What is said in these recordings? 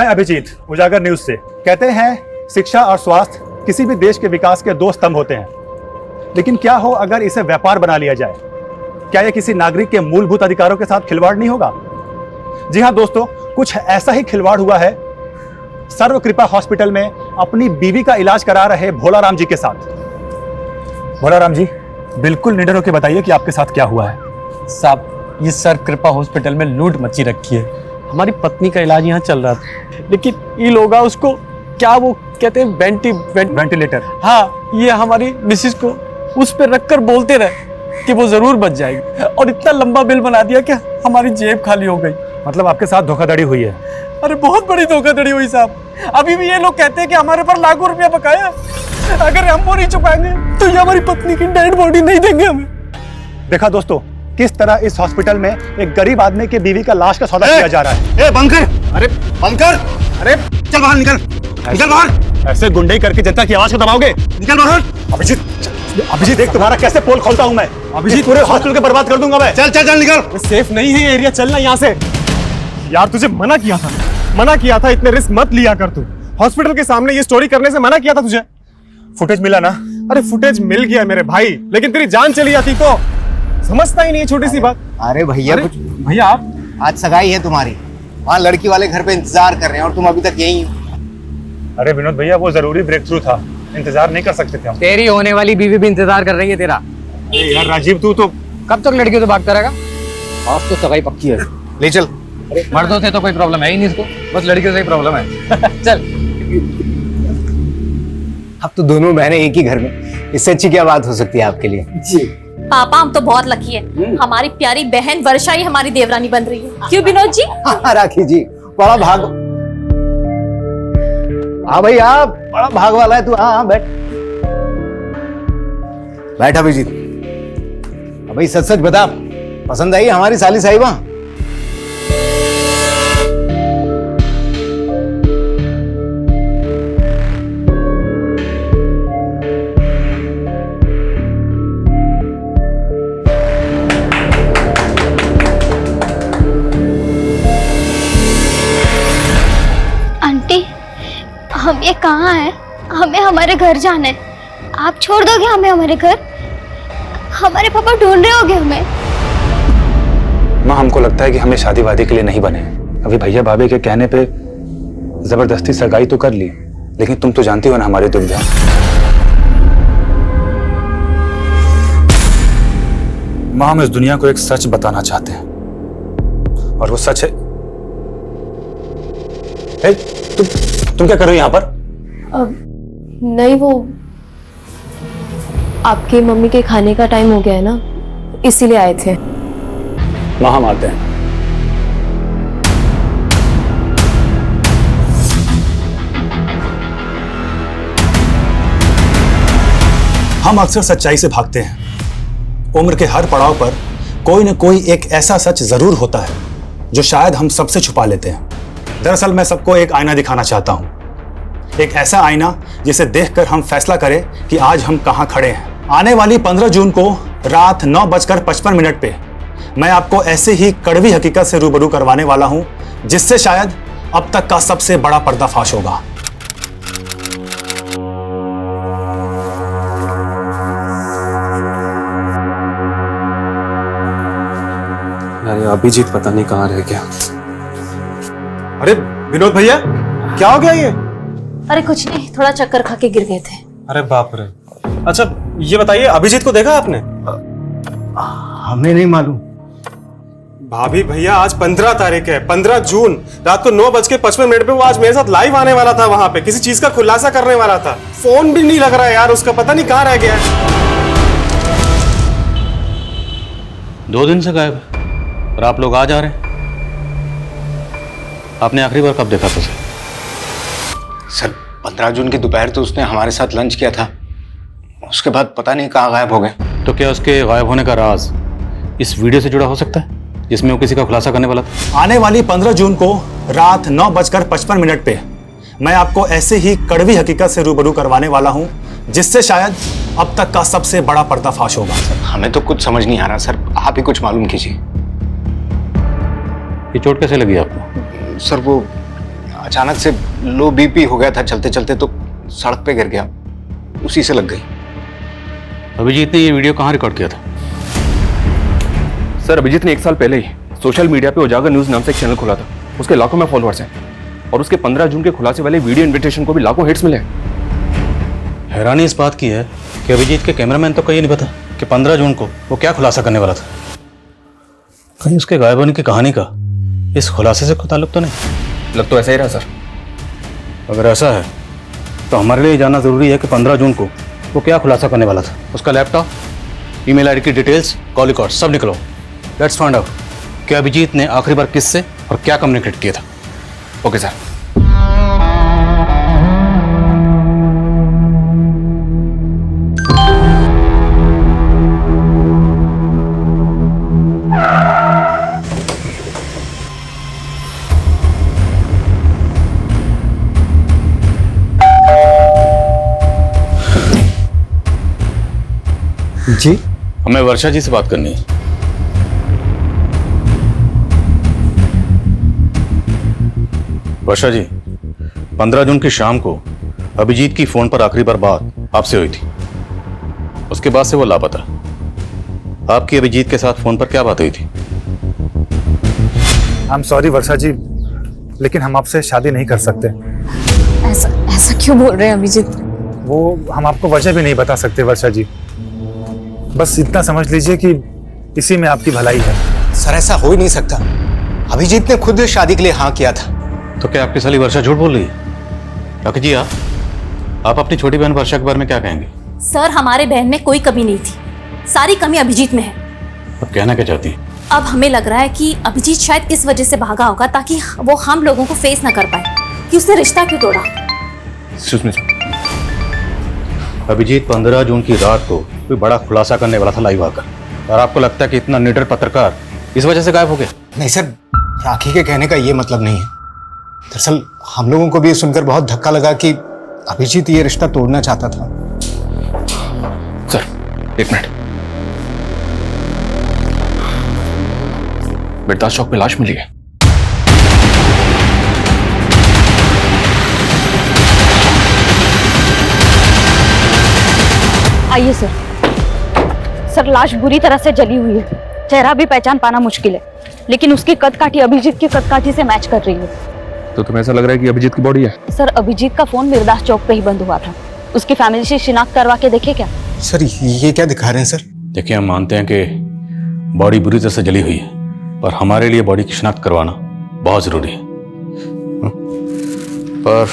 मैं अभिजीत, उजागर न्यूज से। कहते हैं शिक्षा और स्वास्थ्य किसी भी देश के विकास के दो स्तंभ होते हैं, लेकिन क्या हो अगर इसे व्यापार बना लिया जाए? क्या यह किसी नागरिक के मूलभूत अधिकारों के साथ खिलवाड़ नहीं होगा? जी हाँ दोस्तों, कुछ ऐसा ही खिलवाड़ हुआ है सर्व कृपा हॉस्पिटल में अपनी बीवी का इलाज करा रहे भोलाराम जी के साथ। भोलाराम जी, बिल्कुल निडर होकर बताइए कि आपके साथ क्या हुआ है। साहब, ये सर्व कृपा हॉस्पिटल में लूट मची रखी है। हमारी पत्नी का इलाज यहाँ चल रहा था, लेकिन ये लोग उसको क्या वो कहते हैं वेंटिलेटर। हाँ, ये हमारी मिसिस को उस पर रखकर बोलते रहे कि वो जरूर बच जाएगी, और इतना लंबा बिल बना दिया कि हमारी जेब खाली हो गई। मतलब आपके साथ धोखाधड़ी हुई है? अरे बहुत बड़ी धोखाधड़ी हुई साहब। अभी भी ये लोग कहते हैं कि हमारे पर लाखों रुपया बकाया है, अगर हम वो नहीं चुकाएंगे तो ये हमारी पत्नी की डेड बॉडी नहीं देंगे हमें। देखा दोस्तों, किस तरह इस हॉस्पिटल में एक गरीब आदमी की बीवी का लाश का सौदा किया जा रहा है। बंद कर! अरे बंद कर! अरे चल बाहर निकल! निकल बाहर! ऐसे गुंडे करके जनता की आवाज को दबाओगे? निकल बाहर! अभिजीत देख तुम्हारा कैसे पोल खोलता हूं मैं। अभिजीत पूरे हॉस्पिटल को बर्बाद कर दूंगा मैं। चल चल चल निकल! सेफ नहीं है ये एरिया, चलना यहाँ से। यार तुझे मना किया था, इतने रिस्क मत लिया कर तू। हॉस्पिटल के सामने ये स्टोरी करने से मना किया था तुझे। फुटेज मिला ना? अरे फुटेज मिल गया मेरे भाई, लेकिन तेरी जान चली जाती तो। समझता ही नहीं है छोटी सी बात। अरे भैया कुछ भैया आप आज सगाई है तुम्हारी, वहाँ लड़की वाले घर पे इंतजार कर रहे हैं और तुम अभी तक यहीं हो। अरे विनोद भैया, वो जरूरी ब्रेक थ्रू था, इंतजार नहीं कर सकते थे हम। तेरी होने वाली बीवी भी इंतजार कर रही है तेरा। अरे यार राजीव, तू तो कब तक लड़कियों से भागता रहेगा? आज तो सगाई पक्की है। ले चल। मर्दों से तो कोई प्रॉब्लम है ही नहीं इसको, बस लड़कियों से ही प्रॉब्लम है। चल। अब तो दोनों बहनें एक ही घर में, इससे अच्छी क्या बात हो सकती है आपके लिए? जी पापा, हम तो बहुत लकी है, हमारी प्यारी बहन वर्षा ही हमारी देवरानी बन रही है। क्यों विनोद जी? हाँ राखी जी, बड़ा भाग। हाँ भाई, आप बड़ा भाग वाला है तू। हाँ बैठ बैठ अभिजीत। भाई सच सच बता, पसंद आई हमारी साली साहिबा? आंटी, हम ये कहाँ हैं? हमें हमारे घर जाना है। आप छोड़ दोगे हमें हमारे घर? हमारे पापा ढूंढ रहे होंगे हमें। माँ, हमको लगता है कि हमें शादी वादी के लिए नहीं बने। अभी भैया भाभी के कहने पे जबरदस्ती सगाई तो कर ली, लेकिन तुम तो जानती हो ना हमारी दुविधा। माँ, हम इस दुनिया को एक सच बताना चाहते हैं, और वो सच है। ए, तुम क्या कर रहे हो यहाँ पर? नहीं, वो आपकी मम्मी के खाने का टाइम हो गया है ना, इसीलिए आए थे। माँ, हम आते हैं। हम अक्सर सच्चाई से भागते हैं। उम्र के हर पड़ाव पर कोई न कोई एक ऐसा सच जरूर होता है जो शायद हम सबसे छुपा लेते हैं। दरअसल मैं सबको एक आईना दिखाना चाहता हूं, एक ऐसा आईना जिसे देखकर हम फैसला करें कि आज हम कहां खड़े हैं। आने वाली 15 जून को रात 9:55 पे मैं आपको ऐसे ही कड़वी हकीकत से रूबरू करवाने वाला हूं, जिससे शायद अब तक का सबसे बड़ा पर्दाफाश होगा। अरे अभिजीत पता नहीं कहाँ रह गया। अरे विनोद भैया, क्या हो गया ये? अरे कुछ नहीं, थोड़ा चक्कर खा के गिर गए थे। अरे बाप रे। अच्छा ये बताइए, अभिजीत को देखा आपने? हमें नहीं मालूम। भाभी भैया, आज 15 तारीख है, 15 जून रात को 9:55 पे वो आज मेरे साथ लाइव आने वाला था, वहां पे किसी चीज का खुलासा करने वाला था। फोन भी नहीं लग रहा है यार उसका, पता नहीं कहाँ रह गया है। 2 दिन से गायब है और आप लोग आज आ रहे हैं। आपने आखिरी बार कब देखा था सर? 15 जून की दोपहर तो उसने हमारे साथ लंच किया था, उसके बाद पता नहीं कहाँ गायब हो गए। तो क्या उसके गायब होने का राज इस वीडियो से जुड़ा हो सकता है जिसमें वो किसी का खुलासा करने वाला था? आने वाली 15 जून को रात 9:55 पे मैं आपको ऐसे ही कड़वी हकीकत से रूबरू करवाने वाला हूं, जिससे शायद अब तक का सबसे बड़ा पर्दाफाश होगा। हमें तो कुछ समझ नहीं आ रहा सर, आप ही कुछ मालूम कीजिए। ये चोट कैसे लगी आपको? सर वो अचानक से लो बीपी हो गया था चलते चलते, तो सड़क पे गिर गया, उसी से लग गई। अभिजीत ने ये वीडियो कहाँ रिकॉर्ड किया था? सर अभिजीत ने 1 साल पहले ही सोशल मीडिया पे उजागर न्यूज नाम से एक चैनल खोला था। उसके लाखों में फॉलोअर्स हैं और उसके 15 जून के खुलासे वाले वीडियो इनविटेशन को भी लाखों हिट्स मिले। हैरानी इस बात की है कि अभिजीत के कैमरामैन तो कहीं नहीं पता कि 15 जून को वो क्या खुलासा करने वाला था। कहीं उसके गायब होने की कहानी का इस खुलासे से कोई ताल्लुक तो नहीं? लग तो ऐसा ही रहा सर। अगर ऐसा है तो हमारे लिए जानना जरूरी है कि 15 जून को वो क्या खुलासा करने वाला था। उसका लैपटॉप, ईमेल आईडी की डिटेल्स, कॉल रिकॉर्ड सब निकलो। लेट्स फाइंड आउट कि अभिजीत ने आखिरी बार किससे और क्या कम्युनिकेट किया था। Okay sir. जी, हमें वर्षा जी से बात करनी है। वर्षा जी, 15 जून की शाम को अभिजीत की फोन पर आखिरी बार बात आपसे हुई थी। उसके बाद से वो लापता। आपकी अभिजीत के साथ फोन पर क्या बात हुई थी? आई एम सॉरी वर्षा जी, लेकिन हम आपसे शादी नहीं कर सकते। ऐसा ऐसा क्यों बोल रहे हैं अभिजीत? वो हम आपको वजह भी नहीं बता सकते वर्षा जी। बस इतना समझ लीजिए कि इसी में आपकी भलाई है। सर ऐसा हो ही नहीं सकता, अभिजीत ने खुद शादी के लिए हाँ किया था। तो क्या आपकी साली वर्षा झूठ बोल रही है? काकी जी, आप अपनी छोटी बहन वर्षा के बारे में क्या कहेंगे? सर हमारे बहन में कोई कमी नहीं थी, सारी कमी अभिजीत में है। अब कहना क्या चाहती हैं? अब हमें लग रहा है कि अभिजीत शायद इस वजह से भागा होगा ताकि वो हम लोगों को फेस ना कर पाए कि उसने रिश्ता क्यों तोड़ा। अभिजीत 15 जून की रात को कोई बड़ा खुलासा करने वाला था लाइव आकर, और आपको लगता है कि इतना निडर पत्रकार इस वजह से गायब हो गया? नहीं सर, राखी के कहने का ये मतलब नहीं है। दरअसल हम लोगों को भी सुनकर बहुत धक्का लगा कि अभिजीत ये रिश्ता तोड़ना चाहता था। सर 1 मिनट, बिरदास चौक पे लाश मिली है। आइए सर। सर लाश बुरी तरह से जली हुई है, चेहरा भी पहचान पाना मुश्किल है, लेकिन उसकी कदकाठी अभिजीत की कदकाठी से मैच कर रही है। तो तुम्हें ऐसा लग रहा है कि अभिजीत की बॉडी है? सर अभिजीत का फोन बिरदास चौक पे ही बंद हुआ था, उसकी फैमिली से शिनाख्त करवा के देखे क्या? सर ये क्या दिखा रहे हैं सर? देखिए, हम मानते हैं कि बॉडी बुरी तरह से जली हुई है, पर हमारे लिए बॉडी की शिनाख्त करवाना बहुत जरूरी है। पर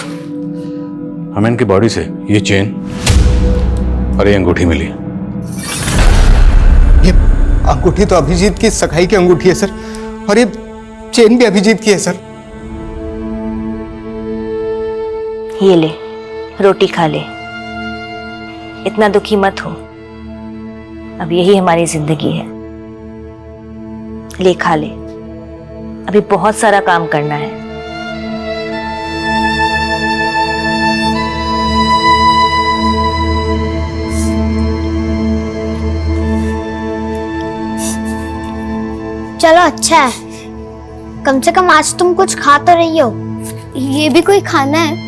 हमें इनकी बॉडी से ये चेन और ये अंगूठी मिली है। ये अंगूठी तो अभिजीत की सगाई की अंगूठी है सर, और ये चेन भी अभिजीत की है सर। ये ले, रोटी खा ले, इतना दुखी मत हो, अब यही हमारी जिंदगी है। ले खा ले, अभी बहुत सारा काम करना है। चलो अच्छा है, कम से कम आज तुम कुछ खा तो रही हो। ये भी कोई खाना है?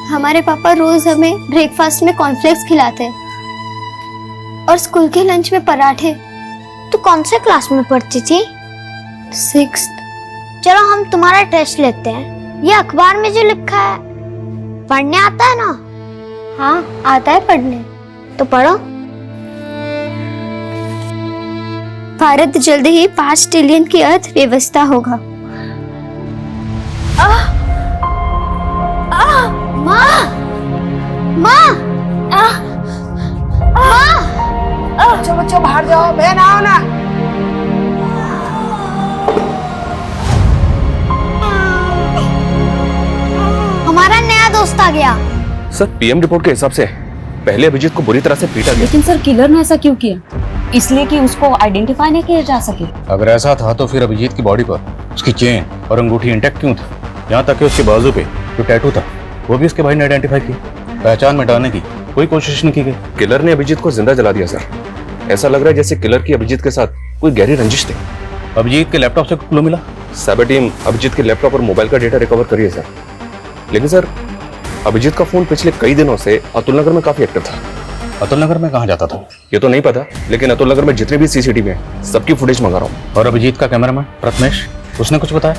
हमारे पापा रोज हमें ब्रेकफास्ट में कॉर्नफ्लेक्स खिलाते हैं और स्कूल के लंच में पराठे। तू कौन से क्लास में पढ़ती थी? 6th। चलो हम तुम्हारा टेस्ट लेते हैं। ये अखबार में जो लिखा है पढ़ने आता है ना? हाँ आता है पढ़ने। तो पढ़ो। भारत जल्द ही 5 ट्रिलियन की अर्थव्यवस्था होगा। माँ, माँ, बच्चों बच्चों बाहर जाओ, बहन आओ ना। हमारा नया दोस्त आ गया। सर पीएम रिपोर्ट के हिसाब से पहले अभिजीत को बुरी तरह से पीटा गया। लेकिन सर किलर ने ऐसा क्यों किया? इसलिए कि उसको आइडेंटिफाई नहीं किया जा सके। अगर ऐसा था तो फिर अभिजीत की बॉडी पर उसकी चेन और अंगूठी इंटैक्ट क्यों थी? यहाँ तक कि उसके बाजू पे जो टैटू था वो भी उसके भाई ने आइडेंटिफाई किया। पहचान मिटाने की कोई कोशिश नहीं की गई। किलर ने अभिजीत को जिंदा जला दिया सर। ऐसा लग रहा है जैसे किलर की अभिजीत के साथ कोई गहरी रंजिश थी। अभिजीत के लैपटॉप से क्लू मिला? साइबर टीम अभिजीत के लैपटॉप और मोबाइल का डेटा रिकवर करी है सर। लेकिन सर अभिजीत का फोन पिछले कई दिनों से अतुल नगर में काफी एक्टिव था। अतुल नगर में कहाँ जाता था? ये तो नहीं पता, लेकिन अतुल नगर में जितने भी सीसीटीवी हैं सबकी फुटेज मंगा रहा हूँ। और अभिजीत का कैमरामैन प्रथमेश, उसने कुछ बताया?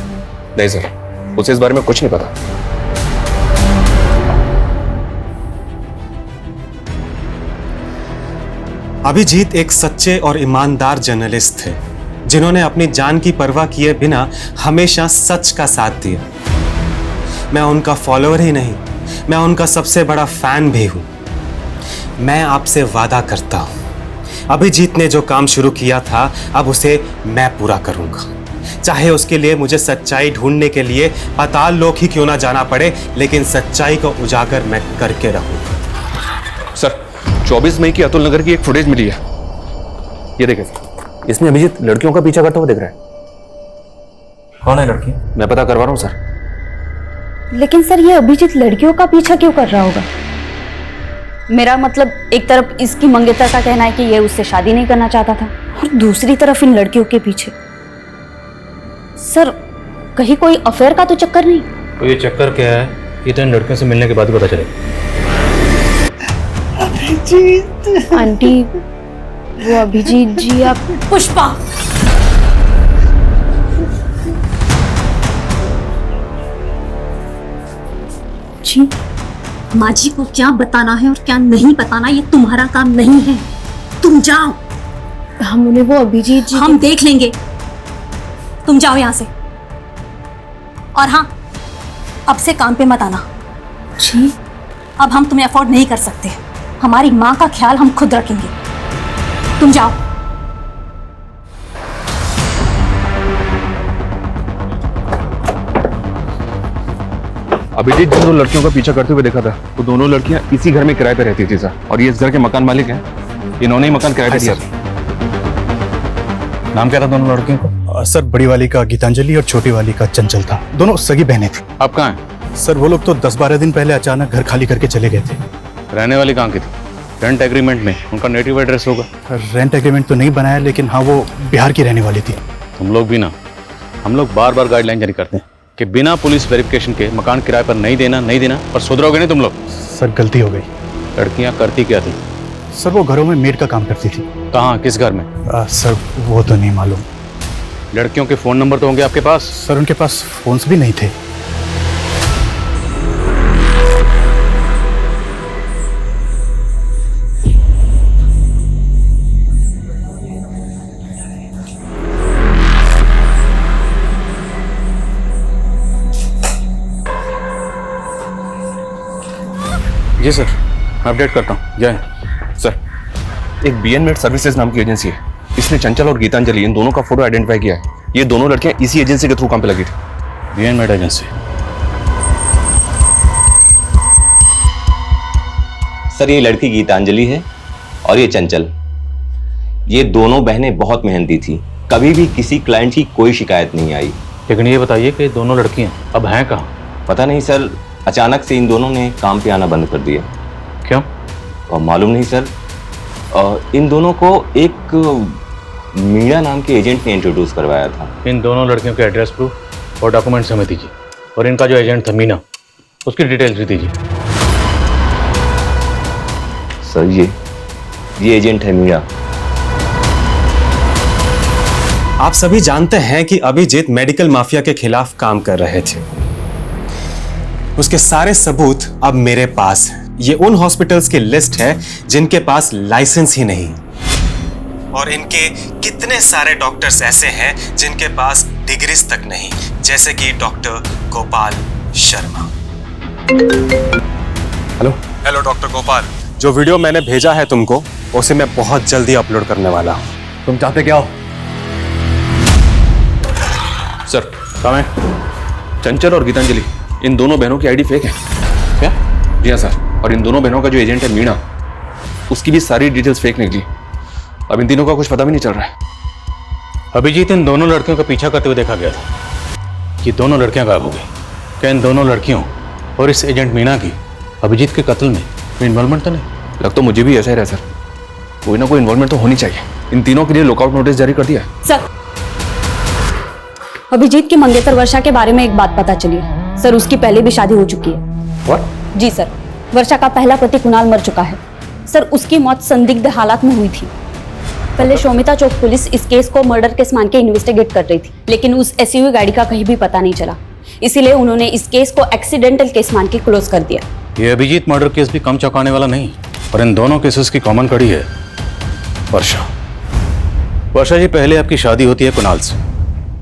नहीं सर, उसे इस बारे में कुछ नहीं पता। अभिजीत एक सच्चे और ईमानदार जर्नलिस्ट थे जिन्होंने अपनी जान की परवाह किए बिना हमेशा सच का साथ दिया। मैं उनका फॉलोअर ही नहीं, मैं उनका सबसे बड़ा फैन भी हूं। मैं आपसे वादा करता हूं, अभिजीत ने जो काम शुरू किया था अब उसे मैं पूरा करूंगा, चाहे उसके लिए मुझे सच्चाई ढूंढने के लिए पाताल लोक ही क्यों ना जाना पड़े, लेकिन सच्चाई को उजागर मैं करके रहूंगा। सर 24 मई की अतुल नगर की एक फुटेज मिली है, ये देखें सर। इसमें अभिजीत लड़कियों का पीछा करता हुआ दिख रहा है। कौन है लड़की? मैं पता करवा रहा हूँ सर। लेकिन सर ये अभिजीत लड़कियों का पीछा क्यों कर रहा होगा? मेरा मतलब एक तरफ इसकी मंगेतर का कहना है कि ये उससे शादी नहीं करना चाहता था और दूसरी तरफ इन लड़कियों के पीछे। सर कहीं कोई अफेयर का तो चक्कर नहीं? तो ये चक्कर क्या है ये तो इन लड़कियों से मिलने के बाद ही पता चलेगा। आंटी वो अभिजीत जी आप। पुष्पा, जी माँ जी को क्या बताना है और क्या नहीं बताना ये तुम्हारा काम नहीं है। तुम जाओ। हम उन्हें वो अभिजीत जी हम देख लेंगे, तुम जाओ यहाँ से। और हाँ, अब से काम पे मत आना। जी अब हम तुम्हें अफोर्ड नहीं कर सकते। हमारी माँ का ख्याल हम खुद रखेंगे। तुम जाओ। अभिजीत जिन दो लड़कियों का पीछा करते हुए देखा था वो दोनों लड़कियां इसी घर में किराए पे रहती थी सर, और ये इस घर के मकान मालिक हैं। इन्होंने ही मकान किराए पे दिया। नाम क्या था दोनों लड़कियों का? सर बड़ी वाली का गीतांजलि और छोटी वाली का चंचल था। दोनों सगी बहनें थी। आप कहाँ हैं? सर वो लोग तो 10-12 दिन पहले अचानक घर खाली करके चले गए थे। रहने वाली कहाँ की थी? रेंट एग्रीमेंट में उनका नेटिव एड्रेस होगा। रेंट एग्रीमेंट तो नहीं बनाया, लेकिन हाँ वो बिहार की रहने वाली थी। तुम लोग भी ना, हम लोग बार बार गाइडलाइन जारी करते हैं कि बिना पुलिस वेरिफिकेशन के मकान किराए पर नहीं देना, पर सुधरोगे नहीं तुम लोग। सर गलती हो गई। लड़कियां करती क्या थी? सर वो घरों में मेड का काम करती थी। कहाँ, किस घर में? सर वो तो नहीं मालूम। लड़कियों के फोन नंबर तो होंगे आपके पास? सर उनके पास फोन्स भी नहीं थे। जी सर, मैं अपडेट करता हूँ। जय सर, एक बीएन मेड सर्विसेज नाम की एजेंसी है, इसने चंचल और गीतांजलि इन दोनों का फोटो आइडेंटिफाई किया है। ये दोनों लड़कियां इसी एजेंसी के थ्रू काम पे लगी थी। BN made agency? सर ये लड़की गीतांजलि है और ये चंचल। ये दोनों बहनें बहुत मेहनती थी, कभी भी किसी क्लाइंट की कोई शिकायत नहीं आई। लेकिन ये बताइए कि दोनों लड़कियां अब हैं कहाँ? पता नहीं सर, अचानक से इन दोनों ने काम पे आना बंद कर दिया। क्यों? और मालूम नहीं सर। इन दोनों को एक मीणा नाम के एजेंट ने इंट्रोड्यूस करवाया था। इन दोनों लड़कियों के एड्रेस प्रूफ और डॉक्यूमेंट्स हमें दीजिए, और इनका जो एजेंट था मीना, उसकी डिटेल्स भी दीजिए। सर ये एजेंट है मीणा। आप सभी जानते हैं कि अभिजीत मेडिकल माफिया के खिलाफ काम कर रहे थे। उसके सारे सबूत अब मेरे पास हैं। ये उन हॉस्पिटल्स की लिस्ट है जिनके पास लाइसेंस ही नहीं, और इनके कितने सारे डॉक्टर्स ऐसे हैं जिनके पास डिग्रीज तक नहीं, जैसे कि doctor Gopal Sharma. Hello doctor Gopal, जो वीडियो मैंने भेजा है तुमको, उसे मैं बहुत जल्दी अपलोड करने वाला हूँ। तुम चाहते क्या हो? सर कहाँ है? चंचल और गीतांजलि इन दोनों बहनों की आईडी फेक है। क्या? जी हाँ सर, और इन दोनों बहनों का जो एजेंट है मीणा, उसकी भी सारी डिटेल्स फेक निकली। अब इन तीनों का कुछ पता भी नहीं चल रहा है। अभिजीत इन दोनों लड़कियों का पीछा करते हुए देखा गया था। ये दोनों लड़कियां गायब हो गई। क्या इन दोनों लड़कियों और इस एजेंट मीणा की अभिजीत के कत्ल में इन्वॉल्वमेंट तो नहीं? लग तो मुझे भी ऐसा ही रहा सर, कोई ना कोई इन्वॉल्वमेंट तो होनी चाहिए। इन तीनों के लिए लुकआउट नोटिस जारी कर दिया है। सर अभिजीत की मंगेतर वर्षा के बारे में एक बात पता चली है सर, उसकी पहले भी शादी हो चुकी है। What? जी सर, वर्षा का पहला पति कुणाल मर चुका है सर। उसकी मौत संदिग्ध हालात में हुई थी। पहले शोमिता चौक पुलिस इस केस को मर्डर केस मान के इन्वेस्टिगेट कर रही थी, लेकिन उस एसयूवी गाड़ी का कहीं भी पता नहीं चला, इसीलिए उन्होंने इस केस को एक्सीडेंटल केस मान के क्लोज कर दिया। ये अभिजीत मर्डर केस भी कम चौंकाने वाला नहीं, और इन दोनों केसेस की कॉमन कड़ी है वर्षा। वर्षा जी, पहले आपकी शादी होती है कुणाल से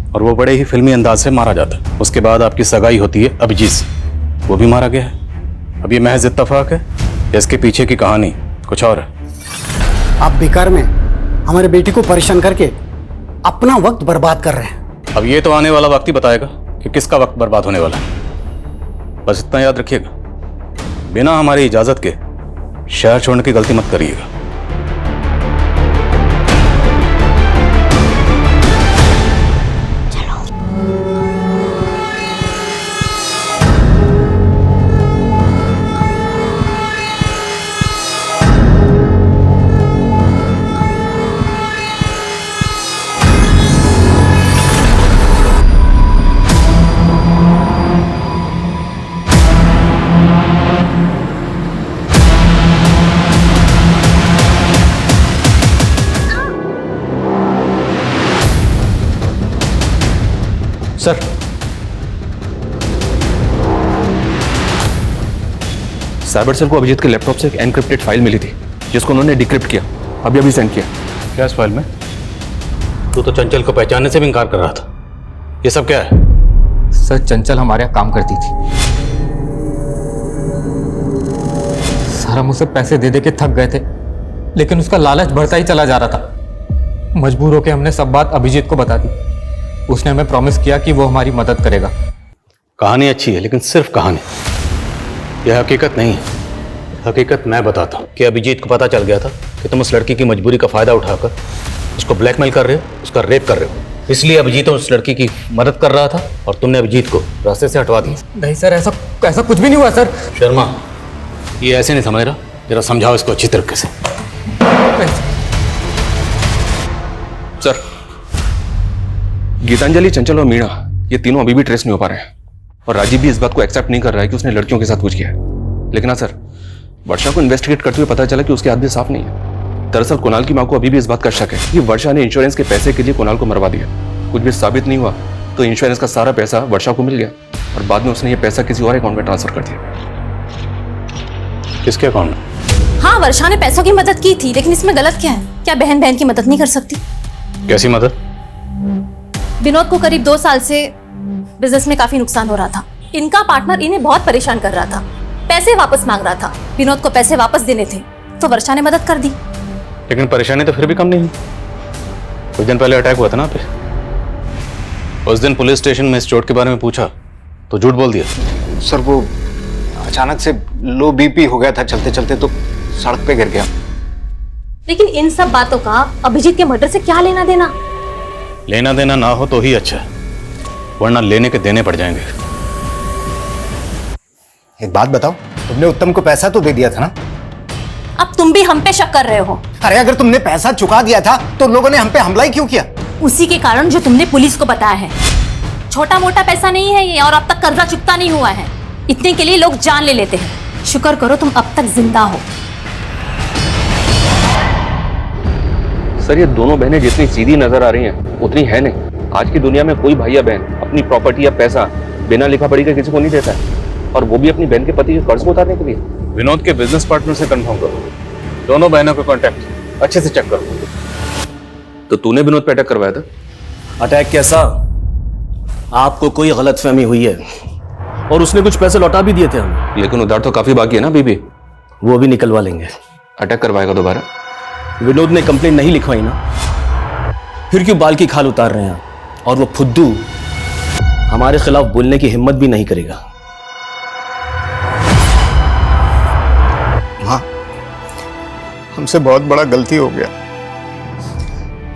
और वो बड़े ही फिल्मी अंदाज से मारा जाता है। उसके बाद आपकी सगाई होती है अभिजीत से, वो भी मारा गया है। अब ये महज इत्तेफाक है, इसके पीछे की कहानी कुछ और है। आप बेकार में हमारे बेटी को परेशान करके अपना वक्त बर्बाद कर रहे हैं। अब ये तो आने वाला वक्त ही बताएगा कि किसका वक्त बर्बाद होने वाला है। बस इतना याद रखिएगा, बिना हमारी इजाजत के शहर छोड़ने की गलती मत करिएगा। सर, साइबर सेल को अभिजीत के लैपटॉप से एक एनक्रिप्टेड फाइल मिली थी जिसको उन्होंने डिक्रिप्ट किया, अभी सेंड किया। क्या इस फाइल में? तू तो चंचल को पहचानने से भी इनकार कर रहा था, ये सब क्या है? सर, चंचल हमारे यहाँ काम करती थी सर। हम उसे पैसे दे दे के थक गए थे, लेकिन उसका लालच बढ़ता ही चला जा रहा था। मजबूर होकर हमने सब बात अभिजीत को बता दी। उसने हमें प्रॉमिस किया कि वो हमारी मदद करेगा। कहानी अच्छी है, लेकिन सिर्फ कहानी, यह हकीकत नहीं है। हकीकत मैं बताता हूँ कि अभिजीत को पता चल गया था कि तुम उस लड़की की मजबूरी का फायदा उठाकर उसको ब्लैकमेल कर रहे हो, उसका रेप कर रहे हो। इसलिए अभिजीत उस लड़की की मदद कर रहा था और तुमने अभिजीत को रास्ते से हटवा दिया। नहीं सर, ऐसा कुछ भी नहीं हुआ सर। शर्मा, ये ऐसे नहीं समझ रहा, जरा समझाओ इसको अच्छी तरीके से। सर, गीतांजलि, चंचल और मीणा ये तीनों अभी भी ट्रेस नहीं हो पा रहे हैं, और राजीव भी इस बात को एक्सेप्ट नहीं कर रहा है कि उसने लड़कियों के साथ कुछ किया है। लेकिन हाँ सर, वर्षा को इन्वेस्टिगेट करते हुए पता चला कि उसके हाथ भी साफ नहीं है। दरअसल कुणाल की मां को अभी भी इस बात का शक है कि वर्षा ने इंश्योरेंस के पैसे के लिए कुणाल को मरवा दिया। कुछ भी साबित नहीं हुआ तो इंश्योरेंस का सारा पैसा वर्षा को मिल गया और बाद में उसने ये पैसा किसी और अकाउंट में ट्रांसफर कर दिया। किसके अकाउंट में? हाँ, वर्षा ने पैसों की मदद की थी, लेकिन इसमें गलत क्या है? क्या बहन बहन की मदद नहीं कर सकती? कैसी मदद? विनोद को करीब 2 साल से बिजनेस में काफी नुकसान हो रहा था। इनका पार्टनर इन्हें बहुत परेशान कर रहा था, पैसे वापस मांग रहा था। विनोद को पैसे वापस देने थे तो वर्षा ने मदद कर दी। लेकिन परेशानी तो फिर भी कम नहीं हुई। कुछ दिन पहले अटैक हुआ था ना पे। उस दिन पुलिस स्टेशन में इस चोट के बारे में पूछा तो झूठ बोल दिया। सर, वो अचानक से लो बीपी हो गया था, चलते चलते तो सड़क पे गिर गया। लेकिन इन सब बातों का अभिजीत के मर्डर से क्या लेना देना? लेना देना ना हो तो ही अच्छा है, वरना लेने के देने पड़ जाएंगे। एक बात बताओ, तुमने उत्तम को पैसा तो दे दिया था ना? अब तुम भी हम पे शक कर रहे हो। अरे अगर तुमने पैसा चुका दिया था तो लोगों ने हम पे हमला ही क्यों किया? उसी के कारण जो तुमने पुलिस को बताया है। छोटा मोटा पैसा नहीं है ये, और अब तक कर्जा चुकता नहीं हुआ है। इतने के लिए लोग जान ले लेते हैं। शुक्र करो तुम अब तक जिंदा हो। सर, ये दोनों बहनें जितनी सीधी नजर आ रही हैं उतनी है नहीं। आज की दुनिया में कोई भाई या बहन अपनी प्रॉपर्टी या पैसा बिना लिखा पढ़ी के किसी को नहीं देता है, और वो भी अपनी बहन के पति के कर्ज को उतारने के लिए। विनोद के बिजनेस पार्टनर से कंफर्म करो, दोनों बहनों का कांटेक्ट अच्छे से चेक करो। तो तूने विनोद पे अटैक करवाया था? अटैक कैसा? आपको कोई गलतफहमी हुई है, और उसने कुछ पैसे लौटा भी दिए थे हमें। लेकिन उधार तो काफी बाकी है ना बीबी। वो भी निकलवा लेंगे। अटैक करवाएगा दोबारा? विनोद ने कंप्लेन नहीं लिखवाई ना, फिर क्यों बाल की खाल उतार रहे हैं? और वो फुद्दू हमारे खिलाफ बोलने की हिम्मत भी नहीं करेगा। हाँ, हमसे बहुत बड़ा गलती हो गया।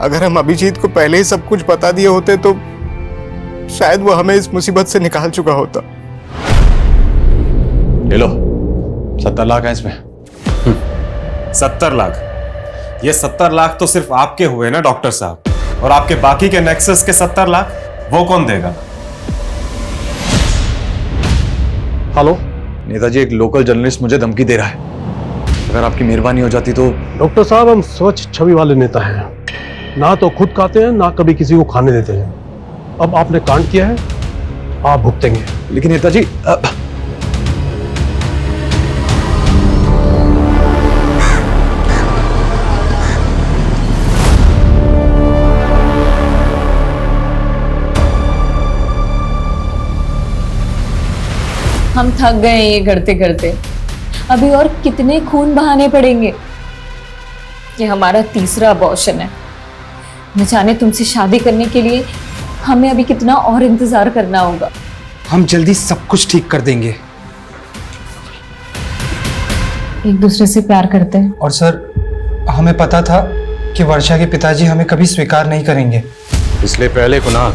अगर हम अभिजीत को पहले ही सब कुछ बता दिए होते तो शायद वो हमें इस मुसीबत से निकाल चुका होता। ले लो, 70 लाख है इसमें। 70 लाख? ये 70 लाख तो सिर्फ आपके हुए ना डॉक्टर साहब, और आपके बाकी के नेक्सस के 70 लाख वो कौन देगा? हेलो नेताजी, एक लोकल जर्नलिस्ट मुझे धमकी दे रहा है। अगर आपकी मेहरबानी हो जाती तो। डॉक्टर साहब, हम स्वच्छ छवि वाले नेता हैं, ना तो खुद खाते हैं ना कभी किसी को खाने देते हैं। अब आपने कांड किया है, आप भुगतेंगे। लेकिन नेताजी हम थक गए हैं ये करते करते। अभी और कितने खून बहाने पड़ेंगे? ये हमारा तीसरा अबॉर्शन है। न जाने तुमसे शादी करने के लिए हमें अभी कितना और इंतजार करना होगा। हम जल्दी सब कुछ ठीक कर देंगे। एक दूसरे से प्यार करते हैं। और सर, हमें पता था कि वर्षा के पिताजी हमें कभी स्वीकार नहीं करेंगे, इसलिए पहले कुणाल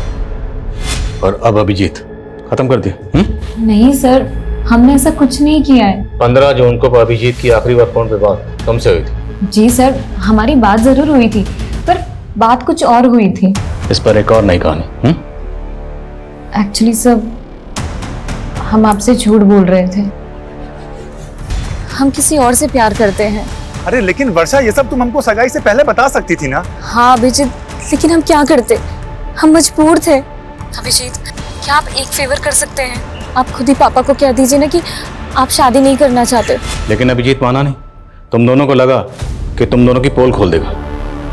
और अब अभिजीत खत्म कर दिया। नहीं सर, हमने ऐसा कुछ नहीं किया है। 15 जून को अभिजीत की आखिरी बार फोन पे बात तुमसे हुई थी? जी सर, हमारी बात जरूर हुई थी, पर बात कुछ और हुई थी। इस पर एक और नई कहानी। एक्चुअली सर, हम आपसे झूठ बोल रहे थे। हम किसी और से प्यार करते हैं। अरे लेकिन वर्षा, ये सब तुम हमको सगाई से पहले बता सकती थी ना। हाँ अभिजीत, लेकिन हम क्या करते, हम मजबूर थे। अभिजीत, क्या आप एक फेवर कर सकते हैं? आप खुद ही पापा को कह दीजिए ना कि आप शादी नहीं करना चाहते। लेकिन अभिजीत माना नहीं। तुम दोनों को लगा कि तुम दोनों की पोल खोल देगा,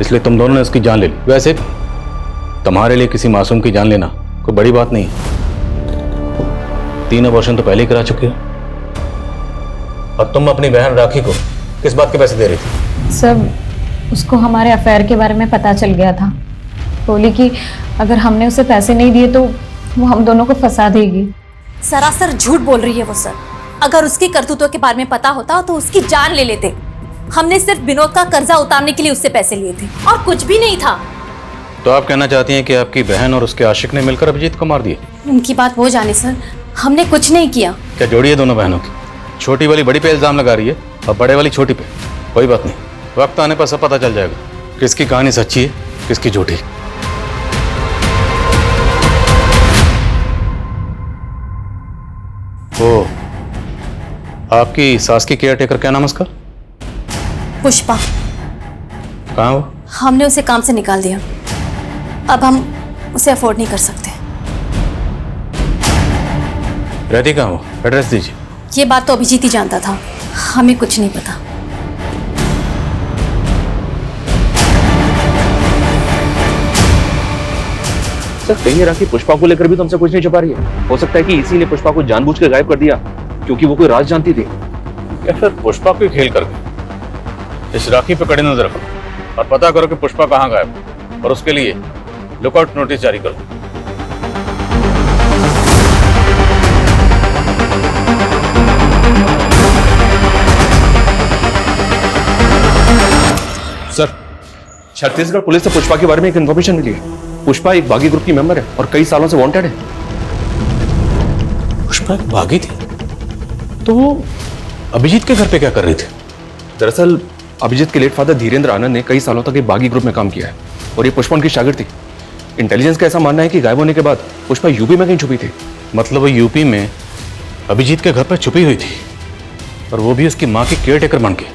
इसलिए तुम दोनों ने उसकी जान ले ली। वैसे तुम्हारे लिए किसी मासूम की जान लेना कोई बड़ी बात नहीं है। 3 अबॉर्शन तो पहले ही करा चुके हो। और तुम अपनी बहन राखी को किस बात के पैसे दे रही थी? सब उसको हमारे अफेयर के बारे में पता चल गया था। बोली कि अगर हमने उसे पैसे नहीं दिए तो वो हम दोनों को फंसा देगी। सरासर झूठ बोल रही है वो सर। अगर उसकी करतूतों के बारे में पता होता तो उसकी जान ले लेते। हमने सिर्फ विनोद का कर्जा उतारने के लिए उससे पैसे लिए थे और कुछ भी नहीं था। तो आप कहना चाहती हैं कि आपकी बहन और उसके आशिक ने मिलकर अभिजीत को मार दिया? उनकी बात वो जाने सर, हमने कुछ नहीं किया। क्या जोड़ी है दोनों बहनों की? छोटी वाली बड़ी पे इल्जाम लगा रही है और बड़े वाली छोटी पे। कोई बात नहीं, वक्त आने पर सब पता चल जाएगा किसकी कहानी सच्ची है किसकी झूठी। ओ, आपकी सास की केयर टेकर क्या नाम है उसका? पुष्पा। कहाँ वो? हमने उसे काम से निकाल दिया। अब हम उसे अफोर्ड नहीं कर सकते। रहती कहाँ वो? एड्रेस दीजिए। ये बात तो अभिजीत ही जानता था, हमें कुछ नहीं पता। सर, कहीं राखी पुष्पा को लेकर भी तुमसे कुछ नहीं छुपा रही है? हो सकता है कि इसी ने पुष्पा को जानबूझ कर गायब कर दिया क्योंकि वो कोई राज जानती थी। या फिर पुष्पा को खेल कर गए। इस राखी पे कड़ी नजर रखो और पता करो कि पुष्पा कहाँ गायब है, और उसके लिए लुकआउट नोटिस जारी करो। सर, छत्तीसगढ़ पुलिस से पुष्पा के बारे में एक इन्फॉर्मेशन मिली है। पुष्पा एक बागी ग्रुप की मेंबर है और कई सालों से वांटेड है। पुष्पा एक बागी थी? तो वो अभिजीत के घर पे क्या कर रही थी? दरअसल अभिजीत के लेट फादर धीरेन्द्र आनंद ने कई सालों तक एक बागी ग्रुप में काम किया है और ये पुष्पा उनकी शागिर्द थी। इंटेलिजेंस का ऐसा मानना है कि गायब होने के बाद पुष्पा यूपी में कहीं छुपी थी। मतलब वो यूपी में अभिजीत के घर पर छुपी हुई थी, और वो भी उसकी माँ की केयर टेकर बन के।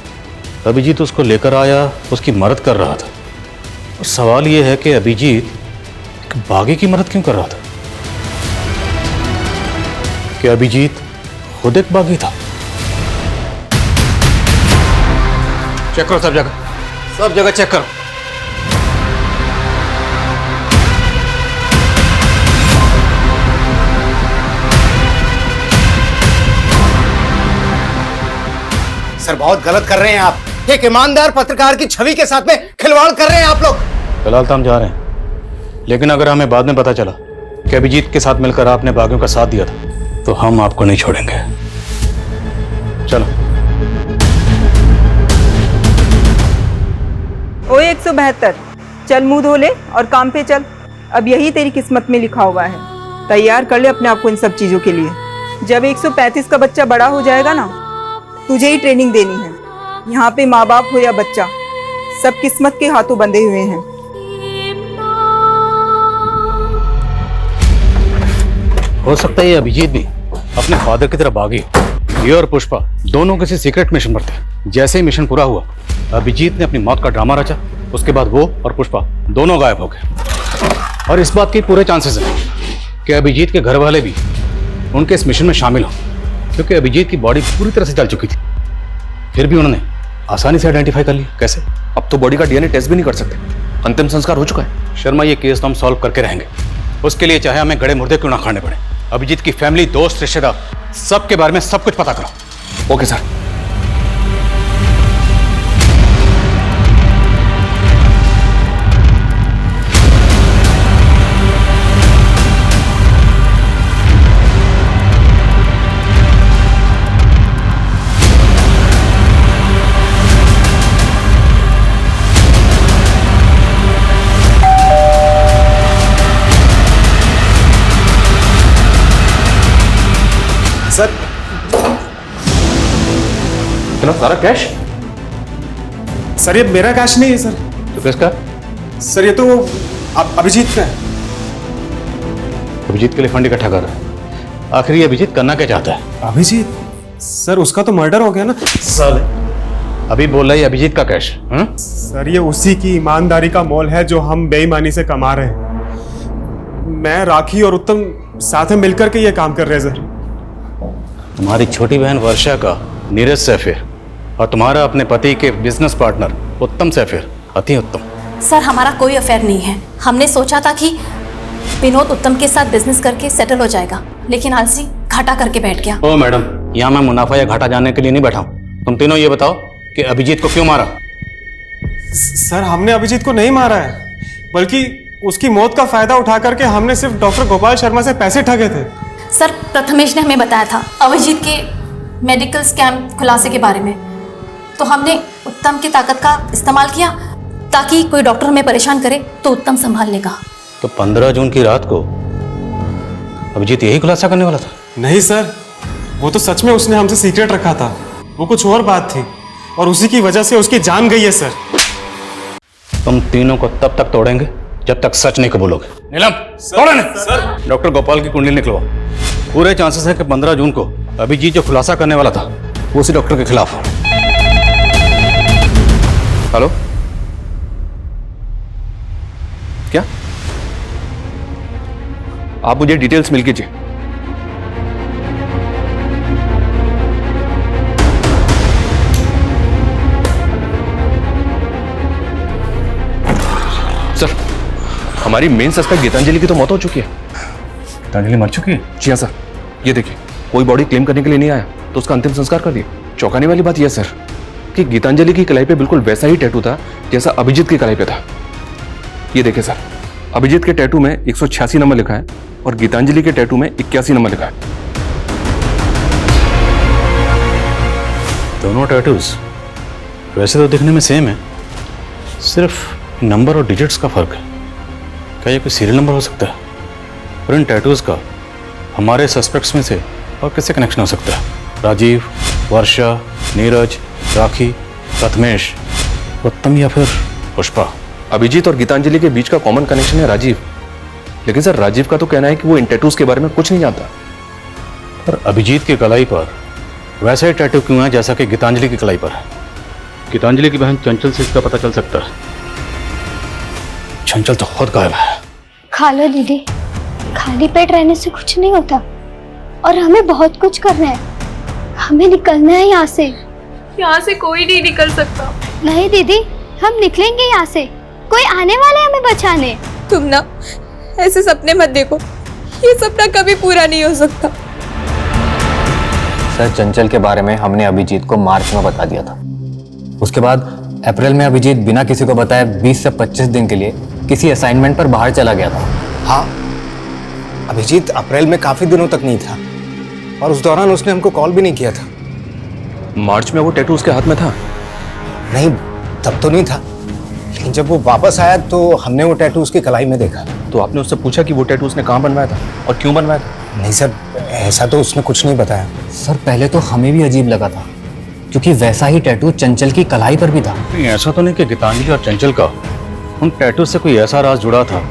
अभिजीत उसको लेकर आया, उसकी मदद कर रहा था। और सवाल ये है कि अभिजीत एक बागी की मदद क्यों कर रहा था? क्या अभिजीत खुद एक बागी था? चेक करो सब जगह चेक करो। सर, बहुत गलत कर रहे हैं आप। एक ईमानदार पत्रकार की छवि के साथ में खिलवाड़ कर रहे हैं आप लोग। फिलहाल तो हम जा रहे हैं, लेकिन अगर हमें बाद में पता चला कि अभिजीत के साथ मिलकर आपने बागियों का साथ दिया था तो हम आपको नहीं छोड़ेंगे। चलो। ओ 172, चल मुंह धो ले और काम पे चल। अब यही तेरी किस्मत में लिखा हुआ है। तैयार कर ले अपने आप को इन सब चीजों के लिए। जब 135 का बच्चा बड़ा हो जाएगा ना, तुझे ही ट्रेनिंग देनी है। यहाँ पे माँ बाप हो या बच्चा, सब किस्मत के हाथों बंधे हुए हैं। हो सकता है ये अभिजीत भी अपने फादर की तरफ भागी। ये और पुष्पा दोनों किसी सीक्रेट मिशन पर थे। जैसे ही मिशन पूरा हुआ, अभिजीत ने अपनी मौत का ड्रामा रचा। उसके बाद वो और पुष्पा दोनों गायब हो गए। और इस बात के पूरे चांसेस हैं कि अभिजीत के घर वाले भी उनके इस मिशन में शामिल हों, क्योंकि अभिजीत की बॉडी पूरी तरह से जल चुकी थी। फिर भी उन्होंने आसानी से आइडेंटिफाई कर लिया। कैसे? अब तो बॉडी का डीएनए टेस्ट भी नहीं कर सकते, अंतिम संस्कार हो चुका है। शर्मा, ये केस तो हम सॉल्व करके रहेंगे। उसके लिए चाहे हमें गड़े मुर्दे क्यों ना खाने पड़े। अभिजीत की फैमिली, दोस्त, रिश्तेदार, सबके बारे में सब कुछ पता करो। Okay sir. सर, इतना सारा कैश? सर ये मेरा कैश नहीं है सर। तो किसका? सर ये तो अभिजीत का है। अभिजीत के लिए फंड इकट्ठा कर रहा है। आखिर ये अभिजीत करना क्या चाहता है? अभिजीत? सर उसका तो मर्डर हो गया ना। साले, अभी बोल रहा है अभिजीत का कैश। सर ये उसी की ईमानदारी का मोल है जो हम बेईमानी से कमा रहे हैं। मैं, राखी और उत्तम साथ में मिलकर के ये काम कर रहे हैं सर। तुम्हारी छोटी बहन वर्षा का नीरज से अफेयर और तुम्हारा अपने पति के बिजनेस पार्टनर उत्तम से अफेयर। अति उत्तम। सर हमारा कोई अफेयर नहीं है। हमने सोचा था कि विनोद उत्तम के साथ बिजनेस करके सेटल हो जाएगा, लेकिन आलसी घाटा करके बैठ गया। ओ मैडम, यहाँ मैं मुनाफा या घाटा जानने के लिए नहीं बैठा हूँ। तुम तीनों ये बताओ कि अभिजीत को क्यों मारा? सर हमने अभिजीत को नहीं मारा है, बल्कि उसकी मौत का फायदा उठा करके हमने सिर्फ डॉक्टर गोपाल शर्मा से पैसे ठगे थे। सर प्रथमेश ने हमें बताया था अभिजीत के मेडिकल स्कैम खुलासे के बारे में, तो हमने उत्तम की ताकत का इस्तेमाल किया ताकि कोई डॉक्टर हमें परेशान करे तो उत्तम संभाल लेगा। तो 15 जून की रात को अभिजीत यही खुलासा करने वाला था? नहीं सर, वो तो सच में उसने हमसे सीक्रेट रखा था। वो कुछ और बात थी और उसी की वजह से उसकी जान गई है सर। तुम तीनों को तब तक तोड़ेंगे जब तक सच नहीं कबूलोगे। नीलम, तोड़ो। डॉक्टर गोपाल की कुंडली निकलवाओ। पूरे चांसेस है कि 15 जून को अभिजीत जो खुलासा करने वाला था वो उसी डॉक्टर के खिलाफ हो। हेलो, क्या आप मुझे डिटेल्स मिल कीजिए। सर, हमारी मेन सस्पेक्ट गीतांजलि की तो मौत हो चुकी है। गीतांजलि मर चुकी है? जी हाँ सर। ये देखिए, कोई बॉडी क्लेम करने के लिए नहीं आया तो उसका अंतिम संस्कार कर दिया। चौंकाने वाली बात यह सर कि गीतांजलि की कलाई पे बिल्कुल वैसा ही टैटू था जैसा अभिजीत की कलाई पे था। ये देखिए सर, अभिजीत के टैटू में 186 नंबर लिखा है और गीतांजलि के टैटू में 81 नंबर लिखा है। दोनों टैटूज वैसे तो दिखने में सेम है, सिर्फ नंबर और डिजिट्स का फर्क है। क्या ये कोई सीरियल नंबर हो सकता है? और इन टैटूज का हमारे सस्पेक्ट्स में से और किससे कनेक्शन हो सकता है? राजीव, वर्षा, नीरज, राखी, प्रथमेश, उत्तम या फिर पुष्पा? अभिजीत और गीतांजलि के बीच का कॉमन कनेक्शन है राजीव, लेकिन सर राजीव का तो कहना है कि वो इन टैटूज के बारे में कुछ नहीं जानता। पर अभिजीत की कलाई पर वैसा ही टैटू क्यों है जैसा कि गीतांजलि की कलाई पर है? गीतांजलि की बहन चंचल से इसका पता चल सकता है। चंचल तो खुद गायब है। खा लो दीदी, खाली पेट रहने से कुछ नहीं होता और हमें बहुत कुछ करना है। हमें निकलना है यहाँ से। यहाँ से कोई नहीं निकल सकता। नहीं दीदी, हम निकलेंगे यहाँ से। कोई आने वाला है हमें बचाने। तुम ना ऐसे सपने मत देखो, ये सपना कभी पूरा नहीं हो सकता। सर, चंचल के बारे में हमने अभिजीत को मार्च में बता दिया था। उसके बाद अप्रैल में अभिजीत बिना किसी को बताए 20 से 25 दिन के लिए किसी असाइनमेंट पर बाहर चला गया था। हाँ, अभिजीत अप्रैल में काफी दिनों तक नहीं था और उस दौरान उसने हमको कॉल भी नहीं किया था। मार्च में वो टैटू उसके हाथ में था? नहीं, तब तो नहीं था, लेकिन जब वो वापस आया तो हमने वो टैटू उसकी कलाई में देखा। तो आपने उससे पूछा कि वो टैटू उसने कहाँ बनवाया था और क्यों बनवाया था? नहीं सर, ऐसा तो उसने कुछ नहीं बताया। सर, पहले तो हमें भी अजीब लगा था क्योंकि वैसा ही टैटू चंचल की कलाई पर भी था। नहीं, ऐसा तो नहीं कि गीतांजलि और चंचल का उन टैटू से कोई ऐसा राज जुड़ा था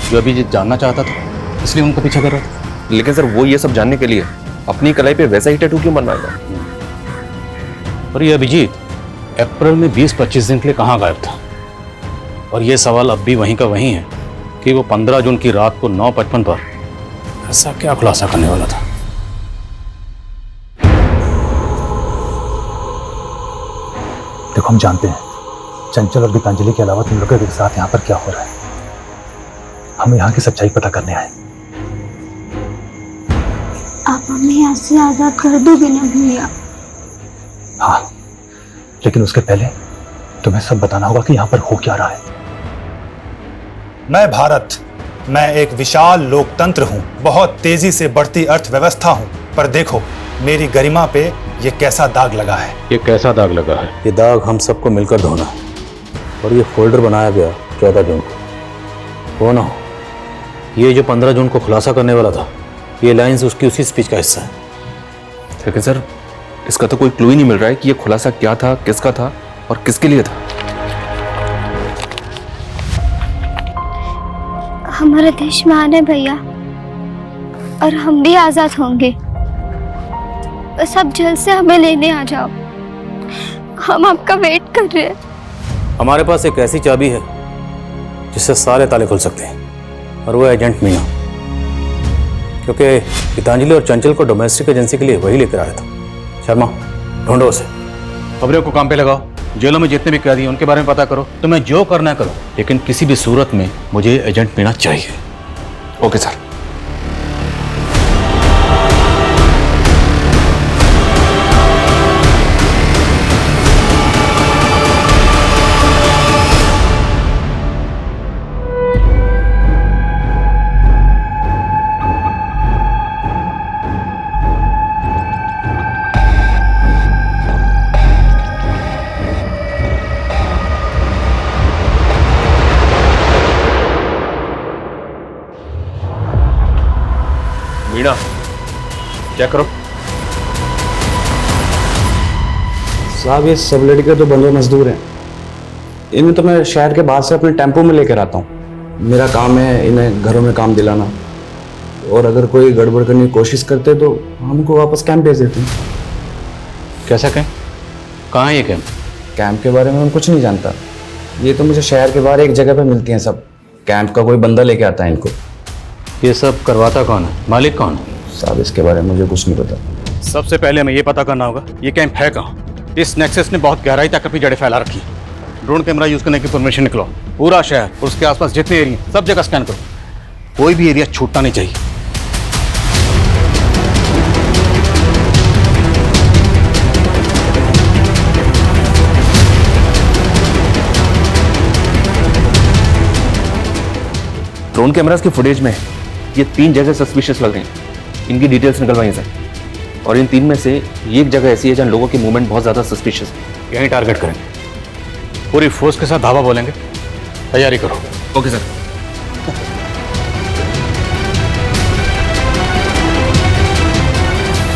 जो अभिजीत जानना चाहता था, इसलिए उनको पीछे कर रहा था। लेकिन सर वो ये सब जानने के लिए अपनी कलाई पे वैसा ही टैटू क्यों बनवाएगा? और ये अभिजीत अप्रैल में 20-25 दिन के लिए कहाँ गायब था? और ये सवाल अब भी वहीं का वहीं है कि वो 15 जून की रात को 9:55 पर ऐसा क्या खुलासा करने वाला था? देखो, हम जानते हैं चंचल और गीतांजलि के अलावा तुम लोगों के साथ यहाँ पर क्या हो रहा है। हम यहाँ की सच्चाई पता करने आए। आप हमें यहाँ से आजाद कर दोगे ना भैया? हाँ, लेकिन उसके पहले तुम्हें सब बताना होगा कि यहाँ पर हो क्या रहा है। मैं भारत, मैं एक विशाल लोकतंत्र हूँ, बहुत तेजी से बढ़ती अर्थव्यवस्था हूँ, पर देखो मेरी गरिमा पे ये कैसा दाग लगा है। ये कैसा दाग लगा है? ये दाग हम सबको मिलकर धोना है। और ये फोल्डर बनाया गया 14 जून को। वो ना हो, ये जो 15 जून को खुलासा करने वाला था, ये लाइंस उसकी उसी स्पीच का हिस्सा है। लेकिन सर इसका तो कोई क्लू ही नहीं मिल रहा है कि ये खुलासा क्या था, किसका था और किसके लिए था। हमारा देश महान है भैया, और हम भी आजाद होंगे। बस आप जल्द से हमें लेने आ जाओ, हम आपका वेट कर रहे हैं। हमारे पास एक ऐसी चाबी है जिससे सारे ताले खुल सकते हैं, और वो एजेंट मीना। क्योंकि गीतांजलि और चंचल को डोमेस्टिक एजेंसी के लिए वही लेकर आया था। शर्मा, ढूंढो उसे, खबरों को काम पे लगाओ, जेलों में जितने भी कैदी हैं उनके बारे में पता करो, तुम्हें जो करना है करो, लेकिन किसी भी सूरत में मुझे एजेंट मीना चाहिए। Okay sir. मीना, क्या करो? साहब, ये सब लड़के तो बंदे मजदूर हैं। इन्हें तो मैं शहर के बाहर से अपने टेम्पो में लेकर आता हूँ। मेरा काम है इन्हें घरों में काम दिलाना, और अगर कोई गड़बड़ करने की कोशिश करते तो हमको वापस कैंप भेज देते हैं। कैसा कैंप? कहाँ है ये कैंप? कैंप के बारे में मैं कुछ नहीं जानता। ये तो मुझे शहर के बाहर एक जगह पे मिलती हैं सब। कैंप का कोई बंदा लेके आता है इनको। ये सब करवाता कौन है? मालिक कौन है? साहब, इसके बारे में मुझे कुछ नहीं पता। सबसे पहले हमें ये पता करना होगा ये कैंप है कहाँ। इस नेक्सस ने बहुत गहराई तक अपनी जड़ें फैला रखी। ड्रोन कैमरा यूज करने की परमिशन निकलो, पूरा शहर और उसके आसपास जितने एरिया सब जगह स्कैन करो। कोई भी एरिया छूटना नहीं चाहिए। ड्रोन कैमरास की फुटेज में ये 3 जगह सस्पिशियस लग रही हैं। इनकी डिटेल्स निकलवाइए सर। और इन 3 में से ये एक जगह ऐसी है जहां लोगों की मूवमेंट बहुत ज्यादा सस्पिशियस है। यहीं टारगेट करेंगे, पूरी फोर्स के साथ धावा बोलेंगे। तैयारी करो। Okay sir.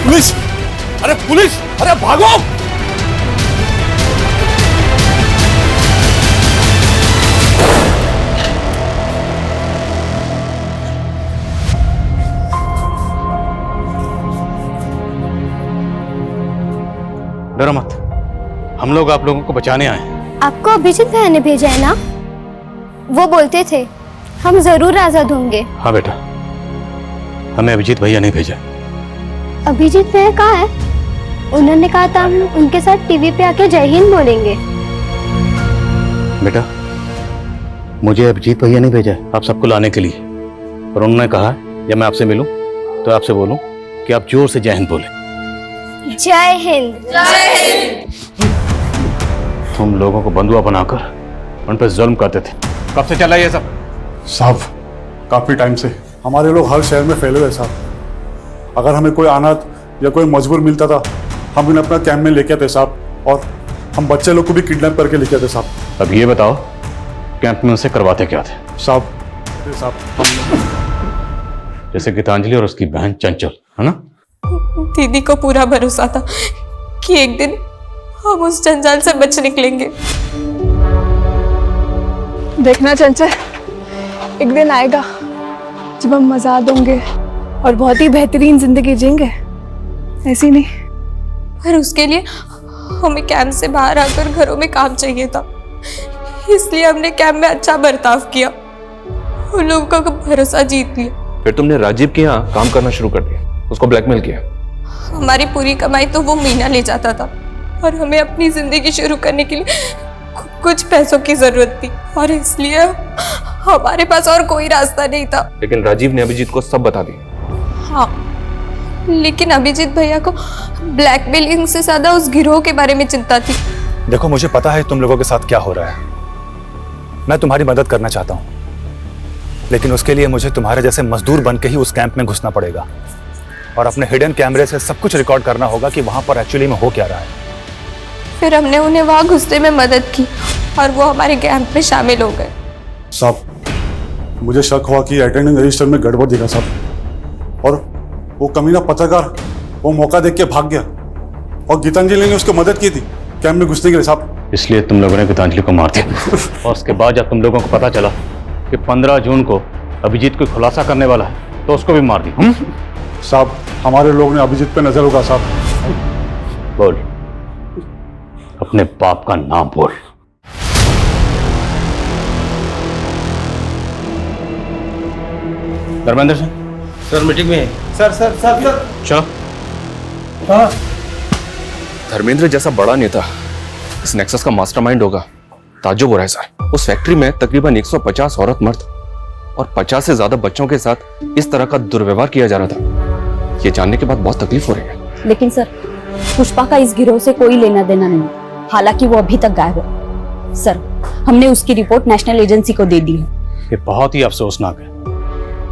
पुलिस! अरे पुलिस! अरे भागो! डरो मत, हम लोग आप लोगों को बचाने आए हैं। आपको अभिजीत भैया ने भेजा है ना? वो बोलते थे हम जरूर आजाद होंगे। हाँ बेटा, हमें अभिजीत भैया नहीं भेजा। अभिजीत भैया कहाँ है? उन्होंने कहा था हम उनके साथ टीवी पे आके जय हिंद बोलेंगे। बेटा, मुझे अभिजीत भैया नहीं भेजा है आप सबको लाने के लिए, और उन्होंने कहा जब मैं आपसे मिलूं तो आपसे बोलूं कि आप जोर से जय हिंद बोलें। जय हिंद। जय हिंद। तुम लोगों को बंधुआ बनाकर उन पर जुल्म करते थे। कब से चला ये सब? साहब, काफी टाइम से हमारे लोग हर शहर में फैले हुए साहब। अगर हमें कोई अनाथ या कोई मजबूर मिलता था, हम उन्हें अपना कैंप में लेके आते साहब, और हम बच्चे लोग को भी किडनैप करके लेके आते साहब। अब ये बताओ कैंप में उनसे करवाते क्या थे? साहब, जैसे गीतांजलि और उसकी बहन चंचल, है ना? दीदी को पूरा भरोसा था कि एक दिन हम उस जंजाल से बच निकलेंगे। देखना चंचल, एक दिन आएगा जब हम आजाद होंगे, और बहुत ही बेहतरीन जिंदगी जिएंगे, ऐसी नहीं। पर उसके लिए हमें कैंप से बाहर आकर घरों में काम चाहिए था, इसलिए हमने कैंप में अच्छा बर्ताव किया, उन लोगों का भरोसा जीत लिया। फिर तुमने राजीव के यहाँ काम करना शुरू कर दिया, उसको ब्लैकमेल किया। हमारी पूरी कमाई तो वो मीना ले जाता था और हमें अपनी जिंदगी शुरू करने के लिए कुछ पैसों की जरूरत थी, और इसलिए हमारे पास और कोई रास्ता नहीं था। लेकिन राजीव ने अभिजीत को सब बता दिया। हाँ, लेकिन अभिजीत भैया को ब्लैकमेलिंग से ज्यादा उस गिरोह के बारे में चिंता थी। देखो, मुझे पता है तुम लोगों के साथ क्या हो रहा है। मैं तुम्हारी मदद करना चाहता हूँ, लेकिन उसके लिए मुझे तुम्हारे जैसे मजदूर बन के ही उस कैंप में घुसना पड़ेगा और अपने हिडन कैमरे से सब कुछ रिकॉर्ड करना होगा कि वहां पर एक्चुअली में हो क्या रहा है। फिर हमने उन्हें वहां घुसने में मदद की और वो हमारे कैंप में शामिल हो गए। साहब, मुझे शक हुआ कि अटेंडेंस रजिस्टर में गड़बड़ दिखा साहब, और वो कमीना पत्रकार वो मौका देख के भाग गया और गीतांजलि ने उसको मदद की थी कैंप में घुसने के लिए साहब। इसलिए तुम लोगों ने गीतांजलि को मार दिया और उसके बाद जब तुम लोगों को पता चला कि 15 जून को अभिजीत को खुलासा करने वाला है तो उसको भी मार दिया। साहब, हमारे लोग ने अभिजीत पे नजर होगा साहब। बोल, अपने बाप का नाम बोल। धर्मेंद्र सिंह सर मीटिंग में है। सर सर सर सर चलो। हाँ, धर्मेंद्र जैसा बड़ा नेता इस नेक्सस का मास्टरमाइंड होगा, ताज्जुब हो रहा है सर। उस फैक्ट्री में तकरीबन 150 औरत मर्द और 50 से ज्यादा बच्चों के साथ इस तरह का दुर्व्यवहार किया जा रहा था। ये जानने के बाद बहुत तकलीफ हो रही है। लेकिन सर, पुष्पा का इस गिरोह से कोई लेना देना नहीं, हालांकि वो अभी तक गायब है। सर, हमने उसकी रिपोर्ट नेशनल एजेंसी को दे दी है। ये बहुत ही अफसोसनाक है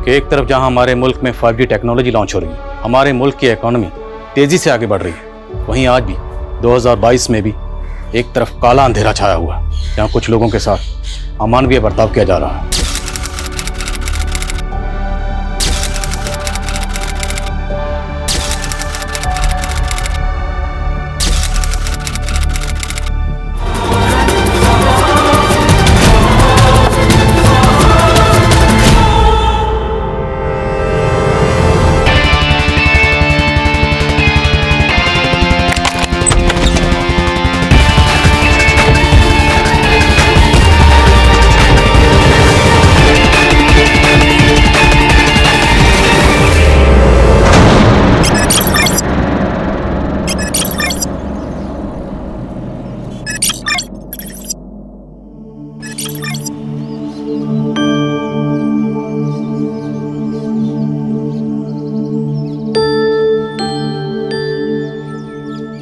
कि एक तरफ जहां हमारे मुल्क में 5G टेक्नोलॉजी लॉन्च हो रही है, हमारे मुल्क की इकोनॉमी तेजी से आगे बढ़ रही है, वहीं आज भी 2022 में भी एक तरफ काला अंधेरा छाया हुआ है जहां कुछ लोगों के साथ अमानवीय बर्ताव किया जा रहा है।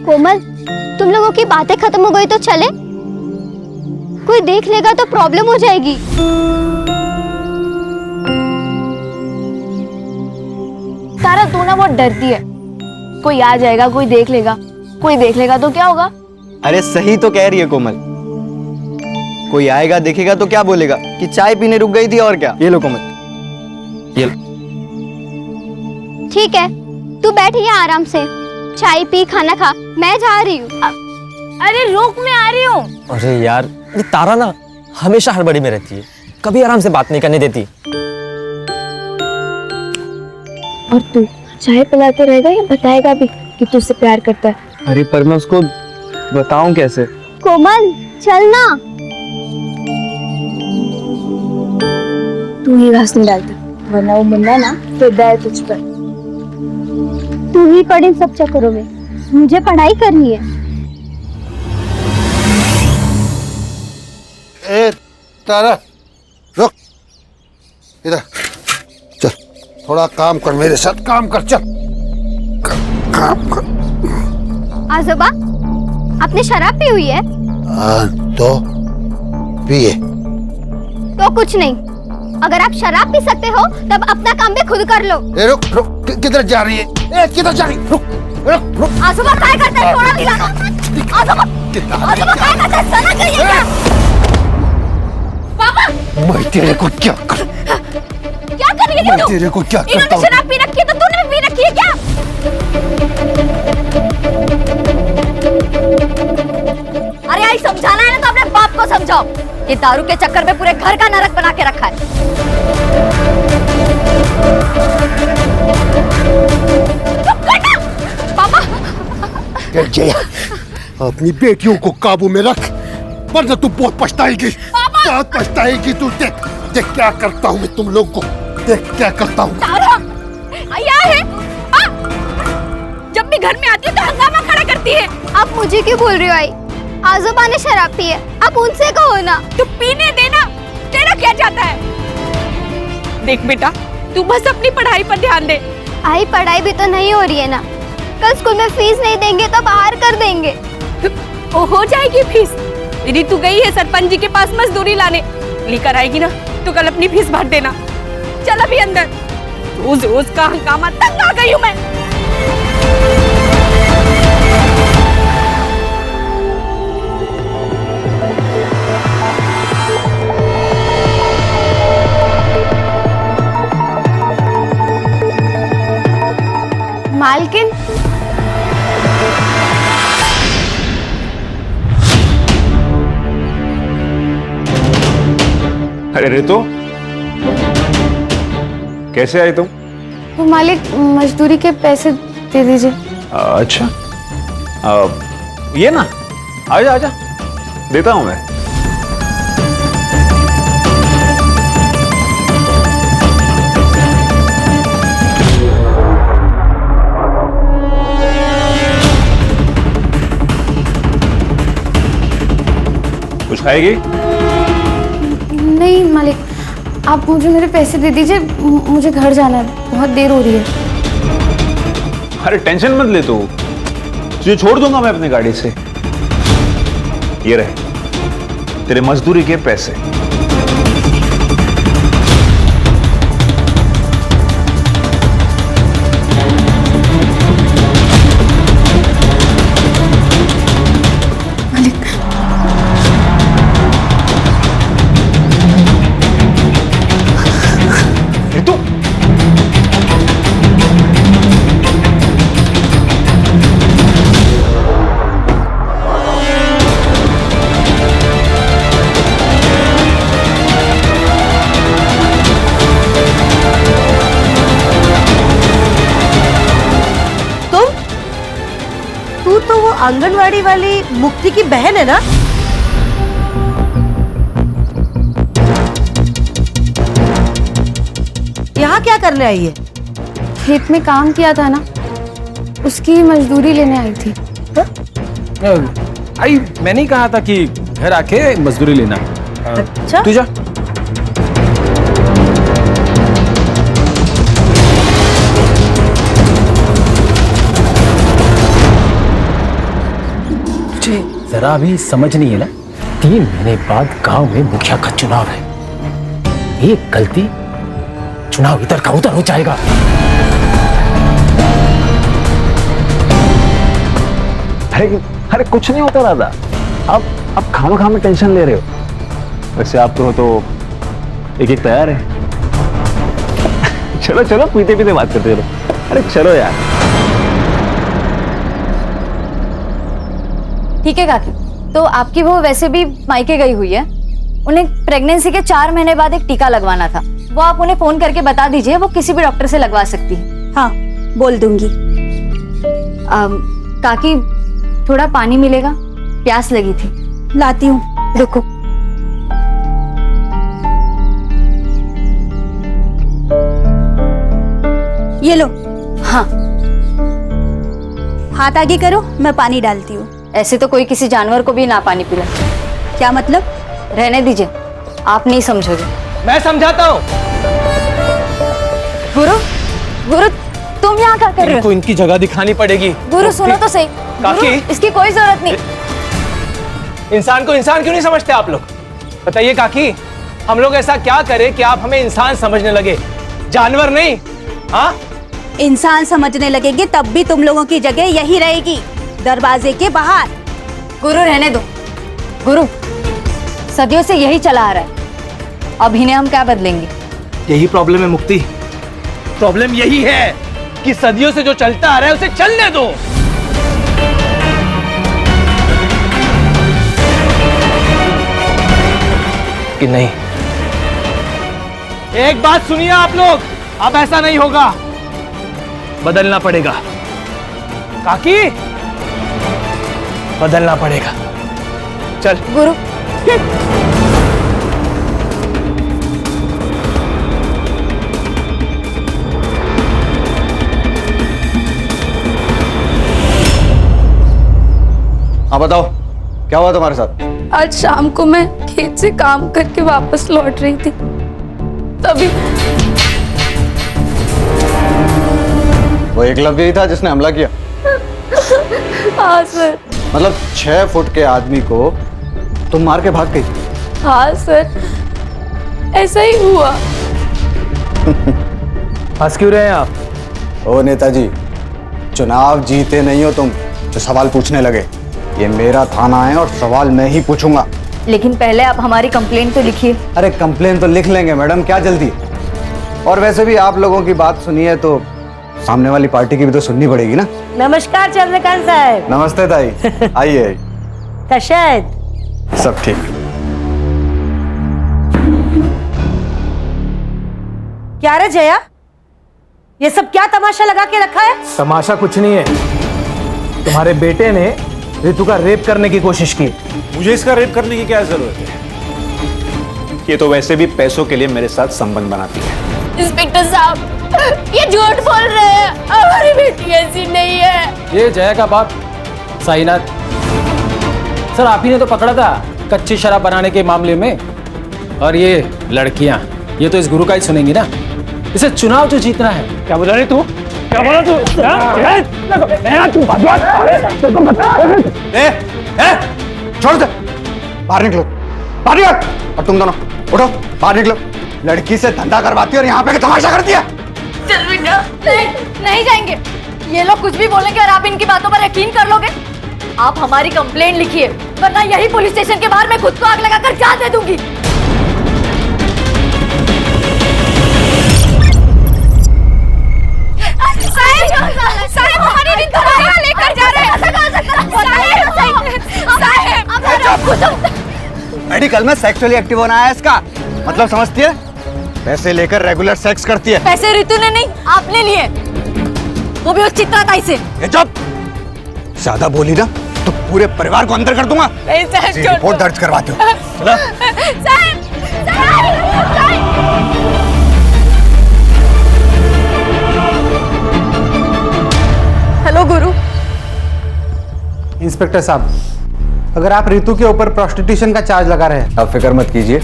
कोमल, तुम लोगों की बातें खत्म हो गई तो चले? कोई देख लेगा तो प्रॉब्लम हो जाएगी। तारा, तू ना बहुत डरती है। कोई आ जाएगा, कोई देख लेगा तो क्या होगा? अरे सही तो कह रही है कोमल, कोई आएगा देखेगा तो क्या बोलेगा कि चाय पीने रुक गई थी और क्या। ये लो कोमल, ये लो। ठीक है, तू बैठ यहाँ आराम से, चाय पी, खाना खा, मैं जा रही हूँ। अरे रुक, मैं आ रही हूँ। अरे यार, ये तारा ना हमेशा हड़बड़ी में रहती है, कभी आराम से बात नहीं करने देती। और तू चाय पिलाते रहेगा या बताएगा भी कि तू उससे प्यार करता है? अरे पर मैं उसको बताऊं कैसे? कोमल, चलना। तू ही घास नहीं डालता, वरना वो मुन्ना ना फिदा है तुझ पर। तू ही पढ़ इन सब चक्करों में, मुझे पढ़ाई करनी है। ए तारा, रुक इधर, चल थोड़ा काम कर, मेरे साथ काम कर, चल काम कर। आजोबा, आपने शराब पी हुई है? तो पिए। तो कुछ नहीं, अगर आप शराब पी सकते हो तब अपना काम भी खुद कर लो। ए रुक रुक, किधर जा रही है? ए किधर जा रही? रुक रुक रुक। आजोबा क्या करते हैं? थोड़ा दिलाना। आजोबा क्या करते हैं? सना करिए क्या? पापा, मैं तेरे को क्या कर? क्या कर रही है मैं तू? तेरे को क्या करता इन्होंने हूँ? शराब पी रखी है तो तूने भी पी रखी है क्या? अरे आई, समझाना है ना तो अपने बाप को समझाओ। ये दारू के चक्कर में पूरे घर का नरक बना के रखा है। अरे जया, अपनी बेटियों को काबू में रख, वरना तू बहुत पछताएगी, बहुत पछताएगी तू। देख देख क्या करता हूँ मैं तुम लोग को, देख क्या करता हूँ। क्या है? जब भी घर में आती है तो हंगामा खड़ा करती है। आप मुझे क्यों बोल रही हो आई? आजोबा ने शराब पी है, आप उनसे कहो ना। तू पीने देना, तेरा क्या जाता है? देख बेटा, तू बस अपनी पढ़ाई पर ध्यान दे। आई पढ़ाई भी तो नहीं हो रही है ना, कल स्कूल में फीस नहीं देंगे तो बाहर कर देंगे। ओ हो जाएगी फीस। दीदी तू गई है सरपंच जी के पास मजदूरी लाने, लेकर आएगी ना तो कल अपनी फीस भर देना। चल अभी अंदर, रोज रोज का हंगामा, तंग आ गई हूँ मैं। मालकिन, अरे रितु, कैसे आई तुम? वो मालिक मजदूरी के पैसे दे दीजिए। अच्छा, ये ना, आजा आजा, देता हूं मैं। कुछ खाएगी? नहीं मालिक, आप मुझे मेरे पैसे दे दीजिए, मुझे घर जाना है, बहुत देर हो रही है। अरे टेंशन मत ले तू, तुझे छोड़ दूंगा मैं अपनी गाड़ी से। ये रहे तेरे मजदूरी के पैसे। आंगनवाड़ी वाली मुक्ति की बहन है ना? यहाँ क्या करने आई है? खेत में काम किया था ना, उसकी मजदूरी लेने आई थी। आई मैंने ही कहा था कि घर आके मजदूरी लेना। अच्छा, तू जा। जरा अभी समझ नहीं है ना, 3 महीने बाद गांव में मुखिया का चुनाव है। एक गलती, चुनाव इधर का उधर हो जाएगा। अरे कुछ नहीं होता दादा, आप खामा में टेंशन ले रहे हो। वैसे आप तो एक तैयार है। चलो चलो, पीते पीते बात करते चलो। अरे चलो यार। ठीक है काकी, तो आपकी वो वैसे भी मायके गई हुई है, उन्हें प्रेगनेंसी के 4 महीने बाद एक टीका लगवाना था, वो आप उन्हें फोन करके बता दीजिए, वो किसी भी डॉक्टर से लगवा सकती है। हाँ बोल दूंगी। काकी थोड़ा पानी मिलेगा, प्यास लगी थी। लाती हूँ, रुको। ये लो। हाँ, हाथ आगे करो, मैं पानी डालती हूँ। ऐसे तो कोई किसी जानवर को भी ना पानी पिला। क्या मतलब? रहने दीजिए, आप नहीं समझोगे। मैं समझाता हूँ। गुरु तुम यहाँ क्या कर रहे हो? इनको इनकी जगह दिखानी पड़ेगी। गुरु सुनो तो सही। काकी, इसकी कोई जरूरत नहीं। इंसान को इंसान क्यों नहीं समझते आप लोग? बताइए काकी, हम लोग ऐसा क्या करें कि आप हमें इंसान समझने लगे, जानवर नहीं? हाँ, इंसान समझने लगेंगे तब भी तुम लोगों की जगह यही रहेगी, दरवाजे के बाहर। गुरु रहने दो। गुरु सदियों से यही चला आ रहा है, अब इन्हें हम क्या बदलेंगे? यही प्रॉब्लम है मुक्ति। प्रॉब्लम यही है कि सदियों से जो चलता आ रहा है उसे चलने दो। कि नहीं? एक बात सुनिए आप लोग, अब ऐसा नहीं होगा, बदलना पड़ेगा। काकी बदलना पड़ेगा। चल गुरु। हाँ बताओ, क्या हुआ तुम्हारे साथ? आज शाम को मैं खेत से काम करके वापस लौट रही थी, तभी वो एकलव्य ही था जिसने हमला किया? हाँ सर। मतलब 6 फुट के आदमी को तुम मार के भाग गई? हाँ सर, ऐसा ही हुआ। हंस क्यों रहे हैं आप? ओ नेताजी, चुनाव जीते नहीं हो तुम जो सवाल पूछने लगे। ये मेरा थाना है और सवाल मैं ही पूछूंगा। लेकिन पहले आप हमारी कंप्लेंट तो लिखिए। अरे कंप्लेन तो लिख लेंगे मैडम, क्या जल्दी। और वैसे भी आप लोगों की बात सुनिए तो सामने वाली पार्टी की भी तो सुननी पड़ेगी ना। नमस्कार चंद्रकांत साहब। नमस्ते ताई, आइए। कशायद सब ठीक। क्या रे जया, ये सब क्या तमाशा लगा के रखा है? तमाशा कुछ नहीं है, तुम्हारे बेटे ने रितु का रेप करने की कोशिश की। मुझे इसका रेप करने की क्या जरूरत है? ये तो वैसे भी पैसों के लिए मेरे साथ संबंध बनाती है। इंस्पेक्टर साहब, ये झूठ बोल रहे हैं, हमारी बेटी ऐसी नहीं है। ये जया का बाप साईनाथ सर, आप ही ने तो पकड़ा था कच्ची शराब बनाने के मामले में। और ये लड़कियां, ये तो इस गुरु का ही सुनेंगी ना। इसे चुनाव जो जीतना है। क्या बोला रे तू? क्या बोला तू? छोड़ दे, बाहर निकलो, बाहर निकलो। और तुम दोनों उठो, बाहर निकलो। लड़की से धंधा करवाती और यहाँ पे तमाशा करती है। चल बेटा। नहीं जाएंगे, ये लोग कुछ भी बोलेंगे और आप इनकी बातों पर यकीन कर लोगे। आप हमारी कंप्लेंट लिखिए, वरना यही पुलिस स्टेशन के बाहर मैं खुद को आग लगाकर जान दे दूंगी। साहब, हमारी रितु को यहाँ लेकर जा रहे हैं। मेडिकल में सेक्सुअली एक्टिव होना है इसका मतलब, समझती है? पैसे लेकर रेगुलर सेक्स करती है। पैसे रितु ने नहीं, आपने लिए, वो भी उस चित्राताई से। चुप, ज्यादा बोली ना तो पूरे परिवार को अंदर कर दूंगा। रिपोर्ट दर्ज करवाती हूँ। हेलो गुरु। इंस्पेक्टर साहब, अगर आप रितु के ऊपर प्रोस्टिट्यूशन का चार्ज लगा रहे हैं। आप फिक्र मत कीजिए,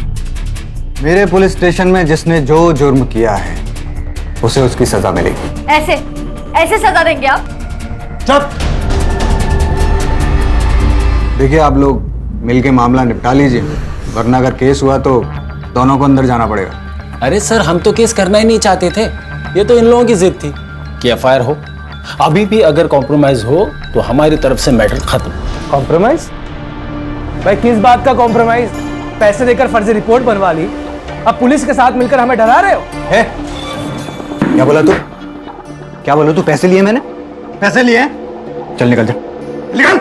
मेरे पुलिस स्टेशन में जिसने जो जुर्म किया है उसे उसकी सजा मिलेगी। ऐसे ऐसे सजा देंगे आप? चुप। देखिए, आप लोग मिलके मामला निपटा लीजिए, वरना अगर केस हुआ तो दोनों को अंदर जाना पड़ेगा। अरे सर, हम तो केस करना ही नहीं चाहते थे, ये तो इन लोगों की जिद थी कि एफआईआर हो। अभी भी अगर कॉम्प्रोमाइज हो तो हमारी तरफ से मैटर खत्म। कॉम्प्रोमाइज? भाई किस बात का कॉम्प्रोमाइज? पैसे देकर फर्जी रिपोर्ट बनवा ली, अब पुलिस के साथ मिलकर हमें डरा रहे हो? है? क्या बोला तू? क्या बोला तू? पैसे लिए मैंने? पैसे लिए? चल निकल जा, निकल।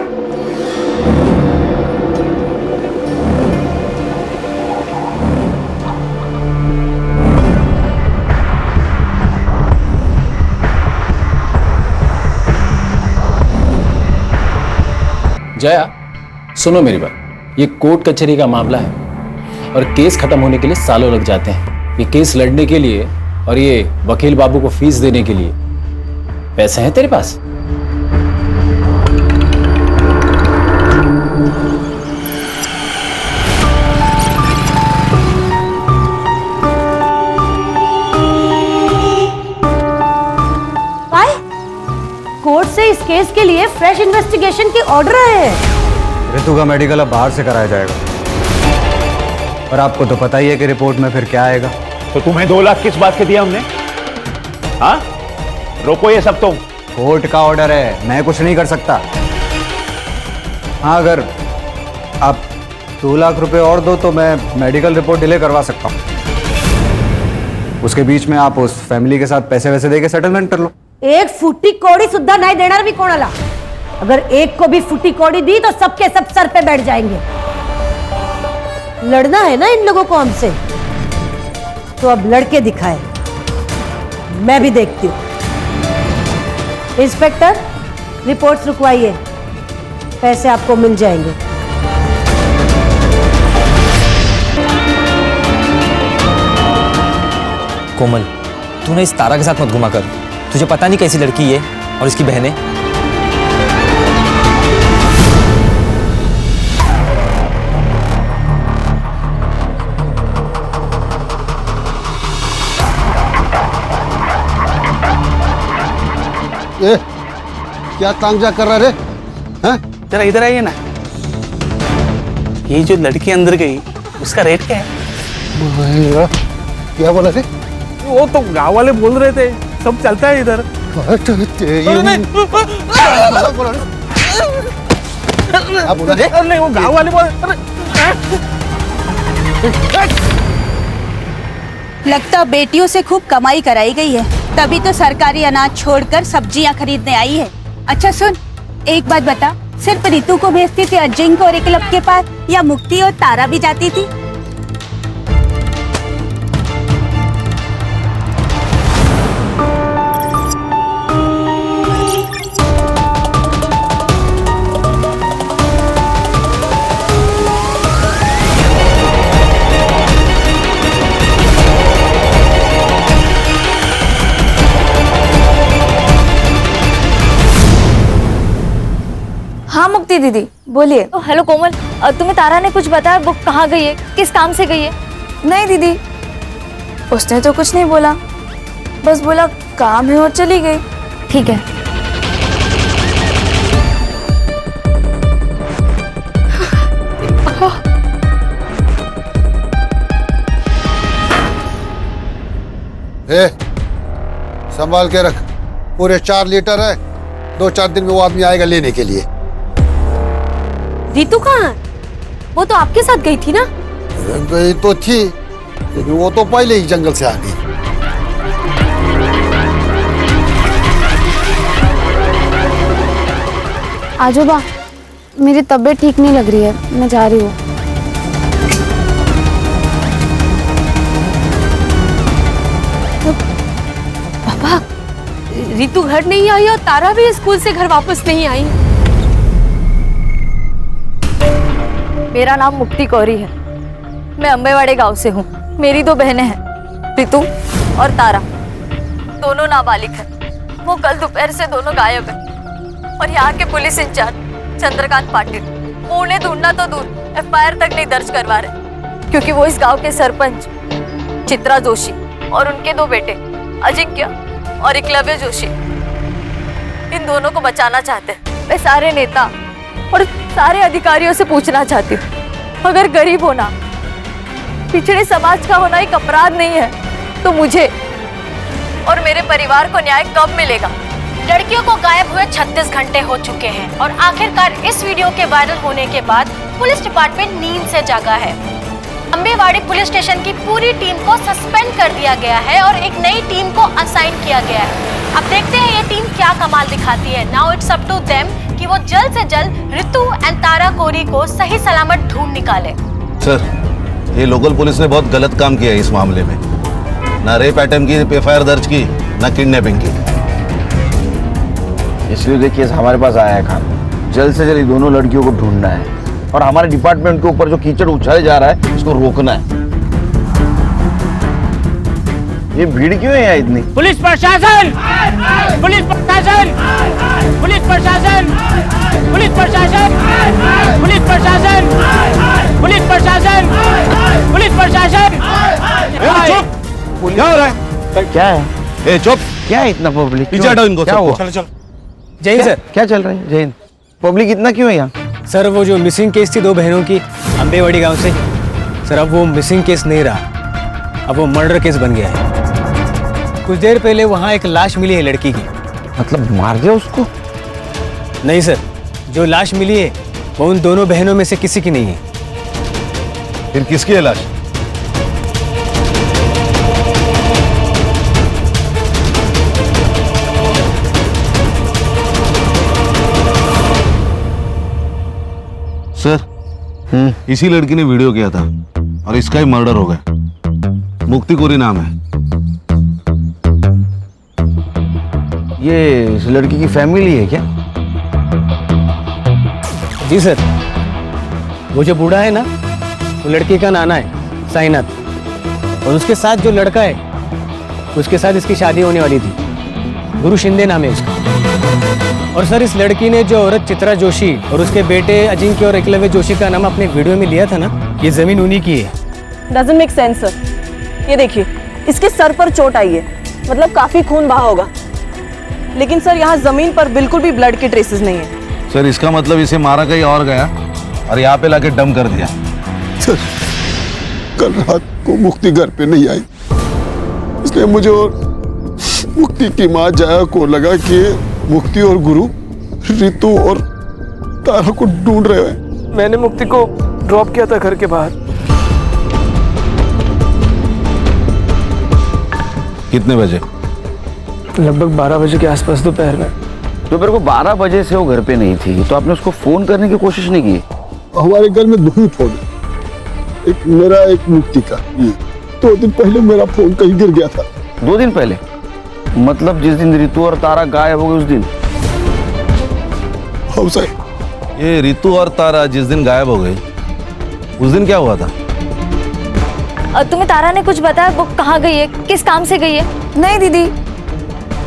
जया, सुनो मेरी बात, ये कोर्ट कचहरी का मामला है और केस खत्म होने के लिए सालों लग जाते हैं। ये केस लड़ने के लिए और ये वकील बाबू को फीस देने के लिए पैसे हैं तेरे पास? कोर्ट से इस केस के लिए फ्रेश इन्वेस्टिगेशन के ऑर्डर आए हैं। रितु का मेडिकल अब बाहर से कराया जाएगा, और आपको तो पता ही है कि रिपोर्ट में फिर क्या आएगा। तो तुम्हें 2 लाख किस बात के दिया हमने? हाँ, रोको ये सब। तुम कोर्ट का ऑर्डर है, मैं कुछ नहीं कर सकता। हाँ, अगर आप 2 लाख रुपए और दो तो मैं मेडिकल रिपोर्ट डिले करवा सकता हूँ। उसके बीच में आप उस फैमिली के साथ पैसे वैसे देके सेटलमेंट कर लो। एक फुटी कौड़ी सुद्धा नहीं देना भी कोणाला। अगर एक को भी फुटी कौड़ी दी तो सबके सब सर पे बैठ जाएंगे। लड़ना है ना इन लोगों को हमसे, तो अब लड़के दिखाए, मैं भी देखती हूँ। इंस्पेक्टर, रिपोर्ट्स रुकवाइए। पैसे आपको मिल जाएंगे। कोमल, तू ना इस तारा के साथ मत घुमा कर। तुझे पता नहीं कैसी लड़की है और इसकी बहनें। ए, क्या तांजा कर रहा रे? हैं? जरा इधर आइए ना। ये जो लड़की अंदर गई उसका रेट क्या है? क्या बोला थे? वो तो गांव वाले बोल रहे थे, सब चलता है इधर। नहीं, वो गांव वाले बोल। लगता बेटियों से खूब कमाई कराई गई है, तभी तो सरकारी अनाज छोड़कर सब्जियां खरीदने आई है। अच्छा सुन, एक बात बता, सिर्फ रितु को भेजती थी अजिंक्य और एकलव के पास, या मुक्ति और तारा भी जाती थी? हाँ मुक्ति दीदी बोलिए। हेलो कोमल, तुम्हें तारा ने कुछ बताया? वो कहाँ गई है, किस काम से गई है? नहीं दीदी, उसने तो कुछ नहीं बोला, बस बोला काम है और चली गई। ठीक है। ए, संभाल के रख, पूरे 4 लीटर है। 2-4 दिन में वो आदमी आएगा लेने के लिए। रितु कहाँ? वो तो आपके साथ गई थी ना? गई तो थी, लेकिन वो तो पहले ही जंगल से आ गई। आजोबा, मेरी तबीयत ठीक नहीं लग रही है, मैं जा रही हूँ। पापा, रितु घर नहीं आई और तारा भी स्कूल से घर वापस नहीं आई। मेरा नाम मुक्ति कौरी है, मैं अम्बेवाड़े गांव से हूँ। मेरी 2 बहनें हैं, रितु और तारा, दोनों नाबालिग हैं। वो कल दोपहर से दोनों गायब हैं और यहाँ के पुलिस इंचार्ज चंद्रकांत पाटिल वो उन्हें ढूंढना तो दूर FIR तक नहीं दर्ज करवा रहे, क्योंकि वो इस गांव के सरपंच चित्रा जोशी और उनके 2 बेटे अजिंक्य और एकलव्य जोशी, इन दोनों को बचाना चाहते हैं। मैं सारे नेता और सारे अधिकारियों से पूछना चाहती हूँ, अगर गरीब होना, पिछड़े समाज का होना एक अपराध नहीं है, तो मुझे और मेरे परिवार को न्याय कब मिलेगा? लड़कियों को गायब हुए 36 घंटे हो चुके हैं और आखिरकार इस वीडियो के वायरल होने के बाद पुलिस डिपार्टमेंट नींद से जागा है। अम्बेवाड़ी पुलिस स्टेशन की पूरी टीम को सस्पेंड कर दिया गया है और एक नई टीम को असाइन किया गया है। अब देखते हैं ये टीम क्या कमाल दिखाती है। Now it's up to them कि वो जल्द से जल्द रितु एंड तारा कोरी को सही सलामत ढूंढ निकाले। सर, ये लोकल पुलिस ने बहुत गलत काम किया है इस मामले में। ना रेप अटेम्प्ट की FIR दर्ज की, ना किडनैपिंग की। इसलिए देखिए हमारे पास आया है खान, जल्द से जल्द दोनों लड़कियों को ढूंढना है और हमारे डिपार्टमेंट के ऊपर जो कीचड़ उछाले जा रहा है इसको रोकना है। ये भीड़ क्यों है यहाँ इतनी? पुलिस प्रशासन! पुलिस प्रशासन! पुलिस प्रशासन! पुलिस प्रशासन! पुलिस प्रशासन! पुलिस प्रशासन! पुलिस प्रशासन! चुप! क्या हो रहा है? क्या है? चुप! क्या है इतना पब्लिक? पीछे हटाओ इनको। क्या हुआ? चलो चलो। जय हिंद सर। क्या चल रहा है? जय हिंद। पब्लिक इतना क्यों है यहाँ? सर वो जो मिसिंग केस थी 2 बहनों की अम्बेवाड़ी गांव से, सर अब वो मिसिंग केस नहीं रहा, अब वो मर्डर केस बन गया है। कुछ देर पहले वहाँ एक लाश मिली है लड़की की। मतलब मार दिया उसको? नहीं सर, जो लाश मिली है वो उन दोनों बहनों में से किसी की नहीं है। फिर किसकी है लाश? सर, इसी लड़की ने वीडियो किया था और इसका ही मर्डर हो गया। मुक्ति कोरी नाम है। ये इस लड़की की फैमिली है क्या? जी सर। वो जो बूढ़ा है ना, वो लड़की का नाना है साईनाथ, और उसके साथ जो लड़का है उसके साथ इसकी शादी होने वाली थी। गुरु शिंदे नाम है उसका। और सर, इस लड़की ने जो औरत चित्रा जोशी और उसके बेटे अजिंक्य और एकलव्य जोशी का नाम अपने वीडियो में लिया था ना, ये जमीन उन्हीं की है। Doesn't make sense sir. ये देखिए, इसके सर पर चोट आई है, मतलब काफी खून बहा होगा, लेकिन सर यहाँ जमीन पर बिल्कुल भी ब्लड के ट्रेसेस नहीं है। सर इसका मतलब इसे मारा कहीं और गया और यहाँ पे लाके डम कर दिया। सर कल रात को मुक्ति घर पे नहीं आई, इसलिए मुझे और मुक्ति की माँ जाया को लगा कि मुक्ति और गुरु रितु और तारा को ढूंढ रहे हैं। मैंने मुक्ति को ड्रॉप किया था घर के बाहर। कितने बजे? लगभग 12 बजे के आसपास दोपहर में। दोपहर को 12 बजे से वो घर पे नहीं थी, तो आपने उसको फोन करने की कोशिश नहीं की? हमारे घर में 2 ही फोन है, एक मेरा एक मुक्ति का। 2 दिन पहले मेरा फोन कहीं गिर गया था। 2 दिन पहले? मतलब जिस दिन रितु और तारा गायब हो गए उस दिन? हाँ साहब। ये रितु और तारा जिस दिन गायब हो गई, उस दिन क्या हुआ था? तुम्हें तारा ने कुछ बताया? वो कहाँ गई है, किस काम से गई है? नहीं दीदी,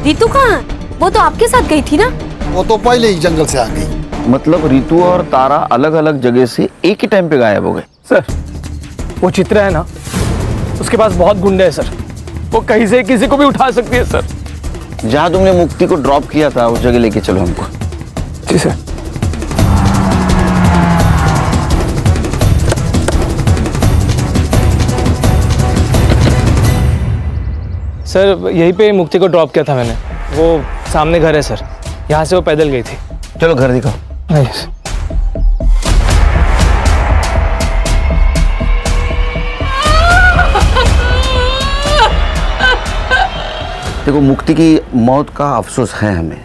रितु कहाँ? वो तो आपके साथ गई थी ना? वो तो पहले ही जंगल से आ गई। मतलब रितु और तारा अलग अलग जगह से एक ही टाइम पे गायब हो गए? सर वो चित्रा है ना, उसके पास बहुत गुंडे हैं सर, वो कहीं से किसी को भी उठा सकती है सर। जहाँ तुमने मुक्ति को ड्रॉप किया था उस जगह लेके चलो हमको। जी सर। सर यहीं पे मुक्ति को ड्रॉप किया था मैंने, वो सामने घर है सर, यहाँ से वो पैदल गई थी। चलो घर दिखाओ। नहीं सर। देखो, मुक्ति की मौत का अफसोस है हमें,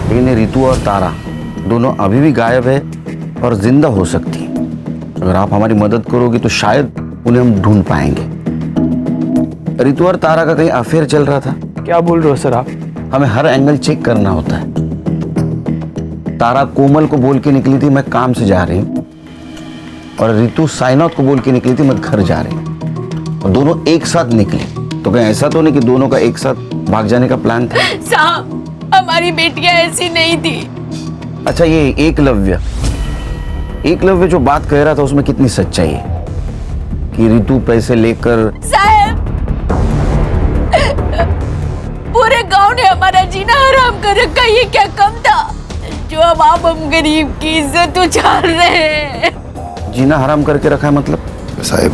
लेकिन ये रितु और तारा दोनों अभी भी गायब है और जिंदा हो सकती हैं। अगर आप हमारी मदद करोगे तो शायद उन्हें हम ढूंढ पाएंगे। रितु और तारा का कहीं अफेयर चल रहा था? क्या बोल रहे हो सर आप? हमें हर एंगल चेक करना होता है। तारा कोमल को बोल के निकली थी मैं काम से जा रही हूँ, और रितु साईनाथ को बोल के निकली थी मैं घर जा रही हूँ, और दोनों एक साथ निकली। तो कहीं ऐसा तो नहीं कि दोनों का एक साथ भाग जाने का प्लान था? साहब, हमारी बेटियां ऐसी नहीं थी। अच्छा, ये एकलव्य जो बात कह रहा था उसमें कितनी सच्चाई है कि रितु पैसे लेकर? साहब, पूरे गांव ने हमारा जीना हराम कर रखा, ये क्या कम था जो अब आप हम गरीब की इज्जत उछाल रहे हैं? जीना हराम करके रखा है मतलब? साहब,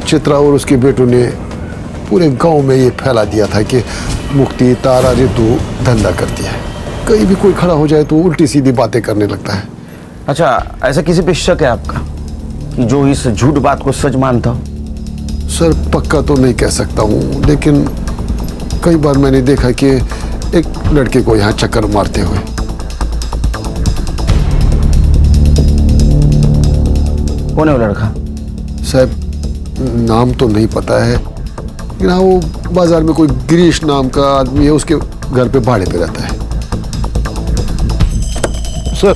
चित्रा और उसके बेटों ने पूरे गांव में ये फैला दिया था कि मुक्ति, तारा, रितु धंधा करती है। कहीं भी कोई खड़ा हो जाए तो उल्टी सीधी बातें करने लगता है। अच्छा, ऐसा किसी पे शक है आपका कि जो इस झूठ बात को सच मानता हो? सर पक्का तो नहीं कह सकता हूँ, लेकिन कई बार मैंने देखा कि एक लड़के को यहाँ चक्कर मारते हुए। कौन है वो लड़का? साहब नाम तो नहीं पता है, लेकिन हाँ वो बाजार में कोई गिरीश नाम का आदमी है, उसके घर पे भाड़े पे रहता है। सर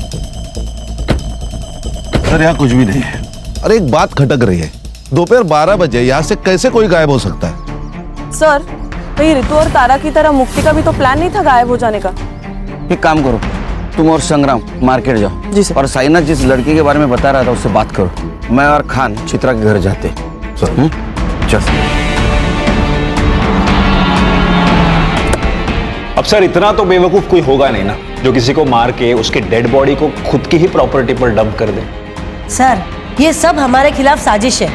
यहाँ कुछ भी नहीं है। अरे एक बात खटक रही है, दोपहर 12 बजे यहाँ से कैसे कोई गायब हो सकता है? सर कहीं रितु और तारा की तरह मुक्ति का भी तो प्लान नहीं था गायब हो जाने का? एक काम करो, तुम और संग्राम मार्केट जाओ। जी सर। और साईनाथ जिस लड़के के बारे में बता रहा था उससे बात करो। मैं और खान चित्रा के घर जाते। चल। अब सर इतना तो बेवकूफ कोई होगा नहीं ना जो किसी को मार के उसके डेड बॉडी को खुद की ही प्रॉपर्टी पर डंप कर दे। सर ये सब हमारे खिलाफ साजिश है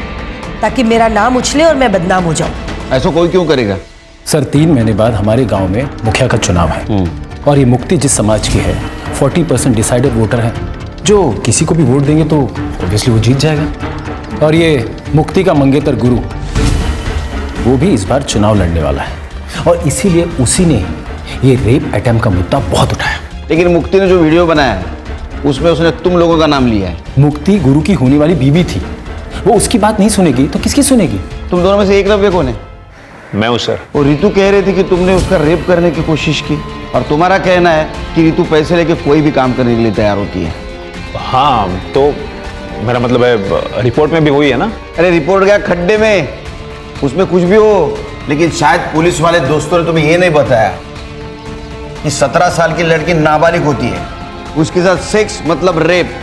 ताकि मेरा नाम उछले और मैं बदनाम हो जाऊं। ऐसा कोई क्यों करेगा? सर 3 महीने बाद हमारे गांव में मुखिया का चुनाव है और ये मुक्ति जिस समाज की है 40% डिसाइडेड वोटर है, जो किसी को भी वोट देंगे तो ऑब्वियसली वो जीत जाएगा। और ये मुक्ति का मंगेतर गुरु वो भी इस बार चुनाव लड़ने वाला है और इसीलिए उसी ने ये रेप अटेम्प्ट का मुद्दा बहुत उठाया। लेकिन मुक्ति ने जो वीडियो बनाया है उसमें उसने तुम लोगों का नाम लिया है। मुक्ति गुरु की होने वाली बीवी थी, वो उसकी बात नहीं सुनेगी तो किसकी सुनेगी? तुम दोनों में से एकलव्य कौन है? मैं हूं सर। और रितु कह रही थी कि तुमने उसका रेप करने की कोशिश की और तुम्हारा कहना है कि रितु पैसे लेके कोई भी काम करने के लिए तैयार होती है। हाँ तो मेरा मतलब है रिपोर्ट में भी हुई है ना। अरे रिपोर्ट गया खड्डे में, उसमें कुछ भी हो, लेकिन शायद पुलिस वाले दोस्तों ने तुम्हें ये नहीं बताया कि 17 साल की लड़की नाबालिग होती है, उसके साथ सेक्स मतलब रेप,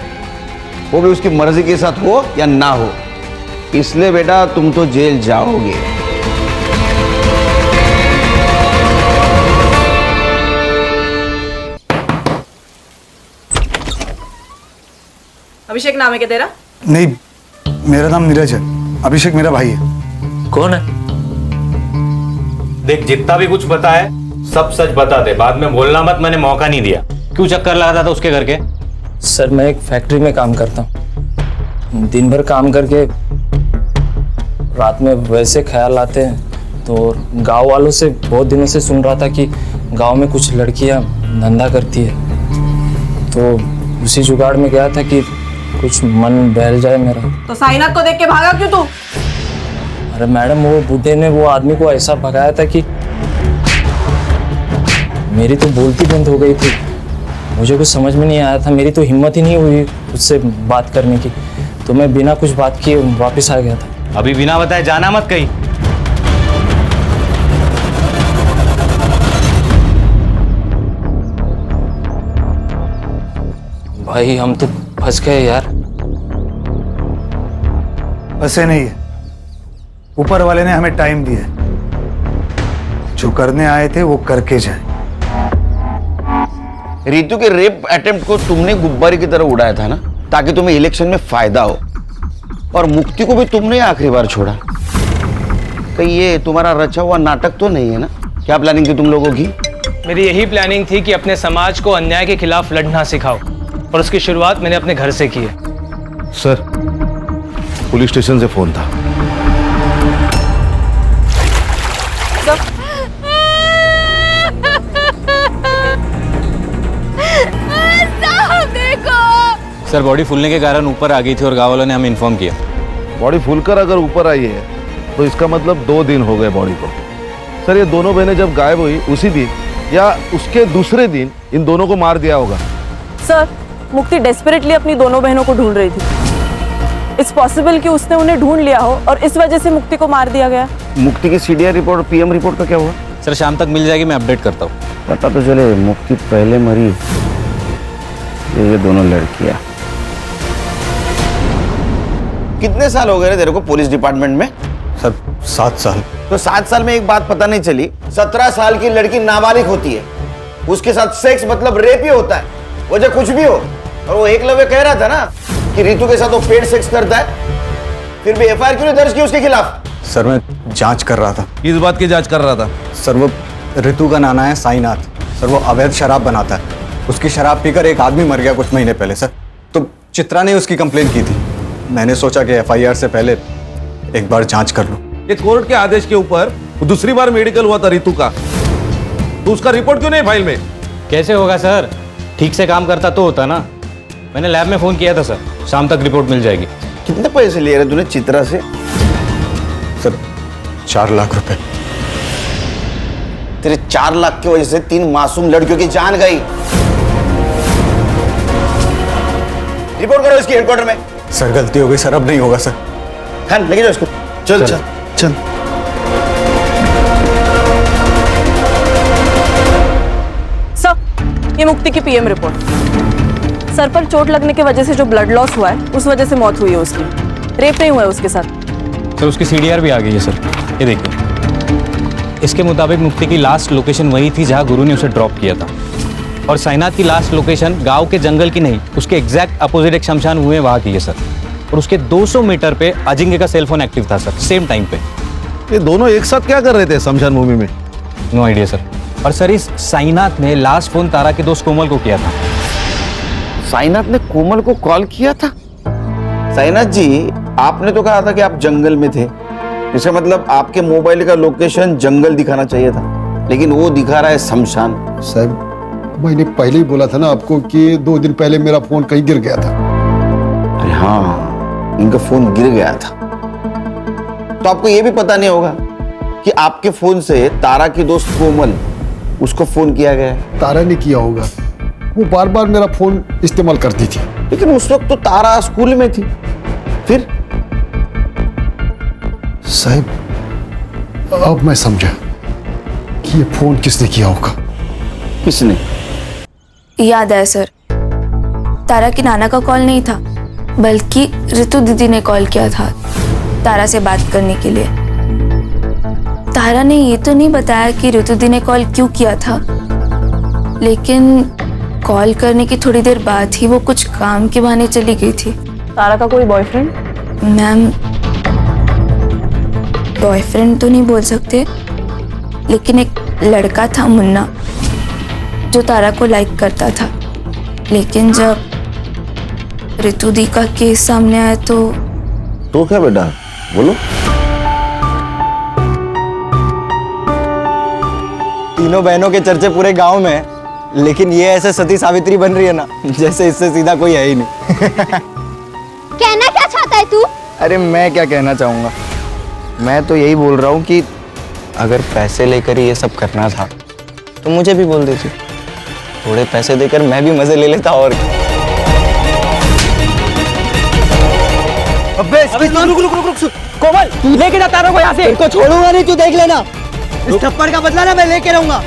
वो भी उसकी मर्जी के साथ हो या ना हो। इसलिए बेटा तुम तो जेल जाओगे। अभिषेक नाम है क्या तेरा? नहीं, मेरा नाम नीरज है, अभिषेक मेरा भाई है। कौन है? देख जितना भी कुछ पता है सब सच बता दे, बाद में बोलना मत, मैंने मौका नहीं दिया। क्यों चक्कर लगाता था उसके घर के? सर मैं एक फैक्ट्री में काम करता हूँ, दिन भर काम करके रात में वैसे ख्याल आते हैं, तो गांव वालों से बहुत दिनों से सुन रहा था कि गांव में कुछ लड़कियां धंधा करती है, तो उसी जुगाड़ में गया था कि कुछ मन बहल जाए मेरा। तो साइनाथ को देख के भागा क्यों तू? अरे मैडम वो बूढ़े ने वो आदमी को ऐसा भगाया था कि मेरी तो बोलती बंद हो गई थी, मुझे कुछ समझ में नहीं आया था, मेरी तो हिम्मत ही नहीं हुई उससे बात करने की, तो मैं बिना कुछ बात किए वापस आ गया था। अभी बिना बताए जाना मत कहीं। भाई हम तो फंस गए यार। ऐसे नहीं है, ऊपर वाले ने हमें टाइम दिया है, जो करने आए थे वो करके जाए। रितु के रेप अटेम्प्ट को तुमने गुब्बारे की तरह उड़ाया था ना, ताकि तुम्हें इलेक्शन में फायदा हो, और मुक्ति को भी तुमने आखिरी बार छोड़ा। कहीं ये तुम्हारा रचा हुआ नाटक तो नहीं है ना? क्या प्लानिंग थी तुम लोगों की? मेरी यही प्लानिंग थी कि अपने समाज को अन्याय के खिलाफ लड़ना सिखाओ, और उसकी शुरुआत मैंने अपने घर से की है। सर पुलिस स्टेशन से फोन था। सर बॉडी फूलने के कारण ऊपर आ गई थी और गाँव वालों ने हमें इन्फॉर्म किया। बॉडी फूलकर अगर ऊपर आई है तो इसका मतलब 2 दिन हो गए बॉडी को। सर ये दोनों बहनें जब गायब हुई उसी दिन या उसके दूसरे दिन इन दोनों को मार दिया होगा। सर मुक्ति डेस्परेटली अपनी दोनों बहनों को ढूंढ रही थी। इट्स पॉसिबल कि उसने उन्हें ढूंढ लिया हो और इस वजह से मुक्ति को मार दिया गया। मुक्ति की सीडीआर रिपोर्ट और पीएम रिपोर्ट का क्या हुआ? सर शाम तक मिल जाएगी, मैं अपडेट करता हूँ। पता तो चले मुक्ति पहले मरी, ये दोनों लड़कियां। कितने साल हो गए रे तेरे को पुलिस डिपार्टमेंट में? सर 7 साल। तो 7 साल में एक बात पता नहीं चली, 17 साल की लड़की नाबालिग होती है, उसके साथ सेक्स मतलब रेप ही होता है, वजह कुछ भी हो। और वो एकलव्य कह रहा था ना कि रितु के साथ वो पेड सेक्स करता है, फिर भी एफआईआर क्यों नहीं दर्ज की उसके खिलाफ? सर मैं जांच कर रहा था। किस बात की जांच कर रहा था? सर वो रितु का नाना है साईनाथ, सर वो अवैध शराब बनाता है, उसकी शराब पीकर एक आदमी मर गया कुछ महीने पहले सर, तो चित्रा ने उसकी कंप्लेंट की थी, मैंने सोचा कि एफआईआर से पहले एक बार जांच कर लूं। ये कोर्ट के आदेश के ऊपर दूसरी बार मेडिकल हुआ था रितु का, तो उसका रिपोर्ट क्यों नहीं फाइल में? कैसे होगा सर, ठीक से काम करता तो होता ना। मैंने लैब में फोन किया था सर, शाम तक रिपोर्ट मिल जाएगी। कितने पैसे लिए रहे तूने चित्रा से? सर 4 लाख रुपए। तेरे 4 लाख की वजह से 3 मासूम लड़कियों की जान गई। रिपोर्ट करो इसकी हेडक्वार्टर में। सर गलती हो गई सर, अब नहीं होगा सर। हाँ लेके जाओ इसको। चल चल चल। सर ये मुक्ति की पीएम रिपोर्ट। सर पर चोट लगने की वजह से जो ब्लड लॉस हुआ है उस वजह से मौत हुई है उसकी, रेप नहीं हुआ है उसके साथ। सर उसकी सीडीआर भी आ गई है सर, ये देखिए। इसके मुताबिक मुक्ति की लास्ट लोकेशन वही थी जहां गुरु ने उसे ड्रॉप किया था, और साईनाथ की लास्ट लोकेशन गांव के जंगल की नहीं, उसके एग्जैक्ट अपोजिट एक शमशान हुए वहां की है सर। और उसके 200 मीटर पे अजिंक्य का सेलफोन एक्टिव था सर, सेम टाइम पे। ये दोनों एक साथ क्या कर रहे थे शमशान भूमि में? No idea sir. और सर इस साईनाथ ने लास्ट फोन तारा के दोस्त कोमल को किया था। साईनाथ ने कोमल को कॉल किया था? साईनाथ जी आपने तो कहा था कि आप जंगल में थे, इसका मतलब आपके मोबाइल का लोकेशन जंगल दिखाना चाहिए था, लेकिन वो दिखा रहा है शमशान। साहब मैंने पहले ही बोला था ना आपको कि 2 दिन पहले मेरा फोन कहीं गिर गया था। अरे हाँ इनका फोन गिर गया था, तो आपको ये भी पता नहीं होगा कि आपके फोन से तारा की दोस्त कोमल उसको फोन किया गया है। तारा ने किया होगा, वो बार बार मेरा फोन इस्तेमाल करती थी। लेकिन उस वक्त तो तारा स्कूल में थी। फिर साहब अब मैं समझा कि ये फोन किसने किया होगा। किसने? याद है सर, तारा की नाना का कॉल नहीं था, बल्कि ऋतु दीदी ने कॉल किया था तारा से बात करने के लिए। तारा ने ये तो नहीं बताया कि ऋतु दी ने कॉल क्यों किया था, लेकिन कॉल करने की थोड़ी देर बाद ही वो कुछ काम के बहाने चली गई थी। तारा का कोई बॉयफ्रेंड? मैम, बॉयफ्रेंड तो नहीं बोल सकते, लेकिन एक लड़का था मुन्ना जो तारा को लाइक करता था। लेकिन जब ऋतु दी का केस सामने आया तो क्या बेटा, बोलो। तीनों बहनों के चर्चे पूरे गांव में, लेकिन ये ऐसे सती सावित्री बन रही है ना, जैसे इससे सीधा कोई है ही नहीं। कहना क्या चाहता है तू? अरे मैं क्या कहना चाहूंगा, मैं तो यही बोल रहा हूँ कि अगर पैसे लेकर ही ये सब करना था तो मुझे भी बोल देती। थोड़े पैसे देकर मैं भी मजे ले लेता। और अबे रुक कोमल, लेके जा तारों को यहाँ से। इनको छोड़ूंगा नहीं, तू देख लेना। इस थप्पड़ का बदला ना मैं लेके रहूंगा।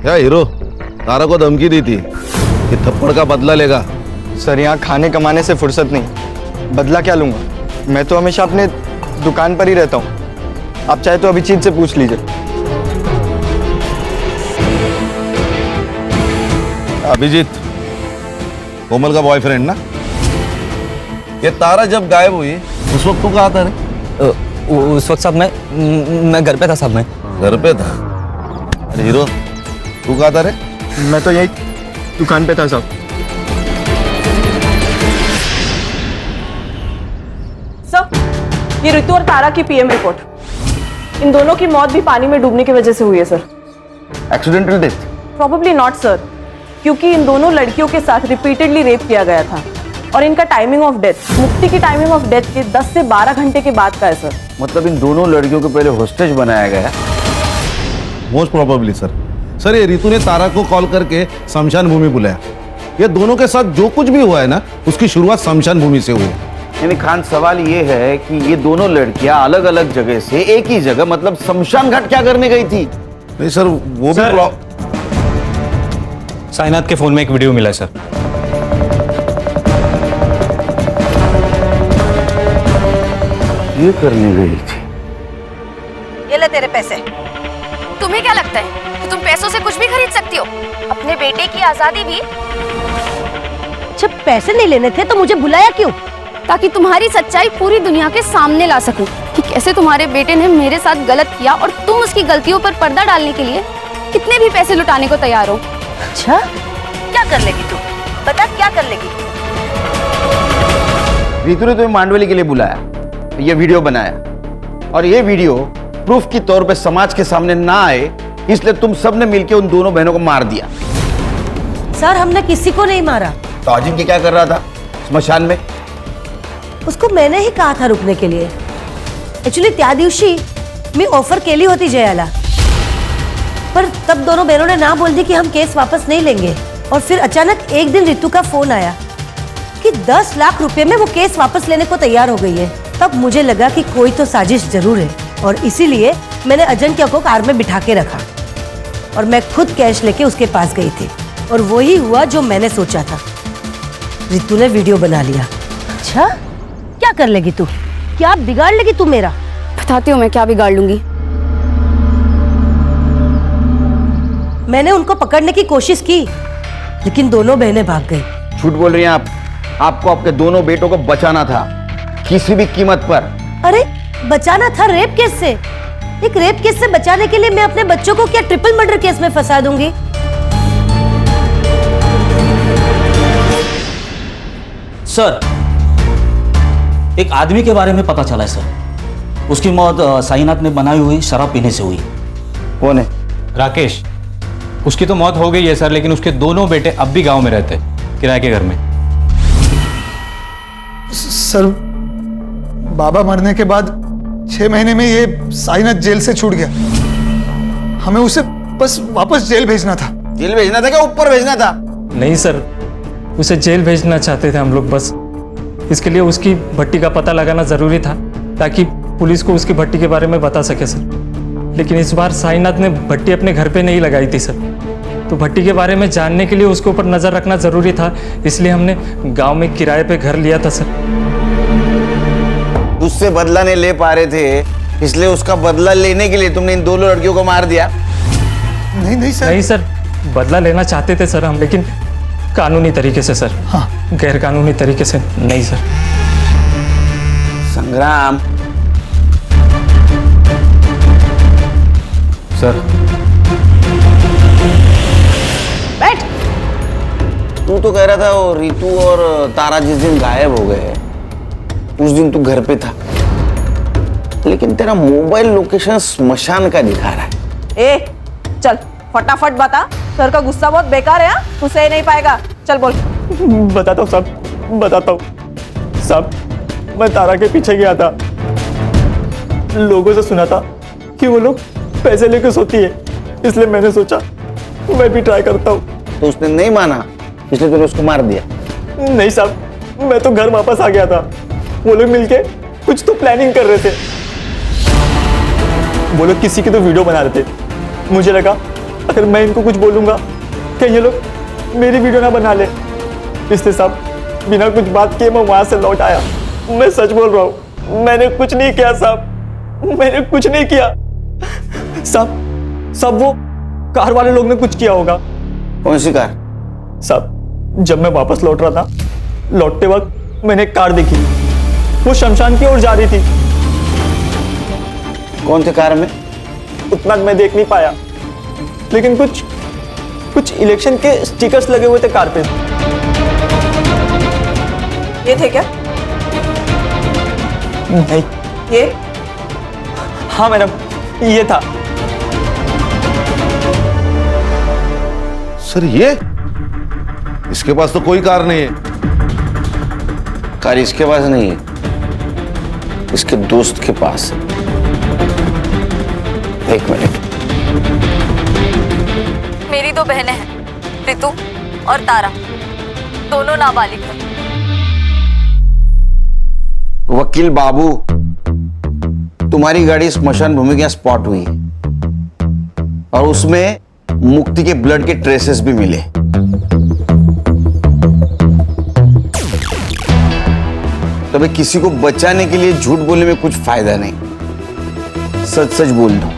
क्या हीरो तारा को धमकी दी थी कि थप्पड़ का बदला लेगा? सर, यहाँ खाने कमाने से फुर्सत नहीं, बदला क्या लूंगा? मैं तो हमेशा अपने दुकान पर ही रहता हूँ। आप चाहे तो अभिजीत से पूछ लीजिए। अभिजीत कोमल का बॉयफ्रेंड ना? ये तारा जब गायब हुई उस वक्त तू कहाँ था रे? उस वक्त साहब मैं घर पे था साहब। मैं घर पे था? अरे हीरो तू कहाँ था रे? मैं तो यही दुकान पे था साहब। सर, ये ऋतु और तारा की पीएम रिपोर्ट। इन दोनों की मौत भी पानी में डूबने की वजह से हुई है sir. Accidental death? Probably not sir, क्योंकि इन दोनों लड़कियों के साथ रिपीटेडली रेप किया गया था और इनका टाइमिंग ऑफ डेथ मुक्ति की टाइमिंग ऑफ डेथ के 10 से 12 घंटे के बाद का है सर। मतलब इन दोनों लड़कियों को पहले होस्टेज बनाया गया? Most probably sir. सर, ये रितु ने तारा को कॉल करके शमशान भूमि बुलाया। ये दोनों के साथ जो कुछ भी हुआ है ना, उसकी शुरुआत शमशान भूमि से हुई है। यानी खान, सवाल ये है कि ये दोनों लड़कियां अलग अलग जगह से एक ही जगह, मतलब शमशान घाट क्या करने गई थी? नहीं सर, वो भी साइनाथ के फोन में एक वीडियो मिला है सर। ये करने गई थी। ये ले तेरे पैसे। तुम्हें क्या लगता है कि तुम पैसों से कुछ भी खरीद सकती हो? अपने बेटे की आजादी भी। जब पैसे नहीं लेने थे तो मुझे बुलाया क्यों? ताकि तुम्हारी सच्चाई पूरी दुनिया के सामने ला सकूं कि कैसे तुम्हारे बेटे ने मेरे साथ गलत किया और तुम उसकी गलतियों पर पर्दा डालने के लिए कितने भी पैसे लुटाने को तैयार हो। अच्छा, क्या कर लेगी तू? बता, क्या कर लेगी? रितु ने तुम्हें मांडवली के लिए बुलाया, ये वीडियो बनाया, और ये वीडियो प्रूफ के तौर पे समाज के सामने ना आए, इसलिए तुम सबने मिलकर उन दोनों बहनों को मार दिया। सर, हमने किसी को नहीं मारा। तो अजिंक्य क्या कर रहा था स्मशान में? उसको मैंने ही कहा था रुकने के लिए। एक्चुअली त्या दिवशी मी ऑफर केली होती जयाला, पर तब दोनों बहनों ने ना बोल दी कि हम केस वापस नहीं लेंगे। और फिर अचानक एक दिन रितु का फोन आया कि 10 लाख रुपए में वो केस वापस लेने को तैयार हो गई है। तब मुझे लगा कि कोई तो साजिश जरूर है, और इसीलिए मैंने अजिंक्य को कार में बिठा के रखा और मैं खुद कैश लेके उसके पास गई थी। और वही हुआ जो मैंने सोचा था। रितु ने वीडियो बना लिया। अच्छा, क्या कर लेगी तू? क्या बिगाड़ लेगी तू मेरा? बताती हूँ मैं क्या बिगाड़ लूंगी। मैंने उनको पकड़ने की कोशिश की, लेकिन दोनों बहनें भाग गई। झूठ बोल रही हैं आप। आपको आपके दोनों बेटों को बचाना था, किसी भी कीमत पर। अरे, बचाना था रेप केस से, एक रेप केस से बचाने के लिए मैं अपने बच्चों को क्या ट्रिपल मर्डर केस में फंसा दूंगी? सर, एक आदमी के बारे में पता चला है सर। उसकी मौत साईनाथ ने बनाई हुई शराब पीने से हुई। कौन है? राकेश। उसकी तो मौत हो गई है सर, लेकिन उसके दोनों बेटे अब भी गांव में रहते हैं, किराए के घर में। सर, बाबा मरने के बाद 6 महीने में ये साईनाथ जेल से छूट गया। हमें उसे बस वापस जेल भेजना था। जेल भेजना था क्या ऊपर भेजना था? नहीं सर, उसे जेल भेजना चाहते थे हम लोग बस। इसके लिए उसकी भट्टी का पता लगाना जरूरी था ताकि पुलिस को उसकी भट्टी के बारे में बता सके सर। लेकिन इस बार साईनाथ ने भट्टी अपने घर पे नहीं लगाई थी सर, तो भट्टी के बारे में जानने के लिए उसके ऊपर नजर रखना जरूरी था, इसलिए हमने गांव में किराए पे घर लिया था सर। उससे बदला नहीं ले पा रहे थे, इसलिए उसका बदला लेने के लिए तुमने इन दोनों लड़कियों को मार दिया? नहीं सर। नहीं सर, बदला लेना चाहते थे सर हम, लेकिन कानूनी तरीके से सर। हाँ। गैर कानूनी तरीके से नहीं सर। संग्राम। सर, बैठ। तू तो कह रहा था वो रितु और तारा जिस दिन गायब हो गए उस दिन तू घर पे था, लेकिन तेरा मोबाइल लोकेशन स्मशान का दिखा रहा है। ए चल फटाफट बता, सर का गुस्सा बहुत बेकार है। तू सह नहीं पाएगा, चल बोल। बताता हूँ साहब, बताता हूँ साहब। मैं तारा के पीछे गया था, लोगों से सुना था कि वो लोग पैसे लेकर सोती है, इसलिए मैंने सोचा मैं भी ट्राई करता हूँ। तो उसने नहीं माना, इसलिए तूने उसको मार दिया? नहीं साहब, मैं तो घर वापस आ गया था। वो लोग मिलके कुछ तो प्लानिंग कर रहे थे। वो लोग किसी की तो वीडियो बना रहे थे। मुझे लगा अगर मैं इनको कुछ बोलूंगा कि ये लोग मेरी वीडियो ना बना ले, इसलिए साहब बिना कुछ बात किए मैं वहां से लौट आया। मैं सच बोल रहा हूँ, मैंने कुछ नहीं किया साहब, मैंने कुछ नहीं किया साहब। वो कार वाले लोग ने कुछ किया होगा। कौन सी कार? साहब, जब मैं वापस लौट रहा था, लौटते वक्त मैंने एक कार देखी, वो शमशान की ओर जा रही थी। कौन थे कार में? उतना मैं देख नहीं पाया, लेकिन कुछ इलेक्शन के स्टिकर्स लगे हुए थे कार पे। ये थे क्या? नहीं। ये? हाँ मैडम, ये था। सर ये इसके पास तो कोई कार नहीं है। कार इसके पास नहीं है, इसके दोस्त के पास है। एक मिनट। मेरी 2 बहनें हैं, रितु और तारा, दोनों नाबालिग हैं। वकील बाबू, तुम्हारी गाड़ी स्मशान भूमि के स्पॉट हुई और उसमें मुक्ति के ब्लड के ट्रेसेस भी मिले। तभी किसी को बचाने के लिए झूठ बोलने में कुछ फायदा नहीं, सच सच बोल दो।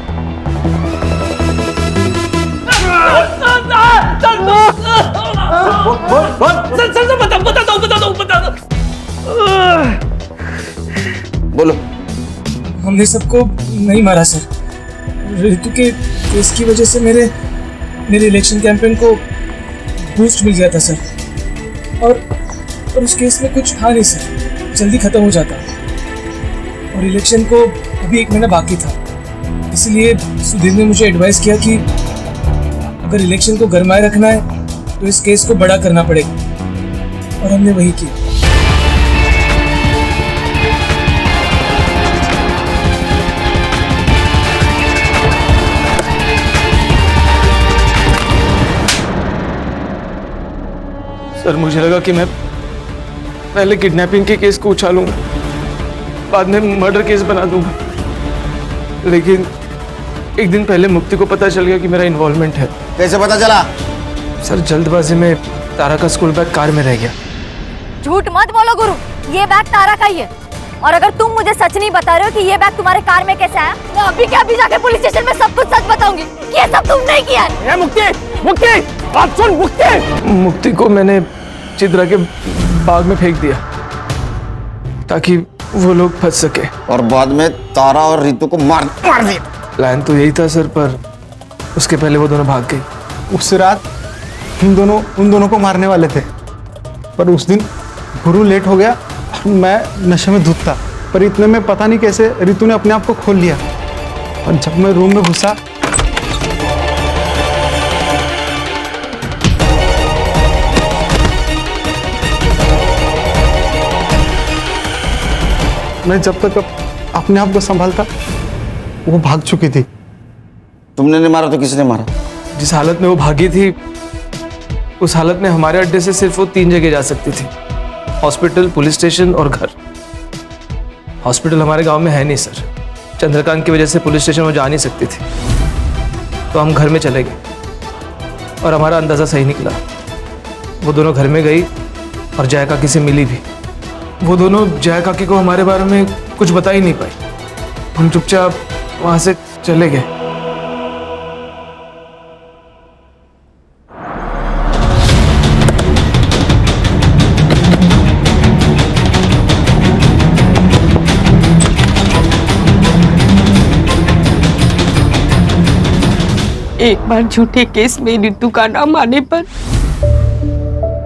बोलो। हमने सबको नहीं मारा सर। ऋतु के केस की वजह से मेरे इलेक्शन कैंपेन को बूस्ट मिल गया था सर, और उस केस में कुछ था नहीं सर, जल्दी खत्म हो जाता, और इलेक्शन को अभी 1 महीना बाकी था। इसलिए सुधीर ने मुझे एडवाइस किया कि अगर इलेक्शन को गरमाए रखना है तो इस केस को बड़ा करना पड़ेगा, और हमने वही किया। सर, मुझे लगा कि मैं पहले किडनैपिंग के केस को उछालूंगा, बाद में मर्डर केस बना दूंगा, लेकिन एक दिन पहले मुक्ति को पता चल गया कि मेरा इन्वॉल्वमेंट है। कैसे पता चला? सर, जल्दबाजी में तारा का स्कूल बैग कार में रह गया। झूठ मत बोलो गुरु, ये बैग तारा का ही है, और अगर तुम मुझे सच नहीं बता रहे हो कि ये बैग तुम्हारे कार में कैसे आया, मैं अभी के अभी जाके पुलिस स्टेशन में सब कुछ सच बताऊंगी। ये सब तुमने किया है। मुक्ति, बात सुन। मुक्ति को मैंने चित्रा के बाग में फेंक दिया ताकि वो लोग फंस सके, और बाद में तारा और रितु को मार दिया। प्लान तो यही था सर, पर उसके पहले वो दोनों भाग गई। उस रात उन दोनों को मारने वाले थे, पर उस दिन गुरु लेट हो गया और मैं नशे में धुत था। पर इतने में पता नहीं कैसे रितु ने अपने आप को खोल लिया, और जब मैं रूम में घुसा मैं जब तक अपने आप को संभालता वो भाग चुकी थी। तुमने नहीं मारा तो किसने मारा? जिस हालत में वो भागी थी उस हालत में हमारे अड्डे से सिर्फ वो 3 जगह जा सकती थी, हॉस्पिटल, पुलिस स्टेशन और घर। हॉस्पिटल हमारे गांव में है नहीं सर, चंद्रकांत की वजह से पुलिस स्टेशन वो जा नहीं सकती थी, तो हम घर में चले गए और हमारा अंदाज़ा सही निकला। वो दोनों घर में गई और जया काकी से मिली भी। वो दोनों जया काकी को हमारे बारे में कुछ बता ही नहीं पाई। हम चुपचाप वहाँ से चले गए। एक बार झूठे केस में रितु का नाम आने पर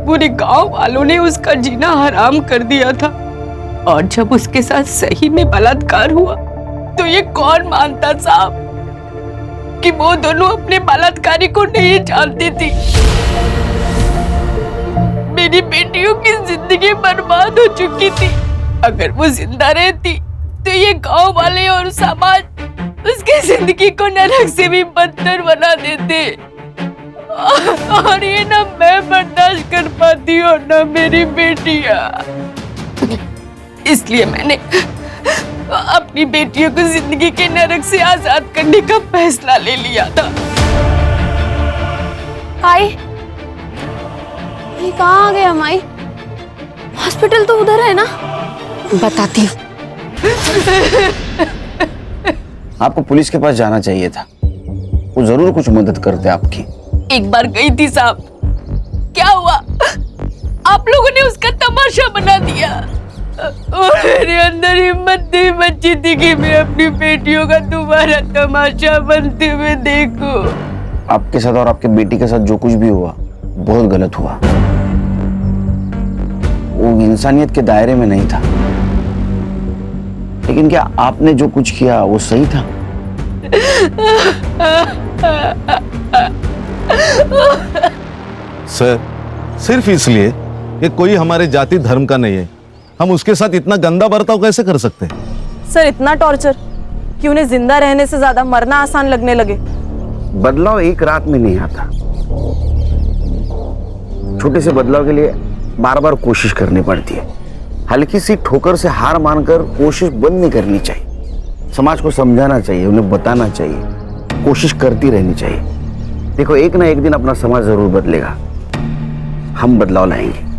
पूरे गांव वालों ने उसका जीना हराम कर दिया था, और जब उसके साथ सही में बलात्कार हुआ तो ये कौन मानता साहब कि वो दोनों अपने बलात्कारी को नहीं जानती थी। मेरी बेटियों की जिंदगी बर्बाद हो चुकी थी। अगर वो जिंदा रहती तो ये गांव वाले और समाज उसकी जिंदगी को नरक से भी बदतर बना देते, और ये ना मैं बर्दाश्त कर पाती हूँ ना मेरी बेटियां। इसलिए मैंने अपनी बेटियों को जिंदगी के नरक से आजाद करने का फैसला ले लिया था। माई, ये कहाँ आ गया माई? हॉस्पिटल तो उधर है ना? बताती हूँ। आपको पुलिस के पास जाना चाहिए था, वो जरूर कुछ मदद करते आपकी। एक बार गई थी साहब, क्या हुआ? आप लोगों ने उसका तमाशा बना दिया, और मेरे अंदर हिम्मत नहीं बची थी कि मैं अपनी बेटियों का दोबारा तमाशा बनते हुए देखूं। आपके साथ और आपके बेटी के साथ जो कुछ भी हुआ बहुत गलत हुआ। वो इंसानियत के दायरे में नहीं था, लेकिन क्या आपने जो कुछ किया वो सही था? सर, सिर्फ इसलिए कि कोई हमारे जाति धर्म का नहीं है, हम उसके साथ इतना गंदा बर्ताव कैसे कर सकते हैं? सर इतना टॉर्चर कि उन्हें जिंदा रहने से ज्यादा मरना आसान लगने लगे। बदलाव एक रात में नहीं आता, छोटे से बदलाव के लिए बार बार कोशिश करनी पड़ती है। हल्की सी ठोकर से हार मानकर कोशिश बंद नहीं करनी चाहिए। समाज को समझाना चाहिए, उन्हें बताना चाहिए, कोशिश करती रहनी चाहिए। देखो, एक ना एक दिन अपना समाज जरूर बदलेगा, हम बदलाव लाएंगे।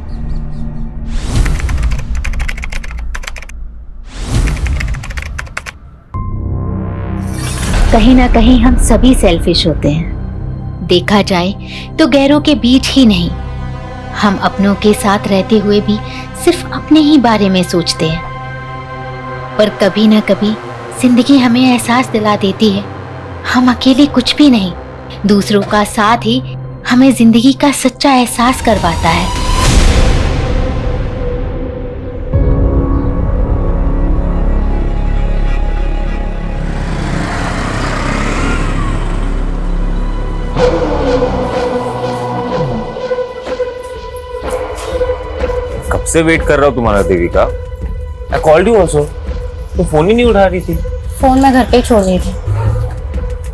कहीं ना कहीं हम सभी सेल्फिश होते हैं। देखा जाए तो गैरों के बीच ही नहीं, हम अपनों के साथ रहते हुए भी सिर्फ अपने ही बारे में सोचते हैं। पर कभी ना कभी जिंदगी हमें एहसास दिला देती है हम अकेले कुछ भी नहीं। दूसरों का साथ ही हमें जिंदगी का सच्चा एहसास करवाता है। कब से वेट कर रहा हूँ तुम्हारा Devika. I called you also, तुम फोन ही नहीं उठा रही थी। फोन मैं घर पे ही छोड़ रही थी।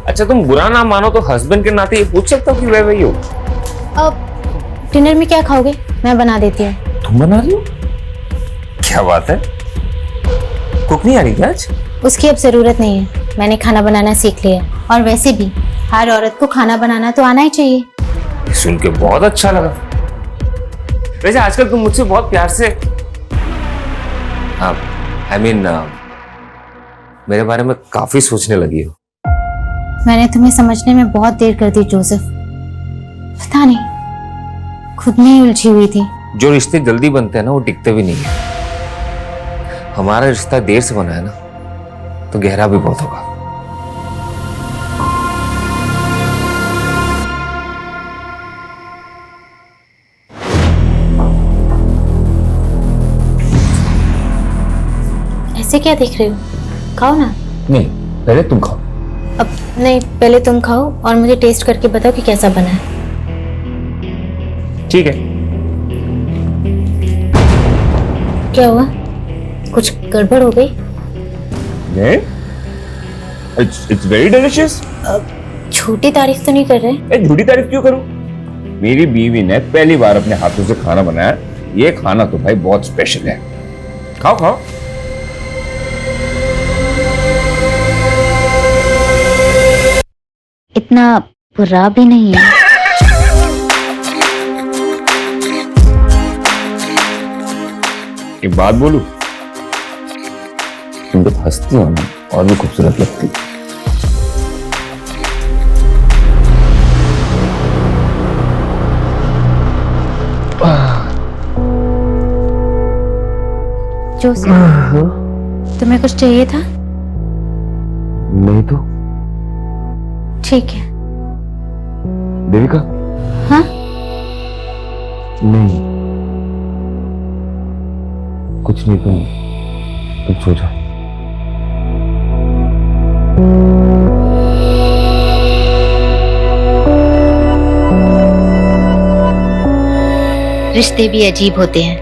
अच्छा, तुम बुरा ना मानो तो हस्बैंड के नाते ये पूछ सकता हूँ कि वह वही हो। अब डिनर में क्या खाओगे? मैं बना देती हूँ। तुम बना रही हो? क्या बात है, कुक नहीं आ रही क्या आज? उसकी अब जरूरत नहीं है, मैंने खाना बनाना सीख लिया। और वैसे भी हर औरत को खाना बनाना तो आना ही चाहिए। सुन के बहुत अच्छा लगा। वैसे आजकल तुम मुझसे बहुत प्यार से मेरे बारे में काफी सोचने लगी हो। मैंने तुम्हें समझने में बहुत देर कर दी जोसेफ, पता नहीं, खुद में ही उलझी हुई थी। जो रिश्ते जल्दी बनते हैं ना वो टिकते भी नहीं है। हमारा रिश्ता देर से बना है ना तो गहरा भी बहुत होगा। ऐसे क्या देख रहे हो? खाओ ना। नहीं, पहले तुम खाओ। अब नहीं, पहले तुम खाओ और मुझे टेस्ट करके बताओ कि कैसा बना है। ठीक है। क्या हुआ? कुछ गड़बड़ हो गई? नहीं, इट्स वेरी डिलीशियस। झूठी तारीफ तो नहीं कर रहे? झूठी तारीफ क्यों करूं? मेरी बीवी ने पहली बार अपने हाथों से खाना बनाया। ये खाना तो भाई बहुत स्पेशल है। खाओ खाओ। इतना बुरा भी नहीं है। एक बात बोलूं, तुम जब हंसती हो ना और भी खूबसूरत लगती। जोसेफ, तुम्हें कुछ चाहिए था? नहीं तो। ठीक है। देविका? हाँ? नहीं, कुछ नहीं। तुम सो जाओ। रिश्ते भी अजीब होते हैं।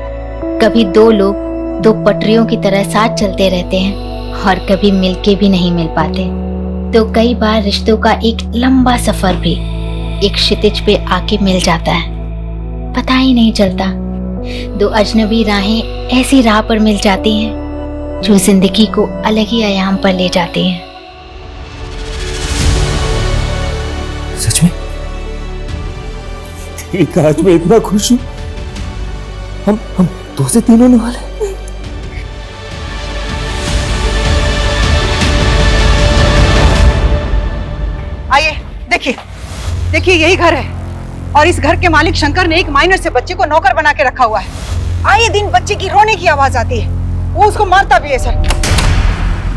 कभी दो लोग दो पटरियों की तरह साथ चलते रहते हैं और कभी मिलके भी नहीं मिल पाते। तो कई बार रिश्तों का एक लंबा सफर भी एक क्षितिज पे आके मिल जाता है, पता ही नहीं चलता। दो अजनबी राहें ऐसी राह पर मिल जाती हैं जो जिंदगी को अलग ही आयाम पर ले जाती हैं। सच में? आज मैं इतना खुश हूँ। हम 2 से 3 होने वाले। आइए, देखिए यही घर है और इस घर के मालिक शंकर ने एक माइनर से बच्चे को नौकर बना के रखा हुआ है। आए दिन बच्चे की रोने की आवाज आती है, वो उसको मारता भी है। सर,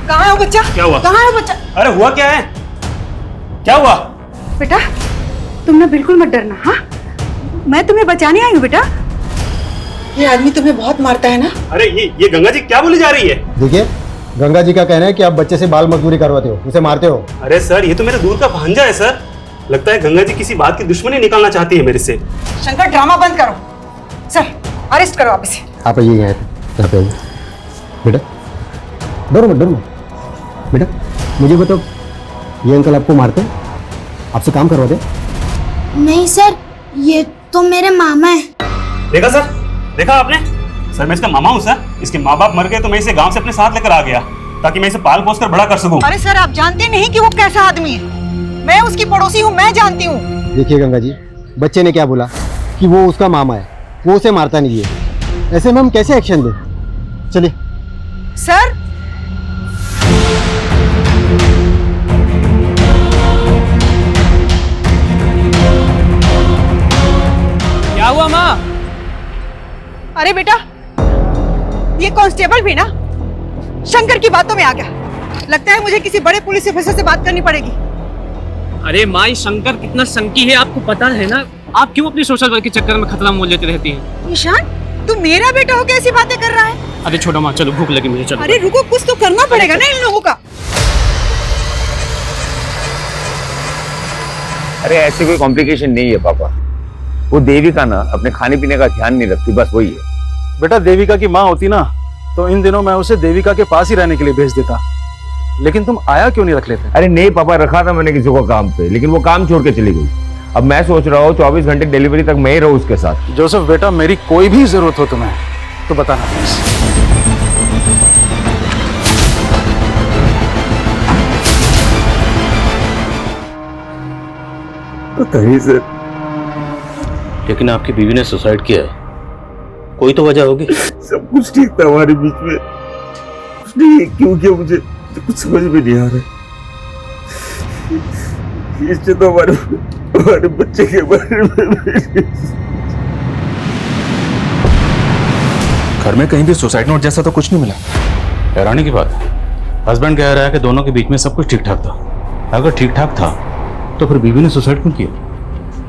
कहाँ है वो बच्चा? क्या हुआ? कहाँ है वो बच्चा? अरे हुआ क्या है? क्या हुआ? बेटा, तुम ना बिल्कुल मत डरना। हाँ, मैं तुम्हें बचाने आई हूँ बेटा। ये आदमी तुम्हें बहुत मारता है ना? अरे ये गंगा जी क्या बोली जा रही है? देखिए, गंगा जी का कहना है कि आप बच्चे से बाल मजदूरी करवाते हो, उसे मारते हो। अरे सर, ये तो मेरे दूर का भांजा है सर। लगता है गंगा जी किसी बात की दुश्मनी निकालना चाहती है मेरे से। शंकर, ड्रामा बंद करो। सर, अरेस्ट करो आप इसे। आप आइए यहाँ पे आइए। बेटा, डरो मत। बेटा, मुझे बताओ, ये अंकल आपको मारते हैं? आपसे काम करवाते? नहीं सर, ये तो मेरे मामा है। देखा सर, देखा आपने? सर, मैं इसका मामा हूँ सर। इसके माँ बाप मर गए तो मैं इसे गांव से अपने साथ लेकर आ गया ताकि मैं इसे पाल पोस कर बड़ा कर सकूं। अरे सर, आप जानते नहीं कि वो कैसा आदमी है। मैं उसकी पड़ोसी हूँ, मैं जानती हूँ। देखिए गंगा जी, बच्चे ने क्या बोला कि वो उसका मामा है, वो उसे मारता नहीं है। ऐसे में हम कैसे एक्शन दें? चलिए। सर, क्या हुआ माँ? अरे बेटा, ये कांस्टेबल भी ना शंकर की बातों में आ गया। लगता है मुझे किसी बड़े पुलिस ऑफिसर से बात करनी पड़ेगी। अरे माँ, शंकर कितना संकी है आपको पता है ना। आप क्यों अपनी सोशल वर्क के चक्कर में खतरा मोल लेती रहती हैं? ईशान, तू मेरा बेटा हो कैसी बातें कर रहा है? अरे छोड़ो माँ, चलो भूख लगी मुझे, चलो। अरे रुको, कुछ तो करना पड़ेगा ना इन लोगों का। अरे ऐसी कोई कॉम्प्लिकेशन नहीं है पापा। वो देविका ना अपने खाने पीने का ध्यान नहीं रखती, बस वही है। बेटा, देविका की माँ होती ना तो इन दिनों मैं उसे देविका के पास ही रहने के लिए भेज देता। लेकिन तुम आया क्यों नहीं रख लेते? अरे नहीं पापा, रखा था मैंने किसी को काम पे, लेकिन वो काम छोड़ के चली गई। अब मैं सोच रहा हूँ 24 घंटे डिलीवरी तक मैं ही रहूँ उसके साथ। जोसेफ बेटा, मेरी कोई भी जरूरत हो तुम्हें तो बताना प्लीज। बताइए सर। लेकिन आपकी बीवी ने सुसाइड किया है, कोई तो वजह होगी। सब कुछ ठीक था हमारे बीच में, उसने क्यों किया मुझे कुछ समझ में नहीं आ रहा। इससे तो हमारे बच्चे के बारे में घर में कहीं भी सुसाइड नोट जैसा तो कुछ नहीं मिला। हैरानी की बात है, हस्बैंड कह रहा है कि दोनों के बीच में सब कुछ ठीक ठाक था। अगर ठीक ठाक था तो फिर बीवी ने सुसाइड क्यों किया?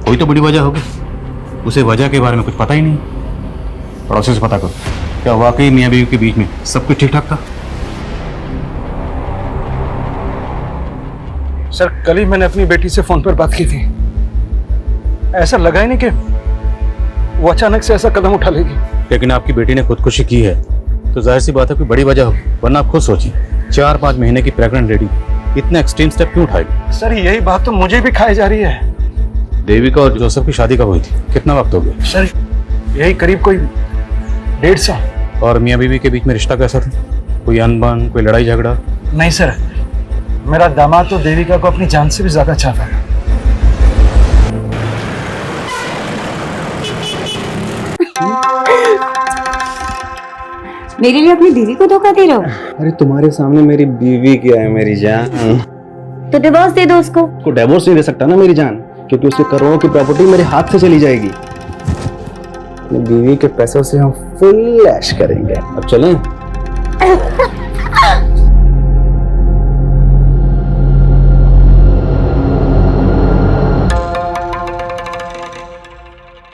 कोई तो बड़ी वजह होगी। उसे वजह के बारे में कुछ पता ही नहीं। पड़ोसी से पता करो, क्या वाकई मियाँ बीवी के बीच में सब कुछ ठीक ठाक था? सर कल ही मैंने अपनी बेटी से फोन पर बात की थी। ऐसा लगा ही नहीं कि वो अचानक से ऐसा कदम उठा लेगी। लेकिन आपकी बेटी ने खुदकुशी की है तो जाहिर सी बात है कोई बड़ी वजह होगी, वरना आप खुद सोचिए 4-5 महीने की प्रेग्नेंट लेडी इतना एक्सट्रीम स्टेप क्यों उठाएगी? सर यही बात तो मुझे भी खाई जा रही है। देविका और जोसेफ की शादी कब हुई थी? कितना वक्त हो गया? सर यही करीब कोई 1.5 साल। और मियाँ बीवी के बीच में रिश्ता कैसा था? कोई अनबन, कोई लड़ाई झगड़ा? नहीं सर, मेरा दामाद तो देविका को अपनी जान से भी ज्यादा चाहता है। मेरे लिए अपनी बीवी को धोखा दे रहे हो? अरे तुम्हारे सामने मेरी बीवी क्या है मेरी जान। तो डिवोर्स दे दो उसको। को डिवोर्स नहीं दे सकता ना मेरी जान, क्योंकि उसके करोड़ों की प्रॉपर्टी मेरे हाथ से चली जाएगी। अपनी बीवी के पैसों से हम फुल ऐश करेंगे। अब चलें?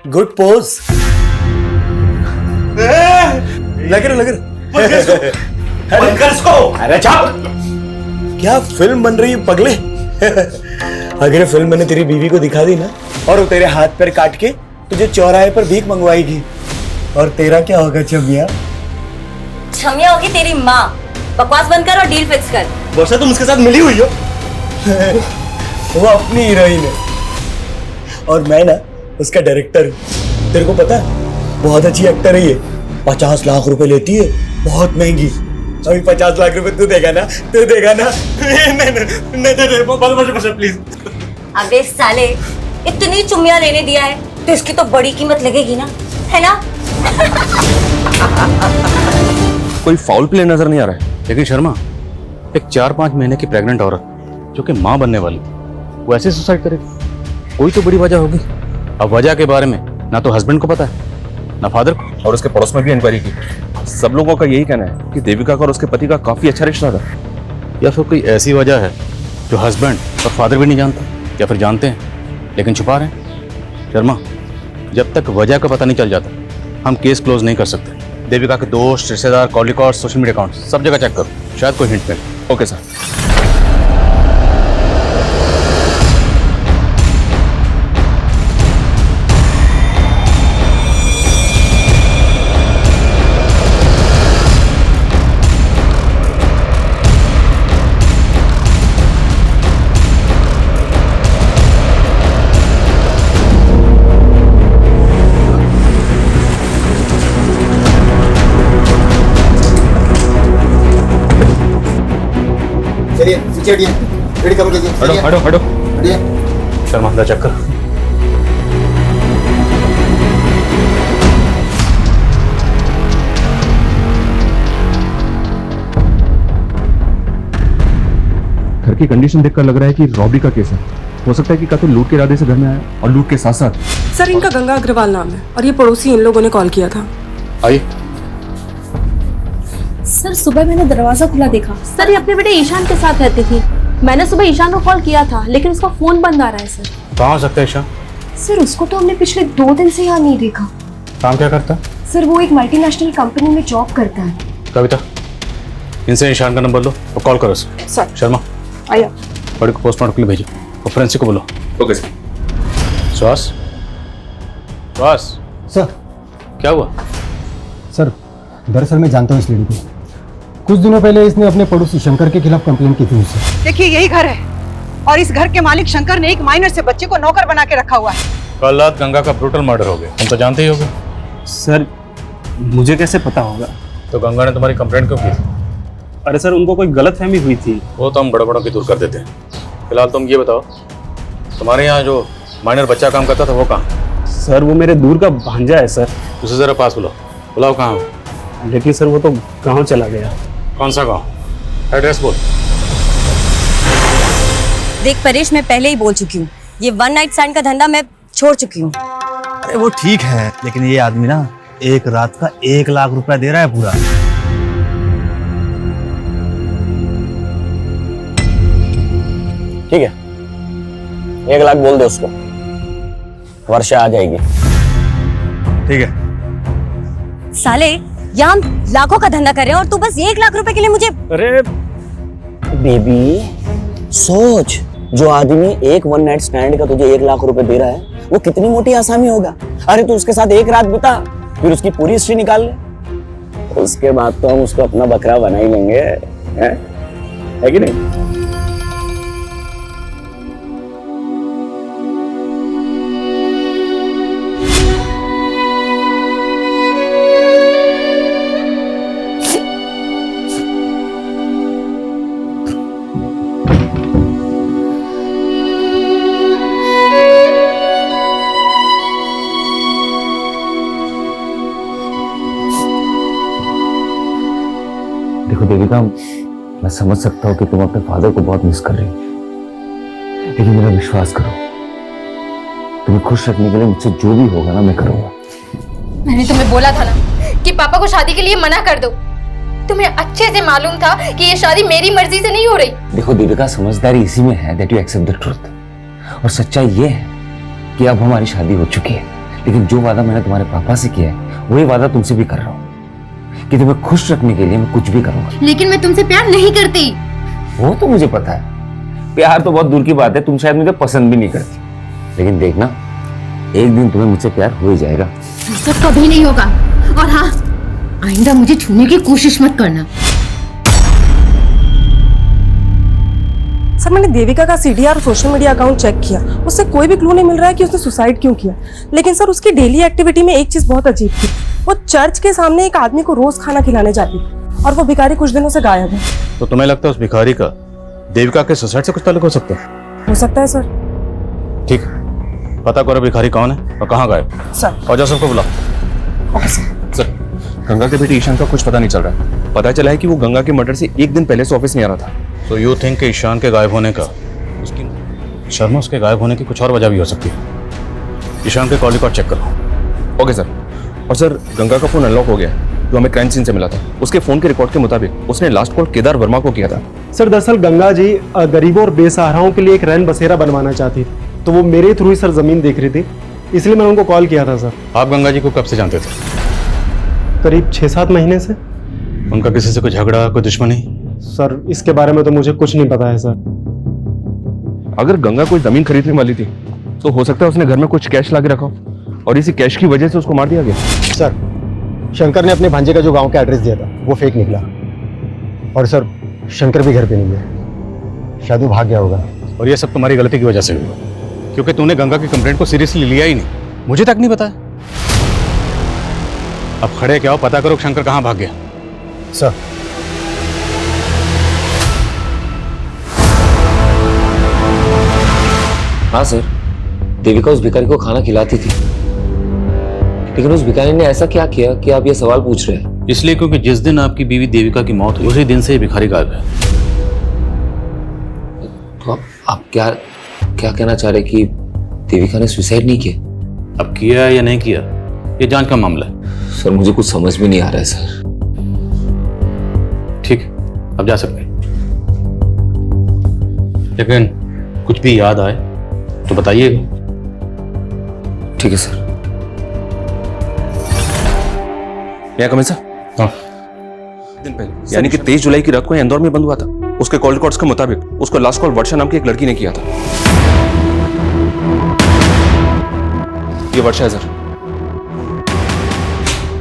Good pose. लग रहा अरे चुप। क्या फिल्म बन रही है पगले? अगर फिल्म मैंने तेरी बीवी को दिखा दी ना और वो तेरे हाथ पैर काट के तुझे चौराहे पर भीख मंगवाएगी, और तेरा क्या होगा छमिया? छमिया होगी तेरी माँ। बकवास बंद कर और डील फिक्स कर। वर्षा तुम उसके साथ मिली हुई हो? वो अपनी हीरोइन है और मैं ना उसका डायरेक्टर हूँ। तेरे को पता है बहुत अच्छी एक्टर है ये। 50 लाख रुपए लेती है, बहुत महंगी। अभी 50 लाख रुपए तू देगा ना? नहीं प्लीज। अबे साले, इतनी चुम्मिया लेने दिया है तो इसकी तो बड़ी कीमत लगेगी ना, है ना? कोई फाउल प्ले नजर नहीं आ रहा है। लेकिन शर्मा, एक 4-5 महीने की प्रेग्नेंट औरत जो कि माँ बनने वाली थी, वो ऐसे सुसाइड करेगी? कोई तो बड़ी वजह होगी। अब वजह के बारे में ना तो हस्बैंड को पता है ना फादर को, और उसके पड़ोस में भी इंक्वायरी की। सब लोगों का यही कहना है कि देविका का और उसके पति का काफी अच्छा रिश्ता था। या फिर कोई ऐसी वजह है जो हस्बैंड और फादर भी नहीं जानते, या फिर जानते हैं लेकिन छुपा रहे हैं। शर्मा, जब तक वजह का पता नहीं चल जाता हम केस क्लोज नहीं कर सकते। देविका के दोस्त, रिश्तेदार, call record, social media account सब जगह चेक करो, शायद कोई हिंट मिले। Okay sir. हटो। शर्मा, दा चेक कर। घर की कंडीशन देखकर लग रहा है कि रॉबरी का केस है। हो सकता है कि का तो लूट के इरादे से घर में आया और लूट के साथ साथ। सर इनका गंगा अग्रवाल नाम है और ये पड़ोसी इन लोगों ने कॉल किया था। आइए। सर सुबह मैंने दरवाजा खुला देखा। सर ये अपने बेटे ईशान के साथ रहती थी। मैंने सुबह ईशान को कॉल किया था लेकिन उसका फोन बंद आ रहा है सर। कहाँ हो सकता है ईशान? सर उसको तो हमने पिछले 2 दिन से यहाँ नहीं देखा। काम क्या करता है? सर वो एक मल्टीनेशनल कंपनी में जॉब करता है। कविता, इनसे ईशान का नंबर लो और कॉल करो सर। शर्मा, आया। बड़ी को पोस्टमार्टम के लिए भेजो और फोरेंसिक को बोलो। Okay sir. श्वास सर क्या हुआ? सर दरअसल मैं जानता हूँ इस लेडी को। कुछ दिनों पहले इसने अपने पड़ोसी शंकर के खिलाफ कंप्लेंट की थी मुझसे। देखिए यही घर है और इस घर के मालिक शंकर ने एक माइनर से बच्चे को नौकर बना के रखा हुआ है। कल रात गंगा का ब्रूटल मर्डर हो गया, तुम तो जानते ही होगे। सर मुझे कैसे पता होगा? तो गंगा ने तुम्हारी कंप्लेंट क्यों की? अरे सर उनको कोई गलतफहमी हुई थी। वो तो हम गड़बड़ों की दूर कर देते हैं। फिलहाल तुम ये बताओ, तुम्हारे यहाँ जो माइनर बच्चा काम करता था वो कहाँ? सर वो मेरे दूर का भांजा है सर। उसे जरा पास बुलाओ कहाँ हो? लेकिन सर वो तो गाँव चला गया। कौन सा गाँव? एड्रेस बोल। देख परेश, मैं पहले ही बोल चुकी हूँ, ये 1 नाइट स्टैंड का धंधा मैं छोड़ चुकी हूँ। अरे वो ठीक है, लेकिन ये आदमी ना एक रात का 1 लाख रुपया दे रहा है पूरा। ठीक है, 1 लाख बोल दे उसको, वर्षा आ जाएगी। ठीक है। साले, यहाँ हम लाखों का धंधा कर रहे हैं और तू बस 1 लाख रुपए के लिए मुझे। अरे बेबी सोच, जो आदमी एक वन नाइट स्टैंड का तुझे 1 लाख रुपए दे रहा है वो कितनी मोटी आसामी होगा। अरे तू उसके साथ एक रात बिता, फिर उसकी पूरी हिस्ट्री निकाल ले, उसके बाद तो हम उसको अपना बकरा बना ही लेंगे, है कि नहीं? देखो देविका, मैं समझ सकता हूँ कि तुम अपने फादर को बहुत मिस कर रही हो, लेकिन मेरा विश्वास करो, तुम्हें खुश रखने के लिए मुझसे जो भी होगा ना मैं करूंगा। मैंने तुम्हें बोला था ना कि पापा को शादी के लिए मना कर दो। तुम्हें अच्छे से मालूम था कि ये शादी मेरी मर्जी से नहीं हो रही। देखो देविका, समझदारी इसी में है that you accept the truth। और सच्चाई ये है कि अब हमारी शादी हो चुकी है, लेकिन जो वादा मैंने तुम्हारे पापा से किया है वही वादा तुमसे भी कर रहा हूँ कि तुम्हें खुश रखने के लिए मैं कुछ भी करूंगा। लेकिन मैं तुमसे प्यार नहीं करती। वो तो मुझे पता है, प्यार तो बहुत दूर की बात है, तुम शायद मुझे पसंद भी नहीं करती, लेकिन देखना एक दिन तुम्हें मुझसे प्यार हो ही जाएगा। सब कभी नहीं होगा, और हाँ, आइंदा मुझे छूने की कोशिश मत करना। सर मैंने देविका का सीडीआर और सोशल मीडिया अकाउंट चेक किया, उससे कोई भी क्लू नहीं मिल रहा है कि उसने सुसाइड क्यों किया। लेकिन सर उसकी डेली एक्टिविटी में एक चीज बहुत अजीब थी, वो चर्च के सामने एक आदमी को रोज खाना खिलाने जाती थी, और वो भिखारी कुछ दिनों से गायब है। तो तुम्हें लगता है उस भिखारी का देविका के सुसाइड से कुछ ताल्लुक हो सकता है? हो सकता है सर। ठीक, पता करो भिखारी कौन है और कहाँ गायब सर। और सबको बुलाओ। Okay sir. सर, गंगा के बेटे ईशान का कुछ पता नहीं चल रहा है। पता चला है कि वो गंगा के मर्डर से एक दिन पहले से ऑफिस नहीं आ रहा था। तो यू थिंक कि ईशान के गायब होने का उसकी शर्मा उसके गायब होने की कुछ और वजह भी हो सकती है। ईशान के कॉल रिकॉर्ड चेक करो। Okay sir. और सर, गंगा का फोन अनलॉक हो गया जो हमें क्राइम सीन से मिला था। उसके फोन के रिकॉर्ड के मुताबिक उसने लास्ट कॉल केदार वर्मा को किया था। सर दरअसल गंगा जी गरीबों और बेसहाराओं के लिए एक रैन बसेरा बनवाना चाहती थी, तो वो मेरे थ्रू ही सर जमीन देख रही थी, इसलिए मैंने उनको कॉल किया था सर। आप गंगा जी को कब से जानते थे? करीब 6-7 महीने से। उनका किसी से कोई झगड़ा, कोई दुश्मनी? सर इसके बारे में तो मुझे कुछ नहीं पता है सर। अगर गंगा कोई जमीन खरीदने वाली थी तो हो सकता है उसने घर में कुछ कैश ला के रखा हो और इसी कैश की वजह से उसको मार दिया गया। सर शंकर ने अपने भांजे का जो गांव का एड्रेस दिया था वो फेक निकला, और सर शंकर भी घर पे नहीं है, शायद वो भाग गया होगा। और ये सब तुम्हारी गलती की वजह से हुआ, क्योंकि तूने गंगा की कंप्लेंट को सीरियसली लिया ही नहीं, मुझे तक नहीं बताया। अब खड़े क्या हो, पता करो शंकर कहाँ भाग गया। सर हाँ सर, देविका उस भिखारी को खाना खिलाती थी, लेकिन उस भिखारी ने ऐसा क्या किया कि आप ये सवाल पूछ रहे हैं? इसलिए क्योंकि जिस दिन आपकी बीवी देविका की मौत हुई उसी दिन से ये भिखारी गायब है। तो आप क्या क्या कहना चाह रहे कि देविका ने सुसाइड नहीं किया? अब किया या नहीं किया ये जांच का मामला है। सर मुझे कुछ समझ में नहीं आ रहा है सर। ठीक, अब जा सकते हैं, लेकिन कुछ भी याद आए तो बताइएगा। ठीक है सर। मैं कमिंग सर? हाँ। दिन पहले यानी कि 23 जुलाई की रात को इंदौर में बंद हुआ था। उसके कॉल रिकॉर्ड्स के मुताबिक उसको लास्ट कॉल वर्षा नाम की एक लड़की ने किया था। ये वर्षा है सर,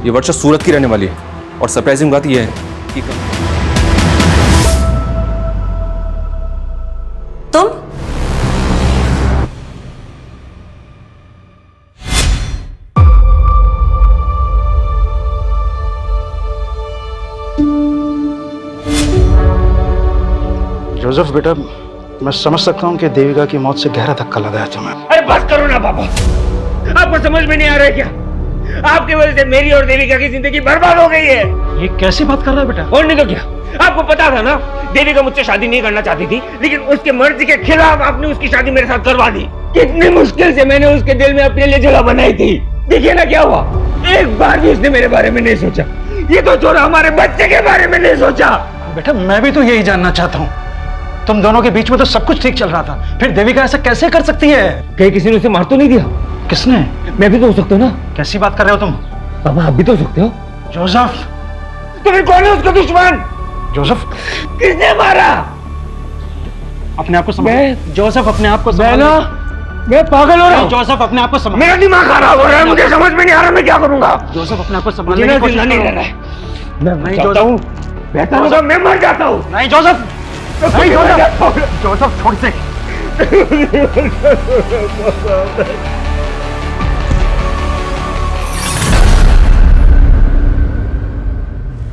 ये वर्षा सूरत की रहने वाली है, और सरप्राइजिंग बात यह है कि तुम जोसेफ बेटा, मैं समझ सकता हूँ कि देविका की मौत से गहरा धक्का लगा है तुम्हें। अरे बस करो ना पापा, आपको समझ में नहीं आ रहा है क्या? आपकी वजह से मेरी और देविका की जिंदगी बर्बाद हो गई है। ये कैसी बात कर रहा है बेटा? और नहीं तो क्या, आपको पता था ना देविका मुझसे शादी नहीं करना चाहती थी, लेकिन उसके मर्जी के खिलाफ आपने उसकी शादी मेरे साथ करवा दी। कितनी मुश्किल से मैंने उसके दिल में अपने लिए जगह बनाई थी। देखिए ना क्या हुआ, एक बार भी उसने मेरे बारे में नहीं सोचा। ये तो छोड़ा, हमारे बच्चे के बारे में नहीं सोचा। बेटा मैं भी तो यही जानना चाहता हूँ, तुम दोनों के बीच में तो सब कुछ ठीक चल रहा था, फिर देविका ऐसा कैसे कर सकती है? कहीं किसी ने उसे मार तो नहीं दिया? किसने? मैं भी तो हो सकता हूँ ना। कैसी बात कर रहे हो तुम? पापा आप भी तो हो सकते हो। जोसेफ, तुम्हें कौन है उसका दुश्मन? जोसेफ, किसने मारा? अपने आप को संभाल जोसेफ, अपने आप को मैं ना मैं पागल हो रहा हूँ। जोसेफ, अपने आप को संभाल। मेरा दिमाग खराब हो रहा है, मुझे समझ में नहीं आ रहा मैं क्या करूंगा। जोसेफ, अपने आप को मुझे संभालने ना की कोशिश जिंदा नहीं करो। रहना है। मैं चाहता हूँ बेहतर होगा मैं मर जाता हूँ। नहीं जोसेफ, नहीं जोसेफ, जोसेफ छोड़ से।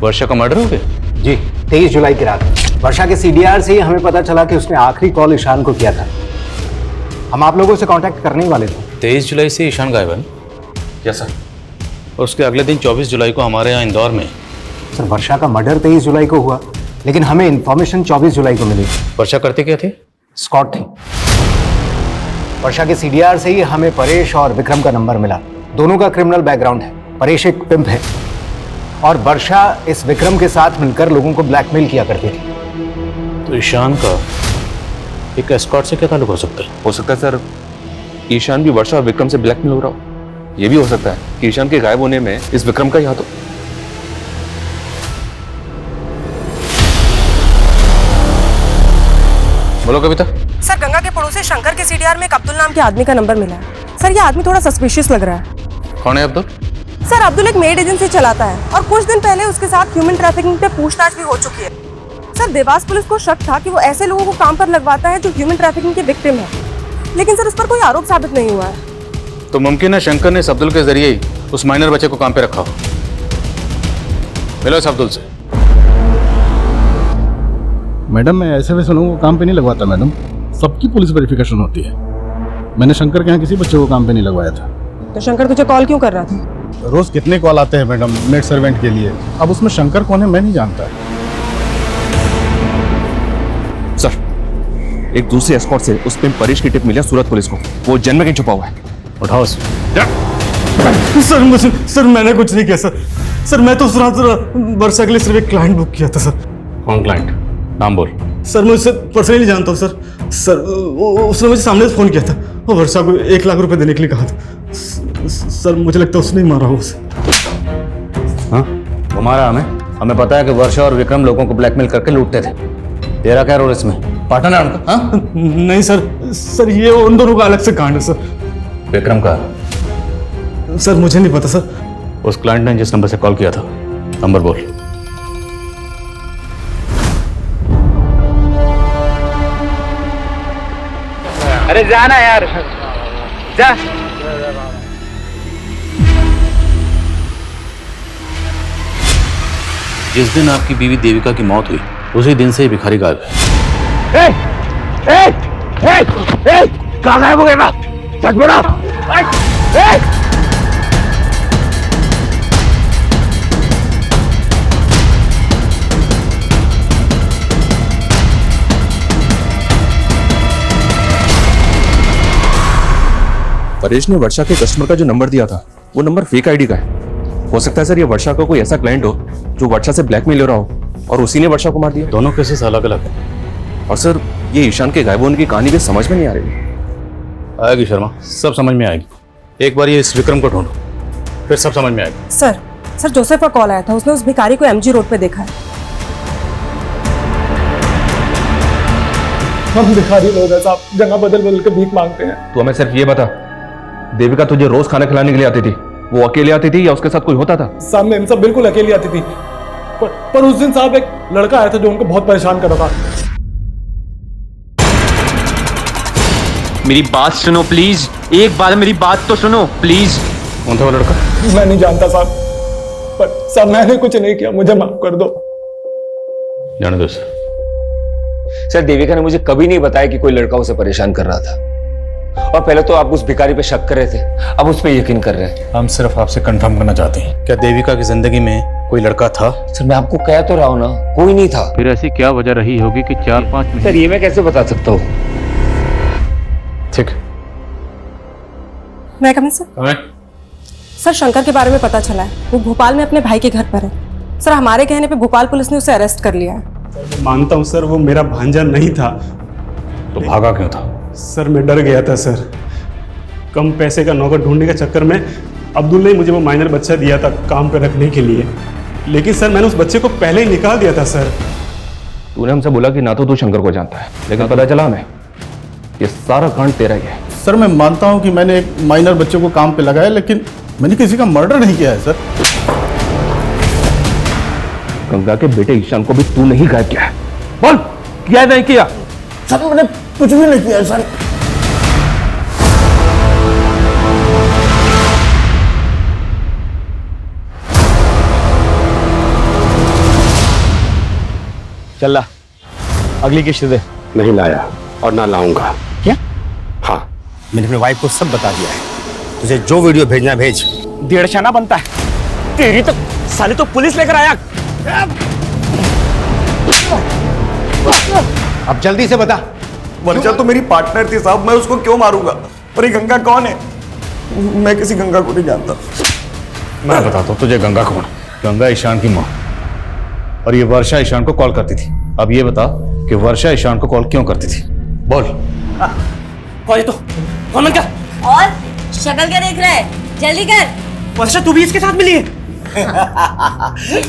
वर्षा का मर्डर हो गया? जी, 23 जुलाई की रात वर्षा के सीडीआर से ही हमें पता चला कि उसने आखिरी कॉल ईशान को किया था। हम आप लोगों से कांटेक्ट करने ही वाले थे। 23 जुलाई से ईशान गायब है? Yes sir. और उसके अगले दिन 24 जुलाई को हमारे यहाँ इंदौर में। सर, वर्षा का मर्डर 23 जुलाई को हुआ, लेकिन हमें इन्फॉर्मेशन 24 जुलाई को मिली। वर्षा करते क्या थे? स्कॉट थे। वर्षा के सीडीआर से ही हमें परेश और विक्रम का नंबर मिला। दोनों का क्रिमिनल बैकग्राउंड है। परेश एक पिम्प है और वर्षा इस विक्रम के साथ मिलकर लोगों को ब्लैकमेल किया करती थी। तो ईशान का एक एस्कॉर्ट से क्या ताल्लुक हो सकता है? हो सकता है सर ईशान भी वर्षा और विक्रम से ब्लैकमेल हो रहा हो। ये भी हो सकता है कि ईशान के गायब होने में इस विक्रम का ही हाथ हो। बोलो कविता। सर, गंगा के पड़ोसी शंकर के सीडीआर में एक अब्दुल नाम के आदमी का नंबर मिला है। सर, ये आदमी थोड़ा सस्पिशियस लग रहा है। कौन है अब्दुल? सर, अब्दुल एक मेड एजेंसी चलाता है और कुछ दिन पहले उसके साथ ह्यूमन ट्रैफिकिंग पे पूछताछ भी हो चुकी है। सर, देवास पुलिस को शक था कि वो ऐसे लोगों को काम पर लगवाता है जो ह्यूमन ट्रैफिकिंग के विक्टिम है, लेकिन सर उस पर कोई आरोप साबित नहीं हुआ है। तो मुमकिन है शंकर ने इस अब्दुल के जरिए ही उस माइनर बच्चे को काम पे रखा हो। मिलो इस अब्दुल से। मैडम, मैं ऐसे वैसे लोगों को काम पे नहीं लगवाता मैडम, सबकी पुलिस वेरिफिकेशन होती है। मैंने शंकर के यहाँ किसी बच्चे को काम पे नहीं लगवाया था। तो शंकर तुझे कॉल क्यों कर रहा था? रोज कितने कॉल आते हैं मैडम मेड सर्वेंट के लिए, अब उसमें शंकर कौन है मैं नहीं जानता। सर, एक दूसरे एस्कॉर्ट से उस पे परेश की टिप मिली सूरत पुलिस को। वो जन्म में कहीं छुपा हुआ है। उठाओ सर, मैंने कुछ नहीं किया सर। सर, मैं तो उस रात वर्षा के लिए सिर्फ एक क्लाइंट बुक किया था सर। कौन क्लाइंट? नाम बोल। सर, मैं उससे पर्सनली जानता हूँ सर। सर, उसने मुझे सामने से फोन किया था और वर्षा को 1 लाख रुपए देने के लिए कहा था। सर, मुझे लगता है उसने ही मारा हो उसे। हाँ, वो मारा हमें पता है कि वर्षा और विक्रम लोगों को ब्लैकमेल करके लूटते थे। तेरा क्या रोल इसमें? पार्टनर है उनका? हाँ? नहीं सर, ये उन दोनों का अलग से कांड है सर। विक्रम का? सर, मुझे नहीं पता सर। उस क्लाइंट ने जिस नंबर से कॉल किया था, नंबर बोल। अरे जाना यार, जा। जिस दिन आपकी बीवी देविका की मौत हुई उसी दिन से ही भिखारी गायब है। कहाँ गायब हो गया? सच बोला। परेश ने वर्षा के कस्टमर का जो नंबर दिया था वो नंबर फेक आईडी का है। हो सकता है सर ये वर्षा का कोई ऐसा क्लाइंट हो जो वर्षा से ब्लैकमेल हो रहा हो और उसी ने वर्षा को मार दिया। दोनों केसेस अलग अलग हैं। और सर ये ईशान के गायब होने की कहानी भी समझ में नहीं आ रही। आएगी शर्मा, सब समझ में आएगी। एक बार ये इस विक्रम को ढूंढो, फिर सब समझ में आएगी। सर, जोसेफ का कॉल आया था। उसने उस भिखारी को एमजी रोड पे देखा है। हम भिखारी लोग हैं साहब, जगह बदल बदल के भीख मांगते हैं। तो हमें सिर्फ ये बता, देविका तुझे रोज खाना खिलाने के लिए आती थी, वो अकेले आती थी या उसके साथ कोई होता था? साहब, मैम सब बिल्कुल अकेली आती थी, पर उस दिन साहब एक लड़का आया था जो उनको बहुत परेशान कर रहा था। मेरी बात सुनो प्लीज, एक बार मेरी बात तो सुनो प्लीज। कौन था वो लड़का? मैं नहीं जानता साहब, पर साहब मैंने कुछ नहीं किया, मुझे माफ कर दो। जाने दो सर, देविका ने मुझे कभी नहीं बताया कि कोई लड़का उसे परेशान कर रहा था। और पहले तो आप उस भिखारी पे शक कर रहे थे, अब उस पे यकीन कर रहे हैं। हम सिर्फ आपसे कंफर्म करना चाहते हैं, क्या देविका की जिंदगी में कोई लड़का था? सर, मैं आपको कह तो रहा हूं ना, कोई नहीं था। फिर ऐसी क्या वजह रही होगी कि 4-5 महीने? सर, ये मैं कैसे बता सकता हूँ? ठीक। मैं कम सर, शंकर के बारे में पता चला है। वो भोपाल में अपने भाई के घर पर है। सर, हमारे कहने पे भोपाल पुलिस ने उसे अरेस्ट कर लिया है। मानता हूँ सर, वो मेरा भांजा नहीं था। तो भागा क्यों था? सर, मैं डर गया था सर। कम पैसे का नौकर ढूंढने के चक्कर में अब्दुल ने मुझे वो माइनर बच्चा दिया था काम पर रखने के लिए, लेकिन सर मैंने उस बच्चे को पहले ही निकाल दिया था सर। तूने हमसे बोला कि ना तो तू शंकर को जानता है, लेकिन पता चला हमें ये सारा कांड तेरा ही है। सर मैं मानता हूँ कि मैंने एक माइनर बच्चे को काम पे लगाया, लेकिन मैंने किसी का मर्डर नहीं किया है सर। गंगा के बेटे ईशान को भी तू नहीं गायब किया है? बोल, किया है नहीं किया? सर मैंने कुछ भी नहीं किया सर। चल अगली किश्त दे। नहीं लाया और ना लाऊंगा। क्या? हाँ, मैंने अपनी वाइफ को सब बता दिया है। तुझे जो वीडियो भेजना है भेज। 1.5 आना बनता है। तेरी तो साले तो पुलिस लेकर आया। अब जल्दी से बता। वर्षा तो मेरी पार्टनर थी साहब, मैं उसको क्यों मारूंगा? और ये गंगा कौन है? मैं किसी गंगा को नहीं जानता। मैं बताता हूँ तुझे गंगा कौन। गंगा ईशान की माँ, और ये वर्षा ईशान को कॉल करती थी। अब ये बता कि वर्षा ईशान को कॉल क्यों करती थी? बोल। कौन है तो? कौन क्या? और शक्ल क्या देख रहा है? जल्दी कर। वर्षा तू भी इसके साथ मिली है?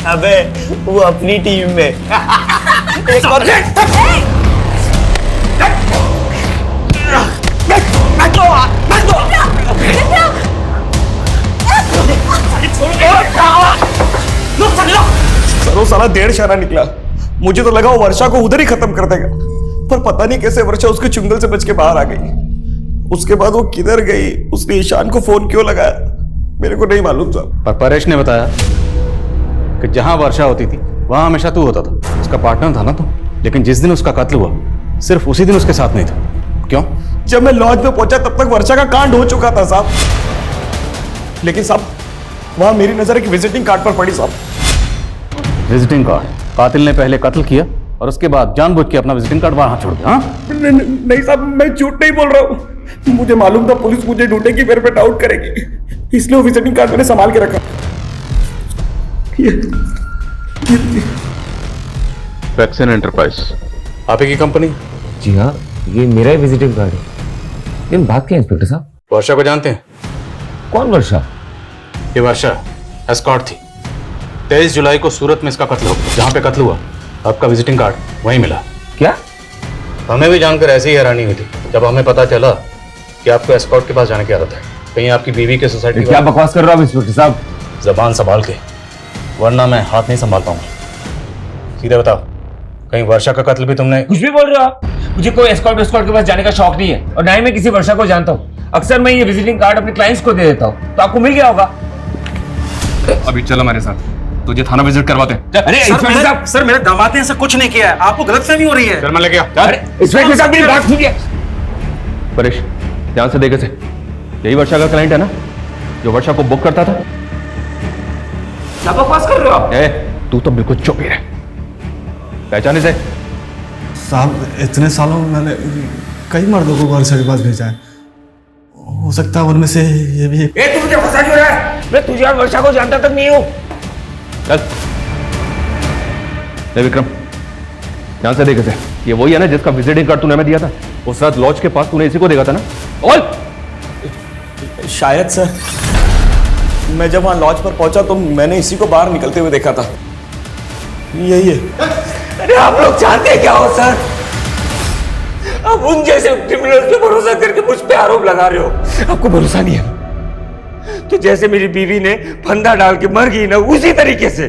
अबे वो अपनी टीम में। एक और सर वो साला 1.5 शाना निकला। मुझे तो लगा वो वर्षा को उधर ही खत्म कर देगा, पर पता नहीं कैसे वर्षा उसके चुंगल से बच के बाहर आ गई। उसके बाद वो किधर गई, उसने ईशान को फोन क्यों लगाया, मेरे को नहीं मालूम साहब। पर परेश ने बताया कि जहां वर्षा होती थी वहां हमेशा तू होता था, उसका पार्टनर था ना तू। लेकिन जिस दिन उसका कत्ल हुआ सिर्फ उसी दिन उसके साथ नहीं था। क्यों? जब मैं लॉज में पहुंचा तब तक वर्षा का कांड हो चुका था साहब। लेकिन साहब वहां मेरी नजर एक विजिटिंग कार्ड पर पड़ी साहब। Visiting card? कातिल ने पहले कत्ल किया और उसके बाद जानबूझ के अपना विजिटिंग कार्ड वहां छोड़ दिया। नहीं साहब, मैं झूठ नहीं बोल रहा हूँ। मुझे मालूम था पुलिस मुझे ढूंढेगी, मेरे पे डाउट करेगी, इसलिए वो विजिटिंग कार्ड मैंने संभाल के रखा। वैक्सीन एंटरप्राइज आप ही की कंपनी? जी हाँ, ये मेरा ही विजिटिंग कार्ड है। लेकिन बात क्या है इंस्पेक्टर साहब? वर्षा को जानते हैं? कौन वर्षा? ये वर्षा एस्कॉर्ट थी। 23 जुलाई को सूरत में इसका कत्ल हुआ। जहां पे कत्ल हुआ आपका विजिटिंग कार्ड वहीं मिला। क्या? हमें भी जानकर ऐसी ही हैरानी हुई थी जब हमें पता चला कि आपको एस्कॉर्ट के पास जाने की आदत है। कहीं आपकी बीवी के सोसाइटी? क्या बकवास कर रहे हो आप इंस्पेक्टर साहब? जबान संभाल के, वरना मैं हाथ नहीं संभाल पाऊंगा। सीधे बताओ, कहीं वर्षा का कत्ल भी तुमने? कुछ भी बोल रहे हो आप? मुझे कोई एस्कॉर्ट के पास जाने का शौक नहीं है, और ना ही मैं किसी वर्षा को जानता हूँ। अक्सर मैं ये विजिटिंग कार्ड अपने क्लाइंट्स को दे देता हूँ, तो आपको मिल गया होगा। अभी चल हमारे साथ, तुझे थाना विजिट करवाते हैं। अरे इंस्पेक्टर साहब, सर मेरे दामाद ने ऐसा कुछ नहीं किया है, आपको गलतफहमी हो रही है। शर्मा लेके आ। अरे इंस्पेक्टर साहब मेरी बात सुनिए। परेश ध्यान से देखे से, यही वर्षा का क्लाइंट है ना जो वर्षा को बुक करता था? क्या बकवास कर रहे हो आप? तू तो बिल्कुल चुप ही रह। पहचाने से? साहब इतने सालों में मैंने कई मर्दों को वर्षा के पास भेजा है, हो सकता है उनमें से ये भी। तू मुझे फंसा क्यों रहा है? मैं तुझे और वर्षा को जानता तक नहीं हूँ। चल ले विक्रम, ध्यान से देखे से, ये वही है ना जिसका विजिटिंग कार्ड तूने हमें दिया था? उस रात लॉज के पास तूने इसी को देखा था ना? और शायद सर, मैं जब वहां लॉज पर पहुंचा तो मैंने इसी को बाहर निकलते हुए देखा था। यही है। अरे आप लोग जानते हैं क्या हो सर? आप उन जैसे क्रिमिनल्स पे भरोसा करके मुझ पे आरोप लगा रहे हो। आपको भरोसा नहीं है तो जैसे मेरी बीवी ने फंदा डाल के मर गई ना, उसी तरीके से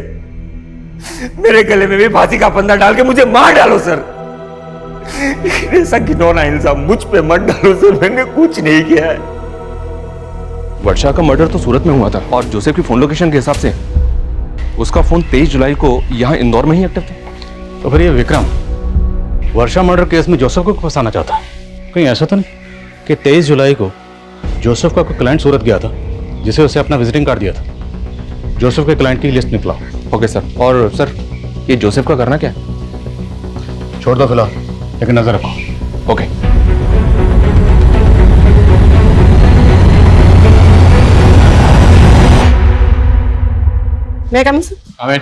मेरे गले में भी फांसी का फंदा डाल के मुझे मार डालो सर। ऐसा घिनौना इल्जाम मुझ पे मत डालो सर, मैंने कुछ नहीं किया है। वर्षा का मर्डर तो सूरत में हुआ था, और जोसेफ की फोन लोकेशन के हिसाब से उसका फोन 23 जुलाई को यहाँ इंदौर में ही एक्टिव था। तो फिर ये विक्रम वर्षा मर्डर केस में जोसेफ को फंसाना चाहता है? कहीं ऐसा तो नहीं कि 23 जुलाई को जोसेफ का कोई क्लाइंट सूरत गया था जिसे उसे अपना विजिटिंग कार्ड दिया था? जोसेफ के क्लाइंट की लिस्ट निकला। Okay sir. और सर ये जोसेफ का करना क्या है? छोड़ दो फिलहाल, लेकिन नजर रखो। ओके। मैं come sir? Aamir.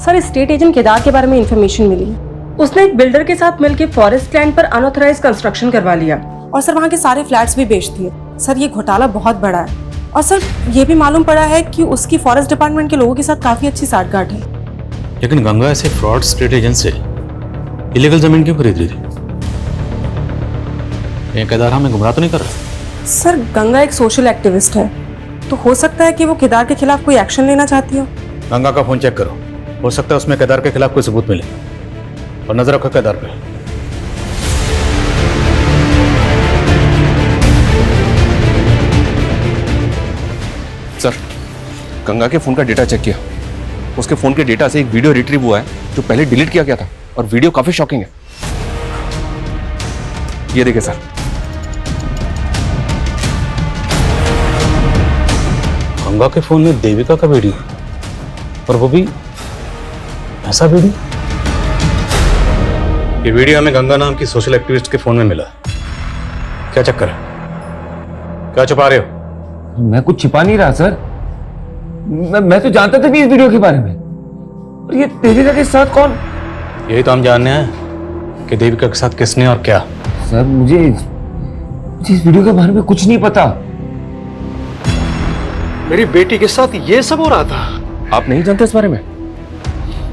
Sir state agent Kedar के बारे में इंफॉर्मेशन मिली है। उसने एक बिल्डर के साथ मिलकर फॉरेस्ट लैंड पर अनऑथराइज्ड कंस्ट्रक्शन करवा लिया और सर वहाँ के सारे फ्लैट्स भी बेच दिए। सर ये घोटाला बहुत बड़ा है, और सर ये भी मालूम पड़ा है कि उसकी फॉरेस्ट डिपार्टमेंट के लोगों के साथ काफी अच्छी साठगांठ है। लेकिन गंगा ऐसे फ्रॉड स्टेट एजेंट से इलीगल जमीन क्यों खरीद रही थी? ये केदार हमें गुमराह तो नहीं कर रहा? सर गंगा एक सोशल एक्टिविस्ट है, तो हो सकता है कि वो केदार के खिलाफ कोई एक्शन लेना चाहती हो। गंगा का फोन चेक करो, हो सकता है उसमें केदार के खिलाफ कोई सबूत मिले। और नजर रखो केदार पे। सर, गंगा के फोन का डेटा चेक किया। उसके फोन के डेटा से एक वीडियो रिट्रीव हुआ है जो पहले डिलीट किया गया था, और वीडियो काफी शॉकिंग है। ये देखिए सर। गंगा के फोन में देविका का वीडियो, और वो भी ऐसा वीडियो। ये वीडियो हमें गंगा नाम की सोशल एक्टिविस्ट के फोन में मिला। क्या चक्कर है? क्या छुपा रहे हो? मैं कुछ छिपा नहीं रहा सर। मैं तो जानता था भी इस वीडियो के बारे में। और ये देविका के साथ कौन? यही तो हम जानने हैं कि देविका के साथ किसने और क्या। सर मुझे इस वीडियो के बारे में कुछ नहीं पता। मेरी बेटी के साथ ये सब हो रहा था। आप नहीं जानते इस बारे में?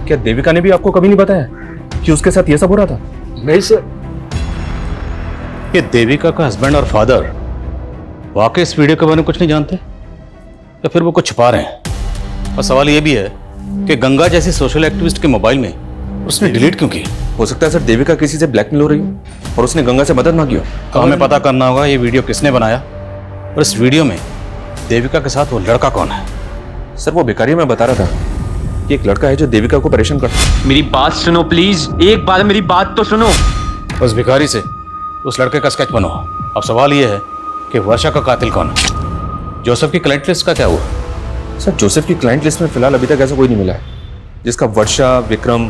क्या देविका ने भी आपको कभी नहीं बताया कि उसके साथ ये सब हो रहा था? नहीं सर। ये देविका का हस्बैंड और फादर वाकई इस वीडियो के बारे में कुछ नहीं जानते, या फिर वो कुछ छुपा रहे हैं? और सवाल ये भी है कि गंगा जैसी सोशल एक्टिविस्ट के मोबाइल में उसने डिलीट क्यों की? हो सकता है सर देविका किसी से ब्लैकमेल हो रही हो और उसने गंगा से मदद मांगी हो। तो हमें पता करना होगा ये वीडियो किसने बनाया, और इस वीडियो में देविका के साथ वो लड़का कौन है। सर वो भिखारी मैं बता रहा था कि एक लड़का है जो देविका को परेशान करता है। मेरी बात सुनो प्लीज, एक बार मेरी बात तो सुनो। उस भिखारी से उस लड़के का स्केच बनो। अब सवाल ये है कि वर्षा का कातिल कौन है? जोसेफ की क्लाइंट लिस्ट का क्या हुआ? सर जोसेफ की क्लाइंट लिस्ट में फिलहाल अभी तक ऐसा कोई नहीं मिला है जिसका वर्षा, विक्रम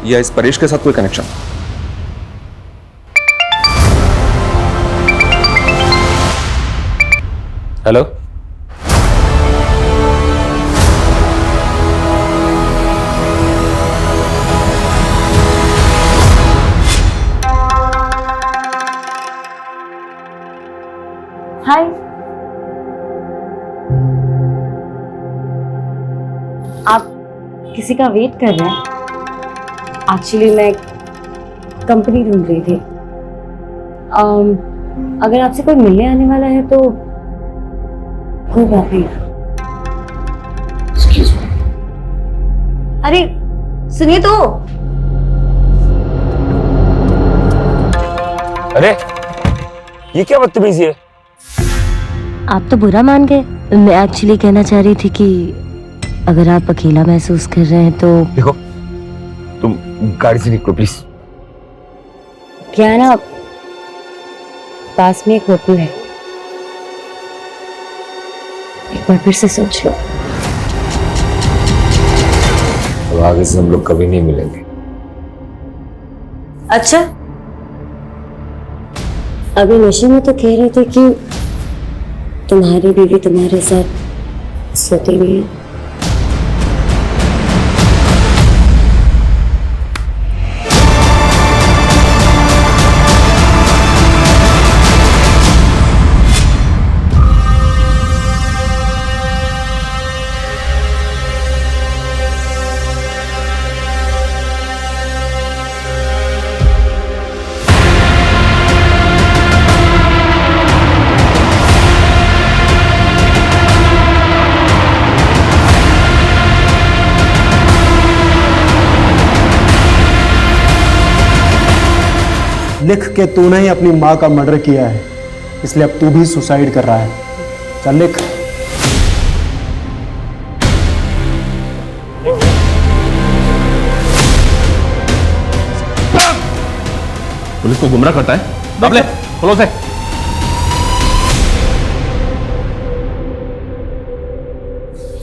या इस परेश के साथ कोई कनेक्शन। हेलो, हाय। आप किसी का वेट कर रहे हैं? एक्चुअली मैं कंपनी ढूंढ रही थी। अगर आपसे कोई मिलने आने वाला है तो कोई बात नहीं। अरे सुनिए तो। अरे ये क्या बदतमीजी है? आप तो बुरा मान गए। मैं एक्चुअली कहना चाह रही थी कि अगर आप अकेला महसूस कर रहे हैं तो देखो, तुम गाड़ी से निकलो प्लीज। क्या है ना, पास में एक होटल है, एक बार फिर से सोच लो। अब आगे से हम लोग कभी नहीं मिलेंगे। अच्छा, अभी नशे में तो कह रहे थे कि तुम्हारी बीवी तुम्हारे साथ सोती हुई है। लिख के तूने ही अपनी माँ का मर्डर किया है, इसलिए अब तू भी सुसाइड कर रहा है। चल लिख। पुलिस को गुमराह करता है। अब ले, खोलो से।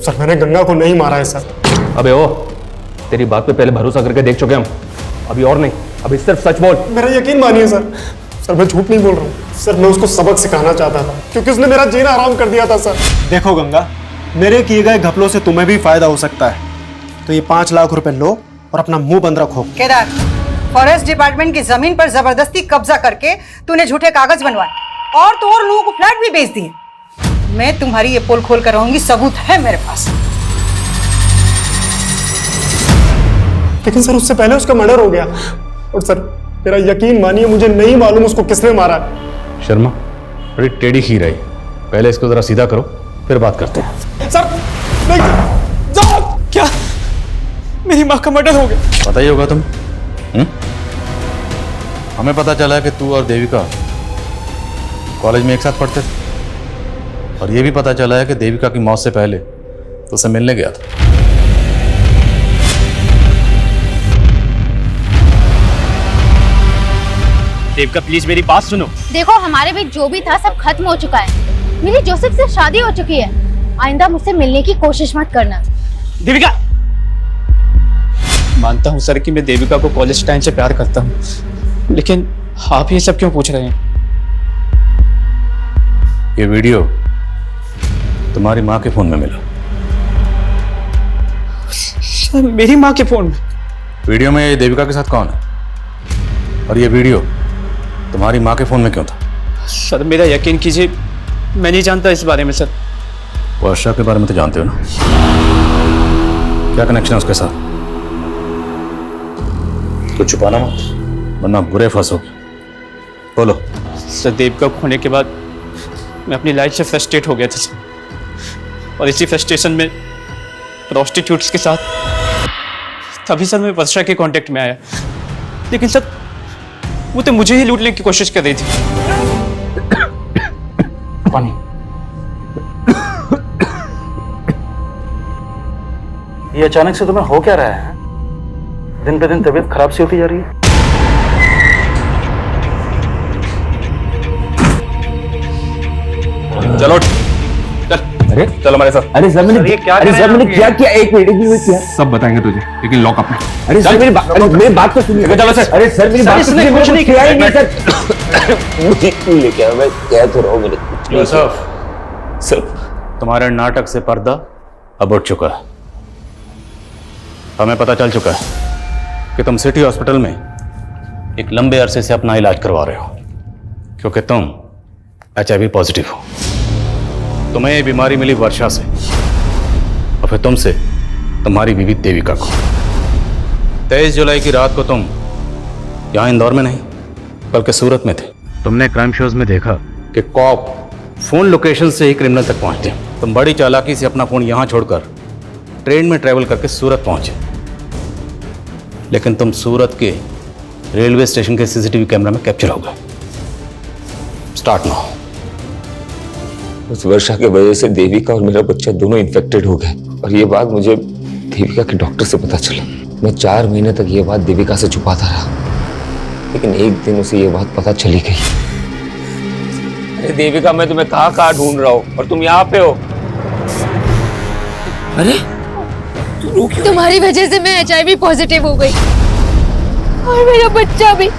सर मैंने गंगा को नहीं मारा है सर। अबे ओ, तेरी बात पे पहले भरोसा करके देख चुके हम, अभी और नहीं, अभी सिर्फ सच बोल। मेरा यकीन मानिए सर। सर मैं झूठ नहीं बोल रहा हूँ सर, मैं उसको सबक सिखाना चाहता था क्योंकि उसने मेरा जीना आराम कर दिया था सर। देखो गंगा, मेरे किए गए घपलों से तुम्हें भी फायदा हो सकता है, तो ये 5 लाख रुपए लो और अपना मुंह बंद रखो। केदार, फॉरेस्ट डिपार्टमेंट की जमीन पर जबरदस्ती कब्जा करके तूने झूठे कागज बनवाए और तो और लोगों को फ्लैट भी बेच दिए। मैं तुम्हारी ये पोल खोल कर रहूंगी, सबूत है मेरे पास। लेकिन सर उससे पहले उसका मर्डर हो गया। और सर मेरा यकीन मानिए, मुझे नहीं मालूम उसको किसने मारा। शर्मा, बड़ी टेढ़ी खीर आई, पहले इसको जरा सीधा करो, फिर बात करते हैं। सर नहीं, जाओ। क्या मेरी माँ का मर्डर हो गया? पता ही होगा तुम। हमें पता चला है कि तू और देविका कॉलेज में एक साथ पढ़ते थे, और ये भी पता चला है कि देविका की मौत से पहले तो उसे मिलने गया था। देविका प्लीज मेरी बात सुनो। देखो, हमारे बीच जो भी था सब खत्म हो चुका है। मेरी जोसेफ से शादी हो चुकी है। आइंदा मुझसे मिलने की कोशिश मत करना। देविका, मानता हूँ सर कि मैं देविका को कॉलेज टाइम से प्यार करता हूँ, लेकिन आप ये सब क्यों पूछ रहे हैं? ये वीडियो तुम्हारी माँ के फोन में मिला। सर मेरी माँ के फोन में? वीडियो में ये देविका के साथ कौन है, और ये वीडियो तुम्हारी माँ के फोन में क्यों था? सर मेरा यकीन कीजिए, मैं नहीं जानता इस बारे में सर। वर्षा के बारे में तो जानते हो ना? क्या कनेक्शन है उसके साथ? कुछ छुपाना मत, वरना बुरे फंसोगे। बोलो। सर देविका को खोने के बाद मैं अपनी लाइफ से फ्रस्ट्रेट हो गया था सर, और इसी फ्रस्ट्रेशन में प्रोस्टिट्यूट्स के साथ तभी सर मैं वर्षा के कांटेक्ट में आया, लेकिन सर वो तो मुझे ही लूटने की कोशिश कर रही थी। पानी। ये अचानक से तुम्हें हो क्या रहा है? दिन पे दिन तबीयत खराब सी होती जा रही है। चलो अरे चलो हमारे साथ। अरे सर मैंने क्या किया? एक मिनट किया। सब बताएंगे तुझे, लेकिन लॉक अप में। अरे सर मेरी बात तो सुनिए। चलो सर। अरे सर मेरी बात सुनिए। कुछ नहीं किया ही नहीं सर। मुझे क्यों लेके आया? मैं कह तो रहा हूँ मैंने कुछ नहीं किया। सर तुम्हारे नाटक से पर्दा अब उठ चुका है। हमें पता चल चुका है कि तुम सिटी हॉस्पिटल में एक लंबे अरसे से अपना इलाज करवा रहे हो, क्योंकि तुम HIV पॉजिटिव हो। तुम्हें ये बीमारी मिली वर्षा से, और फिर तुमसे तुम्हारी बीवी देविका को। 23 जुलाई की रात को तुम यहाँ इंदौर में नहीं बल्कि सूरत में थे। तुमने क्राइम शोज में देखा कि कॉप फोन लोकेशन से ही क्रिमिनल तक पहुंचते हैं। तुम बड़ी चालाकी से अपना फोन यहाँ छोड़कर ट्रेन में ट्रेवल करके सूरत पहुंचे, लेकिन तुम सूरत के रेलवे स्टेशन के CCTV कैमरा में कैप्चर हो गए। Start now. उस वर्षा के वजह से देविका और मेरा बच्चा दोनों इन्फेक्टेड हो गए, और ये बात मुझे देविका के डॉक्टर से पता चला। मैं 4 महीने तक ये बात देविका से छुपाता रहा, लेकिन एक दिन उसे ये बात पता चली गई। अरे देविका, मैं तुम्हें कहाँ ढूंढ रहा हूँ और तुम यहाँ पे हो। अरे तुम्हारी वजह से मैं HIV पॉजिटिव हो गई, और मेरा बच्चा भी।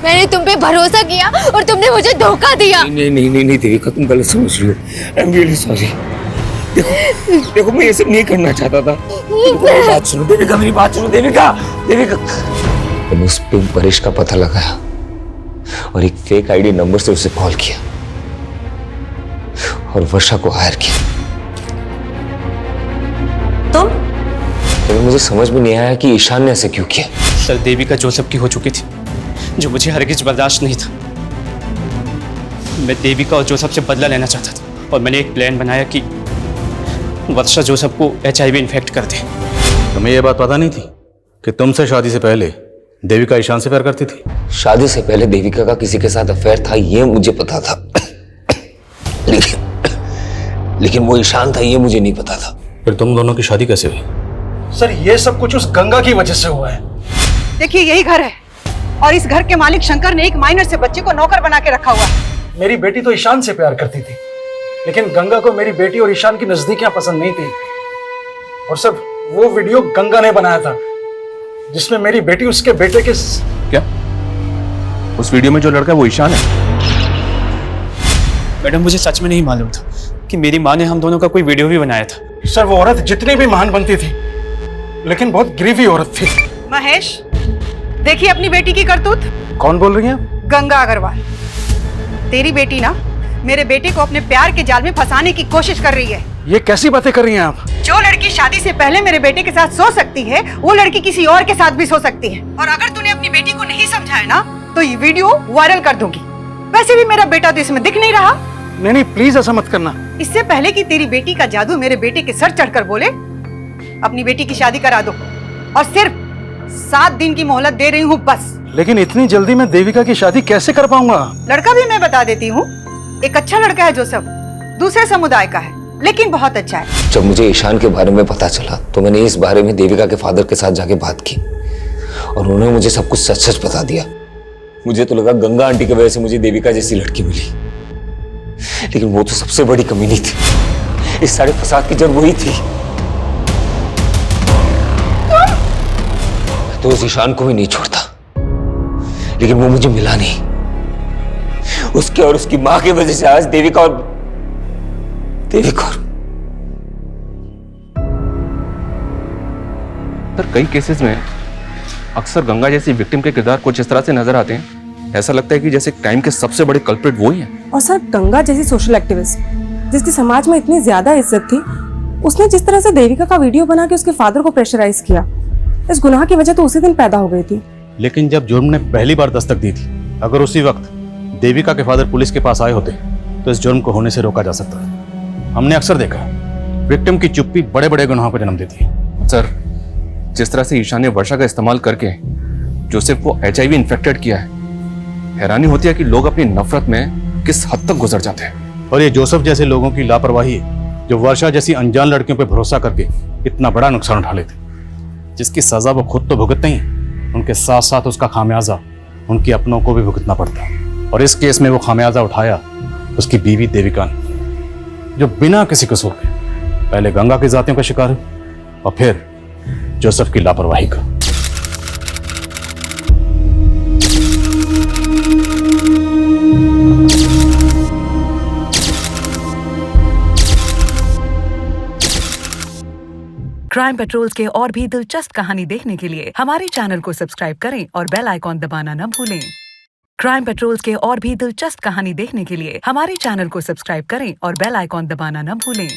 मैंने तुम पे भरोसा किया और तुमने मुझे धोखा दिया। नहीं देविका, तुम गलत समझ रही हो। I am really sorry. देखो मैं ये सब नहीं करना चाहता था। मेरी बात सुनो देविका, मेरी बात सुनो देविका। मैंने उस पिंक परेश का पता लगाया और एक फेक ID नंबर से उसे कॉल किया और वर्षा को हायर किया। तो मुझे समझ में नहीं आया कि ईशान ने ऐसे क्यों किया। सर देविका जोसेफ की हो चुकी थी, जो मुझे हरगिज बर्दाश्त नहीं था। मैं देविका और जोसेफ से बदला लेना चाहता था, और मैंने एक प्लान बनाया कि वर्षा जोसेफ को HIV इन्फेक्ट कर दे। तुम्हें यह बात पता नहीं थी कि तुमसे शादी से पहले देविका ईशान से प्यार करती थी? शादी से पहले देविका का किसी के साथ अफेयर था, ये मुझे पता था, लेकिन वो ईशान था ये मुझे नहीं पता था। फिर तुम दोनों की शादी कैसे हुई? सर ये सब कुछ उस गंगा की वजह से हुआ है। देखिए यही घर है, और इस घर के मालिक शंकर ने एक माइनर से बच्चे को नौकर बना के रखा हुआ है। मेरी बेटी तो ईशान से प्यार करती थी, लेकिन गंगा को मेरी बेटी और ईशान की नजदीकियां पसंद नहीं थी। और सर वो वीडियो गंगा ने बनाया था, जिसमें मेरी बेटी उसके बेटे के क्या? उस वीडियो में जो लड़का है वो ईशान है? मैडम मुझे सच में नहीं मालूम था कि मेरी माँ ने हम दोनों का कोई वीडियो भी बनाया था। सर वो औरत जितनी भी महान बनती थी, लेकिन बहुत गिरवी औरत थी। महेश, देखिए अपनी बेटी की करतूत। कौन बोल रही हैं? गंगा अग्रवाल। तेरी बेटी ना मेरे बेटे को अपने प्यार के जाल में फंसाने की कोशिश कर रही है। ये कैसी बातें कर रही हैं आप? जो लड़की शादी से पहले मेरे बेटे के साथ सो सकती है, वो लड़की किसी और के साथ भी सो सकती है। और अगर तूने अपनी बेटी को नहीं समझा है ना, तो ये वीडियो वायरल कर दूंगी। वैसे भी मेरा बेटा तो इसमें दिख नहीं रहा। नहीं प्लीज ऐसा मत करना। इससे पहले कि तेरी बेटी का जादू मेरे बेटे के सर चढ़कर बोले, अपनी बेटी की शादी करा दो। और सिर्फ 7 दिन की मोहलत दे रही हूँ बस। लेकिन इतनी जल्दी मैं देविका की शादी कैसे कर पाऊंगा? लड़का भी मैं बता देती हूँ। एक अच्छा लड़का है जो सब दूसरे समुदाय का है, लेकिन बहुत अच्छा है। जब मुझे ईशान के बारे में पता चला तो मैंने इस बारे में देविका के फादर के साथ जाके बात की और उन्होंने मुझे सब कुछ सच सच बता दिया। मुझे तो लगा गंगा आंटी की वजह से मुझे देविका जैसी लड़की मिली, लेकिन वो तो सबसे बड़ी कमी नहीं थी। इस सारे फसाद की जड़ वही थी। तो उस ईशान को भी नहीं छोड़ता, लेकिन वो मुझे मिला नहीं। उसके और उसकी मां की वजह से आज देविका सर कई केसेस में अक्सर गंगा जैसी विक्टिम के किरदार कुछ इस तरह से नजर आते हैं, ऐसा लगता है कि जैसे क्राइम के सबसे बड़े कल्प्रिट वो ही हैं। और सर गंगा जैसी सोशल एक्टिविस्ट जिसकी समाज में इतनी ज्यादा इज्जत थी, उसने जिस तरह से देविका का वीडियो बना के उसके फादर को प्रेशराइज किया, इस गुनाह की वजह तो उसी दिन पैदा हो गई थी। लेकिन जब जुर्म ने पहली बार दस्तक दी थी, अगर उसी वक्त देविका के फादर पुलिस के पास आए होते तो इस जुर्म को होने से रोका जा सकता था। हमने अक्सर देखा विक्टिम की चुप्पी बड़े बड़े गुनाहों को जन्म देती है। सर जिस तरह से ईशान ने वर्षा का इस्तेमाल करके जोसेफ को HIV इन्फेक्टेड किया है, हैरानी होती है कि लोग अपनी नफरत में किस हद तक गुजर जाते हैं। और ये जोसेफ जैसे लोगों की लापरवाही है जो वर्षा जैसी अनजान लड़कियों पर भरोसा करके इतना बड़ा नुकसान उठा लेते, जिसकी सजा वो खुद तो भुगतते ही, उनके साथ साथ उसका खामियाजा उनके अपनों को भी भुगतना पड़ता है। और इस केस में वो खामियाजा उठाया उसकी बीवी देविका ने, जो बिना किसी कसूर के पहले गंगा की जातियों का शिकार हुई और फिर जोसेफ की लापरवाही का। क्राइम पेट्रोल्स के और भी दिलचस्प कहानी देखने के लिए हमारे चैनल को सब्सक्राइब करें और बेल आइकॉन दबाना न भूलें। क्राइम पेट्रोल्स के और भी दिलचस्प कहानी देखने के लिए हमारे चैनल को सब्सक्राइब करें और बेल आइकॉन दबाना न भूलें।